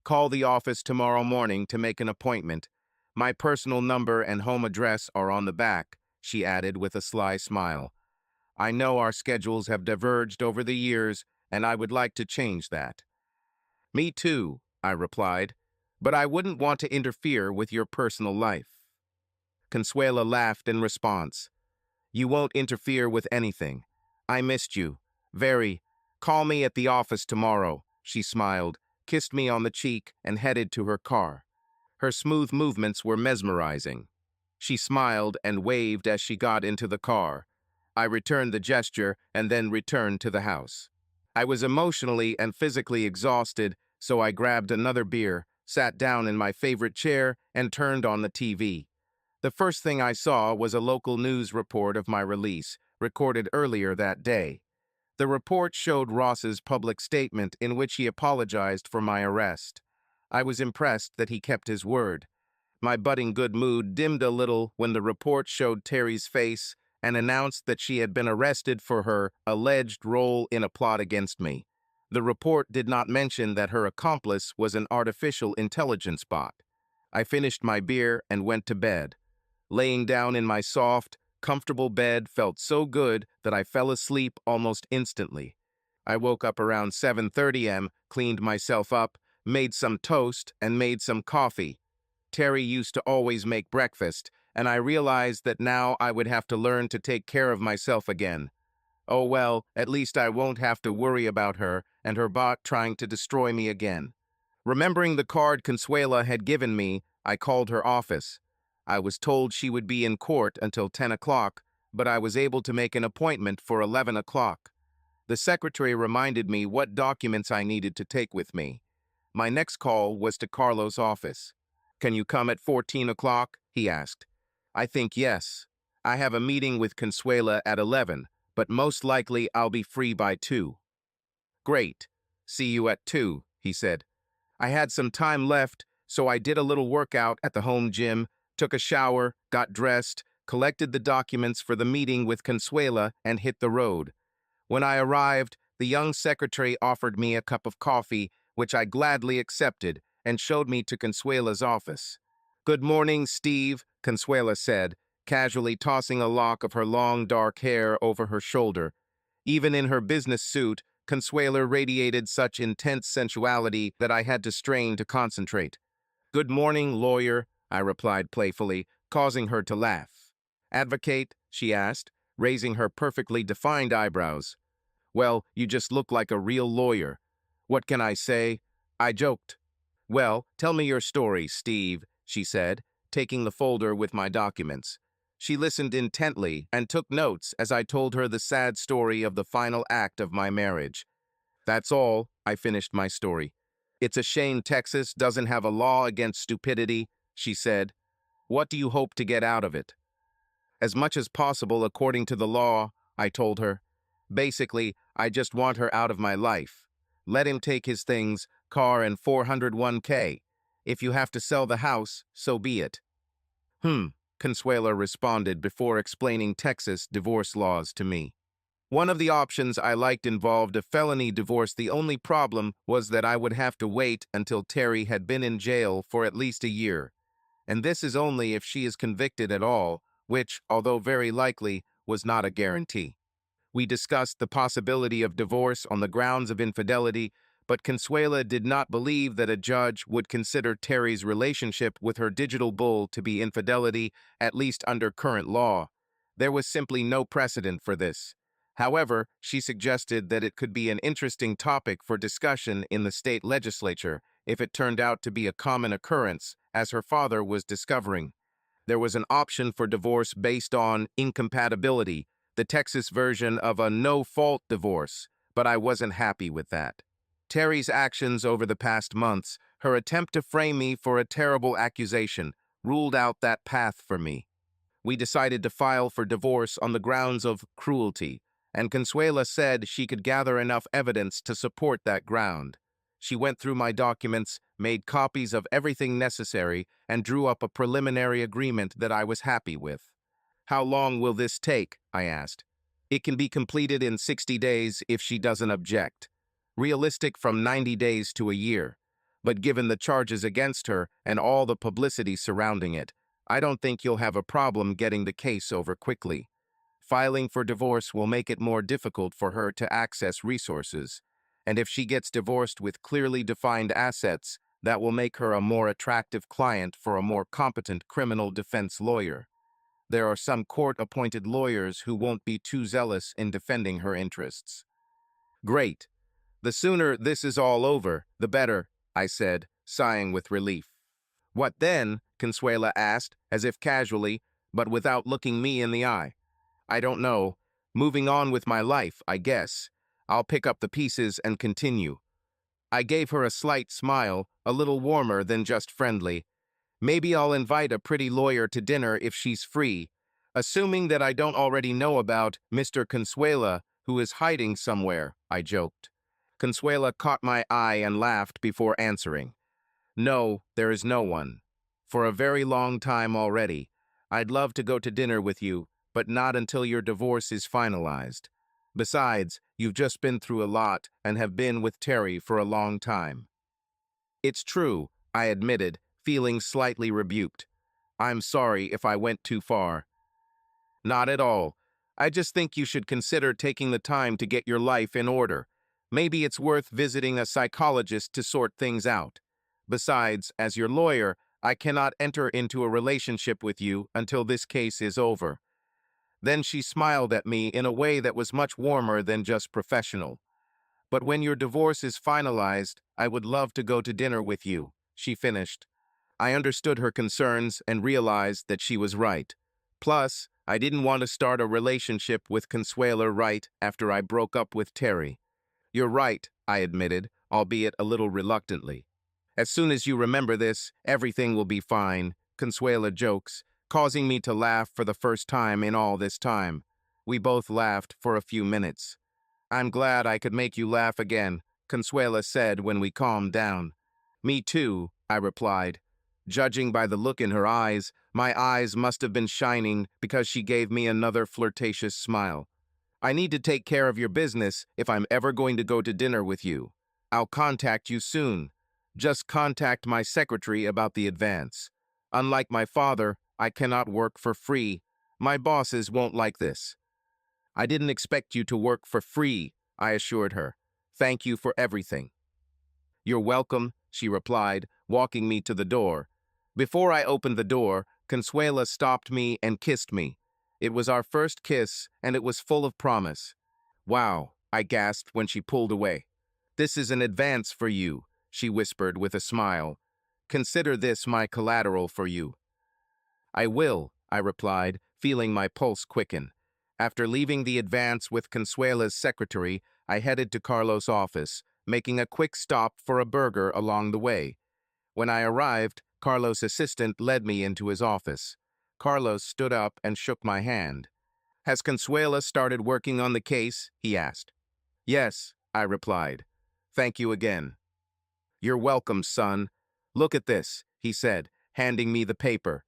Call the office tomorrow morning to make an appointment. My personal number and home address are on the back, she added with a sly smile. I know our schedules have diverged over the years, and I would like to change that. Me too, I replied, but I wouldn't want to interfere with your personal life. Consuela laughed in response. You won't interfere with anything. I missed you. Very. Call me at the office tomorrow, she smiled, kissed me on the cheek, and headed to her car. Her smooth movements were mesmerizing. She smiled and waved as she got into the car. I returned the gesture and then returned to the house. I was emotionally and physically exhausted, so I grabbed another beer, sat down in my favorite chair, and turned on the TV. The first thing I saw was a local news report of my release, recorded earlier that day. The report showed Ross's public statement in which he apologized for my arrest. I was impressed that he kept his word. My budding good mood dimmed a little when the report showed Terry's face and announced that she had been arrested for her alleged role in a plot against me. The report did not mention that her accomplice was an artificial intelligence bot. I finished my beer and went to bed. Laying down in my soft, comfortable bed felt so good that I fell asleep almost instantly. I woke up around 7:30 am, cleaned myself up, made some toast, and made some coffee. Terry used to always make breakfast, and I realized that now I would have to learn to take care of myself again. Oh well, at least I won't have to worry about her and her bot trying to destroy me again. Remembering the card Consuela had given me, I called her office. I was told she would be in court until 10 o'clock, but I was able to make an appointment for 11 o'clock. The secretary reminded me what documents I needed to take with me. My next call was to Carlos' office. Can you come at 14 o'clock? He asked. I think yes. I have a meeting with Consuela at 11, but most likely I'll be free by 2. Great. See you at 2, he said. I had some time left, so I did a little workout at the home gym, took a shower, got dressed, collected the documents for the meeting with Consuela, and hit the road. When I arrived, the young secretary offered me a cup of coffee, which I gladly accepted, and showed me to Consuela's office. Good morning, Steve, Consuela said, casually tossing a lock of her long dark hair over her shoulder. Even in her business suit, Consuela radiated such intense sensuality that I had to strain to concentrate. "Good morning, lawyer," I replied playfully, causing her to laugh. "Advocate?" she asked, raising her perfectly defined eyebrows. "Well, you just look like a real lawyer. What can I say?" I joked. "Well, tell me your story, Steve," she said, taking the folder with my documents. She listened intently and took notes as I told her the sad story of the final act of my marriage. "That's all," I finished my story. "It's a shame Texas doesn't have a law against stupidity," she said. "What do you hope to get out of it?" "As much as possible according to the law," I told her. "Basically, I just want her out of my life. Let him take his things, car and 401k. If you have to sell the house, so be it." Consuela responded before explaining Texas divorce laws to me. One of the options I liked involved a felony divorce. The only problem was that I would have to wait until Terry had been in jail for at least a year. And this is only if she is convicted at all, which, although very likely, was not a guarantee. We discussed the possibility of divorce on the grounds of infidelity, but Consuela did not believe that a judge would consider Terry's relationship with her digital bull to be infidelity, at least under current law. There was simply no precedent for this. However, she suggested that it could be an interesting topic for discussion in the state legislature if it turned out to be a common occurrence, as her father was discovering. There was an option for divorce based on incompatibility, the Texas version of a no-fault divorce, but I wasn't happy with that. Terry's actions over the past months, her attempt to frame me for a terrible accusation, ruled out that path for me. We decided to file for divorce on the grounds of cruelty, and Consuela said she could gather enough evidence to support that ground. She went through my documents, made copies of everything necessary, and drew up a preliminary agreement that I was happy with. "How long will this take?" I asked. "It can be completed in 60 days if she doesn't object. Realistic from 90 days to a year. But given the charges against her and all the publicity surrounding it, I don't think you'll have a problem getting the case over quickly. Filing for divorce will make it more difficult for her to access resources, and if she gets divorced with clearly defined assets, that will make her a more attractive client for a more competent criminal defense lawyer. There are some court-appointed lawyers who won't be too zealous in defending her interests." "Great. The sooner this is all over, the better," I said, sighing with relief. "What then?" Consuela asked, as if casually, but without looking me in the eye. "I don't know. Moving on with my life, I guess. I'll pick up the pieces and continue." I gave her a slight smile, a little warmer than just friendly. "Maybe I'll invite a pretty lawyer to dinner if she's free, assuming that I don't already know about Mr. Consuela, who is hiding somewhere," I joked. Consuela caught my eye and laughed before answering. "No, there is no one. For a very long time already. I'd love to go to dinner with you, but not until your divorce is finalized. Besides, you've just been through a lot and have been with Terry for a long time." "It's true," I admitted, feeling slightly rebuked. "I'm sorry if I went too far." "Not at all. I just think you should consider taking the time to get your life in order. Maybe it's worth visiting a psychologist to sort things out. Besides, as your lawyer, I cannot enter into a relationship with you until this case is over." Then she smiled at me in a way that was much warmer than just professional. "But when your divorce is finalized, I would love to go to dinner with you," she finished. I understood her concerns and realized that she was right. Plus, I didn't want to start a relationship with Consuela right after I broke up with Terry. "You're right," I admitted, albeit a little reluctantly. "As soon as you remember this, everything will be fine," Consuela jokes, causing me to laugh for the first time in all this time. We both laughed for a few minutes. "I'm glad I could make you laugh again," Consuela said when we calmed down. "Me too," I replied. Judging by the look in her eyes, my eyes must have been shining because she gave me another flirtatious smile. "I need to take care of your business if I'm ever going to go to dinner with you. I'll contact you soon. Just contact my secretary about the advance. Unlike my father, I cannot work for free. My bosses won't like this." I didn't expect you to work for free, I assured her. Thank you for everything. You're welcome, she replied, walking me to the door. Before I opened the door, Consuela stopped me and kissed me. It was our first kiss, and it was full of promise. Wow, I gasped when she pulled away. This is an advance for you, she whispered with a smile. Consider this my collateral for you. I will, I replied, feeling my pulse quicken. After leaving the advance with Consuela's secretary, I headed to Carlos' office, making a quick stop for a burger along the way. When I arrived, Carlos' assistant led me into his office. Carlos stood up and shook my hand. Has Consuela started working on the case? He asked. Yes, I replied. Thank you again. You're welcome, son. Look at this, he said, handing me the paper.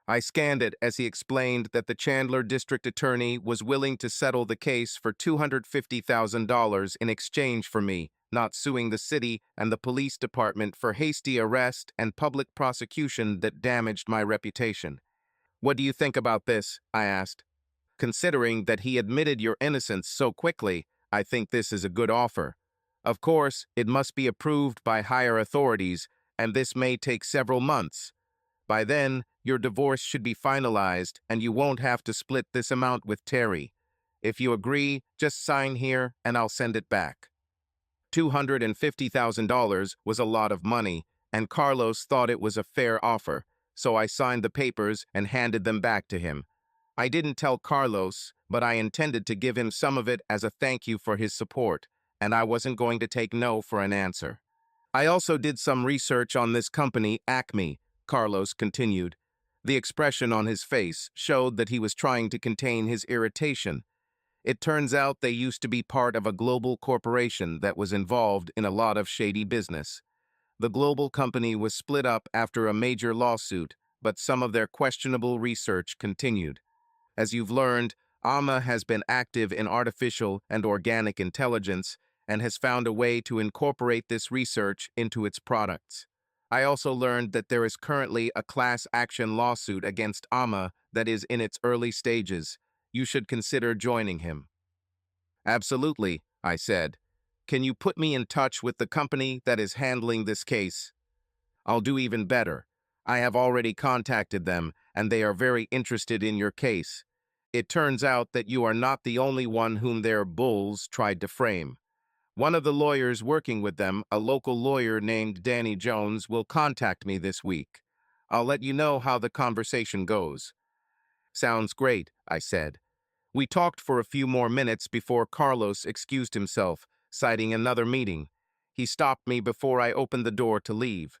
I scanned it as he explained that the Chandler district attorney was willing to settle the case for $250,000 in exchange for me not suing the city and the police department for hasty arrest and public prosecution that damaged my reputation. What do you think about this? I asked. Considering that he admitted your innocence so quickly, I think this is a good offer. Of course, it must be approved by higher authorities, and this may take several months. By then, your divorce should be finalized, and you won't have to split this amount with Terry. If you agree, just sign here, and I'll send it back. $250,000 was a lot of money, and Carlos thought it was a fair offer, so I signed the papers and handed them back to him. I didn't tell Carlos, but I intended to give him some of it as a thank you for his support, and I wasn't going to take no for an answer. I also did some research on this company, Acme, Carlos continued. The expression on his face showed that he was trying to contain his irritation. It turns out they used to be part of a global corporation that was involved in a lot of shady business. The global company was split up after a major lawsuit, but some of their questionable research continued. As you've learned, AMA has been active in artificial and organic intelligence and has found a way to incorporate this research into its products. I also learned that there is currently a class action lawsuit against AMA that is in its early stages. You should consider joining him. Absolutely, I said. Can you put me in touch with the company that is handling this case? I'll do even better. I have already contacted them, and they are very interested in your case. It turns out that you are not the only one whom their bulls tried to frame. One of the lawyers working with them, a local lawyer named Danny Jones, will contact me this week. I'll let you know how the conversation goes. Sounds great, I said. We talked for a few more minutes before Carlos excused himself, citing another meeting. He stopped me before I opened the door to leave.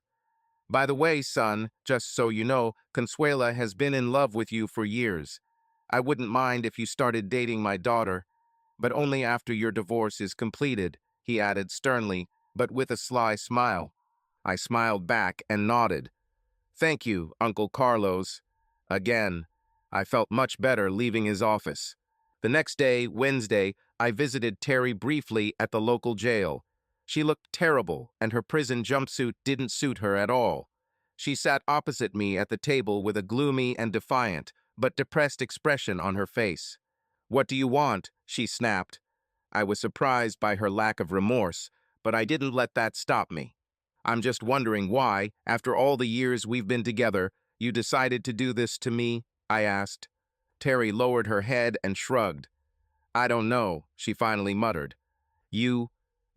By the way, son, just so you know, Consuela has been in love with you for years. I wouldn't mind if you started dating my daughter, but only after your divorce is completed, he added sternly, but with a sly smile. I smiled back and nodded. Thank you, Uncle Carlos. Again, I felt much better leaving his office. The next day, Wednesday, I visited Terry briefly at the local jail. She looked terrible, and her prison jumpsuit didn't suit her at all. She sat opposite me at the table with a gloomy and defiant, but depressed expression on her face. What do you want? She snapped. I was surprised by her lack of remorse, but I didn't let that stop me. I'm just wondering why, after all the years we've been together, you decided to do this to me, I asked. Terry lowered her head and shrugged. I don't know, she finally muttered.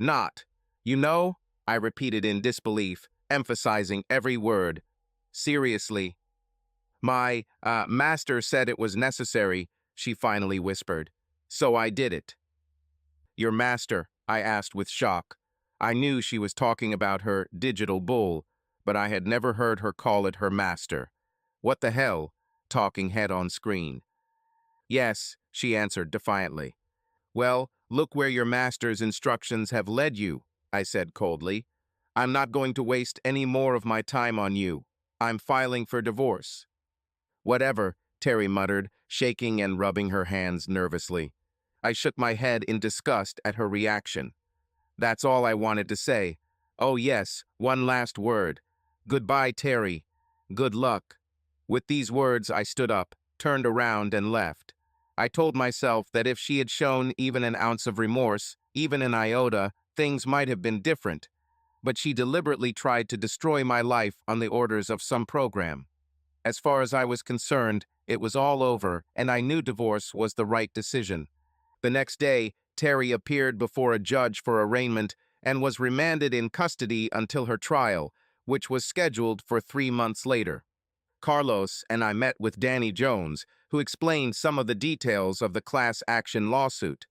Not. You know? I repeated in disbelief, emphasizing every word. Seriously. My, master said it was necessary, she finally whispered. So I did it. Your master? I asked with shock. I knew she was talking about her digital bull, but I had never heard her call it her master. What the hell? Talking head on screen. Yes, she answered defiantly. Well, look where your master's instructions have led you, I said coldly. I'm not going to waste any more of my time on you. I'm filing for divorce. Whatever, Terry muttered, shaking and rubbing her hands nervously. I shook my head in disgust at her reaction. That's all I wanted to say. Oh yes, one last word. Goodbye, Terry. Good luck. With these words, I stood up, turned around, and left. I told myself that if she had shown even an ounce of remorse, even an iota, things might have been different. But she deliberately tried to destroy my life on the orders of some program. As far as I was concerned, it was all over, and I knew divorce was the right decision. The next day, Terry appeared before a judge for arraignment and was remanded in custody until her trial, which was scheduled for 3 months later. Carlos and I met with Danny Jones, who explained some of the details of the class action lawsuit.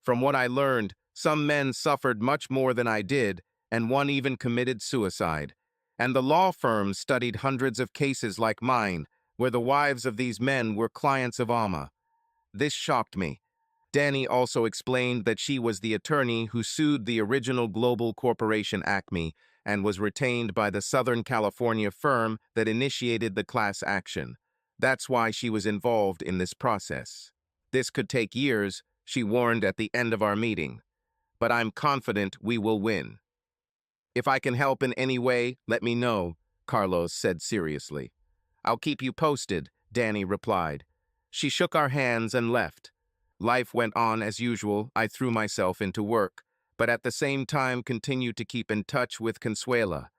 From what I learned, some men suffered much more than I did, and one even committed suicide. And the law firm studied hundreds of cases like mine, where the wives of these men were clients of Alma. This shocked me. Danny also explained that she was the attorney who sued the original global corporation Acme and was retained by the Southern California firm that initiated the class action. That's why she was involved in this process. This could take years, she warned at the end of our meeting. But I'm confident we will win. If I can help in any way, let me know, Carlos said seriously. I'll keep you posted, Danny replied. She shook our hands and left. Life went on as usual. I threw myself into work, but at the same time continued to keep in touch with Consuela.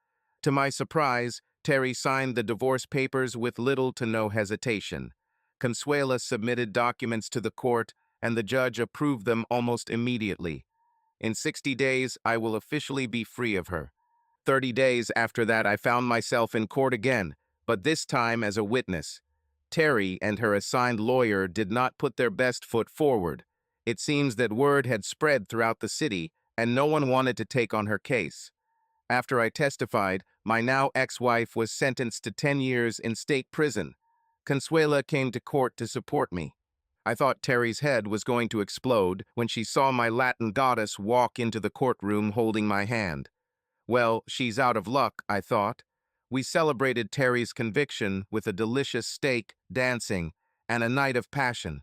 To my surprise, Terry signed the divorce papers with little to no hesitation. Consuela submitted documents to the court, and the judge approved them almost immediately. In 60 days, I will officially be free of her. 30 days after that, I found myself in court again, but this time as a witness. Terry and her assigned lawyer did not put their best foot forward. It seems that word had spread throughout the city, and no one wanted to take on her case. After I testified, my now ex-wife was sentenced to 10 years in state prison. Consuela came to court to support me. I thought Terry's head was going to explode when she saw my Latin goddess walk into the courtroom holding my hand. Well, she's out of luck, I thought. We celebrated Terry's conviction with a delicious steak, dancing, and a night of passion.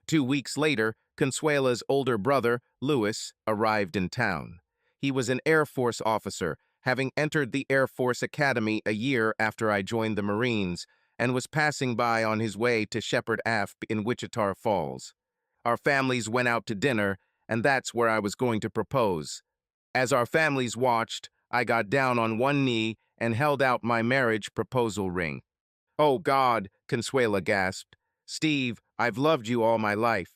2 weeks later, Consuela's older brother, Louis, arrived in town. He was an Air Force officer, having entered the Air Force Academy a year after I joined the Marines, and was passing by on his way to Shepherd Ave in Wichita Falls. Our families went out to dinner, and that's where I was going to propose. As our families watched, I got down on one knee and held out my marriage proposal ring. "Oh God," Consuela gasped. "Steve, I've loved you all my life."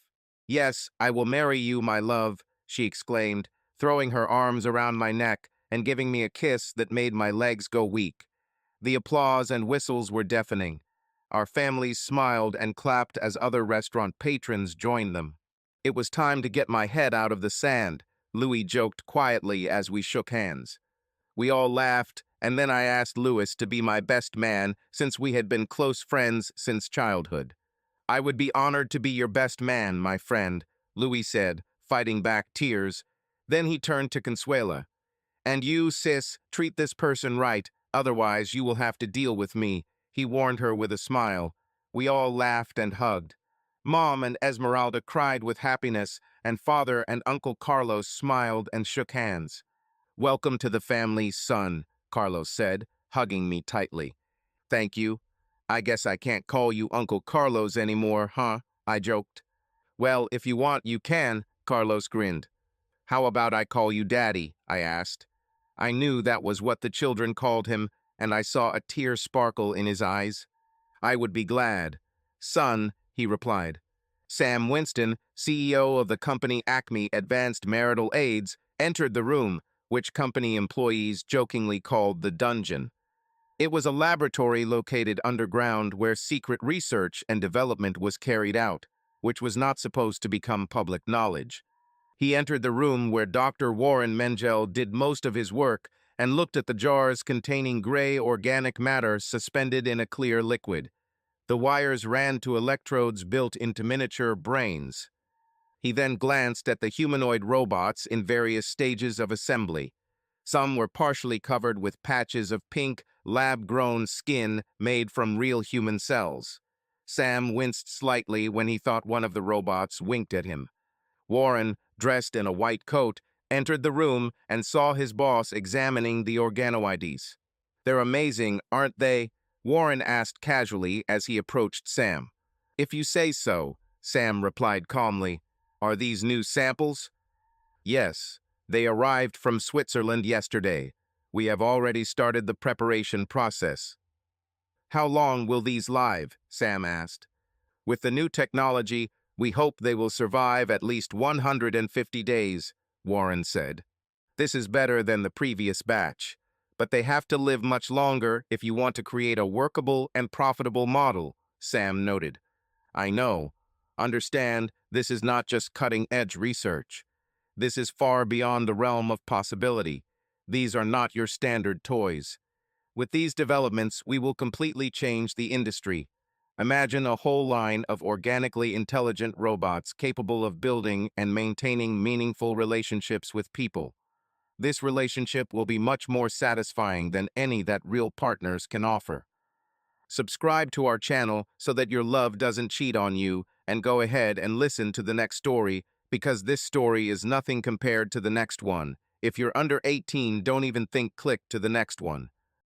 "Yes, I will marry you, my love," she exclaimed, throwing her arms around my neck and giving me a kiss that made my legs go weak. The applause and whistles were deafening. Our families smiled and clapped as other restaurant patrons joined them. "It was time to get my head out of the sand," Louis joked quietly as we shook hands. We all laughed, and then I asked Louis to be my best man since we had been close friends since childhood. "I would be honored to be your best man, my friend," Louis said, fighting back tears. Then he turned to Consuela. "And you, sis, treat this person right, otherwise you will have to deal with me," he warned her with a smile. We all laughed and hugged. Mom and Esmeralda cried with happiness, and Father and Uncle Carlos smiled and shook hands. "Welcome to the family, son," Carlos said, hugging me tightly. "Thank you. I guess I can't call you Uncle Carlos anymore, huh?" I joked. "Well, if you want, you can," Carlos grinned. "How about I call you Daddy?" I asked. I knew that was what the children called him, and I saw a tear sparkle in his eyes. "I would be glad." "Son," he replied. Sam Winston, CEO of the company Acme Advanced Marital Aids, entered the room, which company employees jokingly called the dungeon. It was a laboratory located underground where secret research and development was carried out, which was not supposed to become public knowledge. He entered the room where Dr. Warren Mengel did most of his work and looked at the jars containing gray organic matter suspended in a clear liquid. The wires ran to electrodes built into miniature brains. He then glanced at the humanoid robots in various stages of assembly. Some were partially covered with patches of pink, lab-grown skin made from real human cells. Sam winced slightly when he thought one of the robots winked at him. Warren, dressed in a white coat, entered the room and saw his boss examining the organoids. "They're amazing, aren't they?" Warren asked casually as he approached Sam. "If you say so," Sam replied calmly. Are these new samples? Yes. They arrived from Switzerland yesterday. We have already started the preparation process. How long will these live? Sam asked. With the new technology, we hope they will survive at least 150 days, Warren said. This is better than the previous batch, but they have to live much longer if you want to create a workable and profitable model, Sam noted. I know. Understand, this is not just cutting-edge research. This is far beyond the realm of possibility. These are not your standard toys. With these developments, we will completely change the industry. Imagine a whole line of organically intelligent robots capable of building and maintaining meaningful relationships with people. This relationship will be much more satisfying than any that real partners can offer. Subscribe to our channel so that your love doesn't cheat on you, and go ahead and listen to the next story, because this story is nothing compared to the next one. If you're under 18, don't even think click to the next one.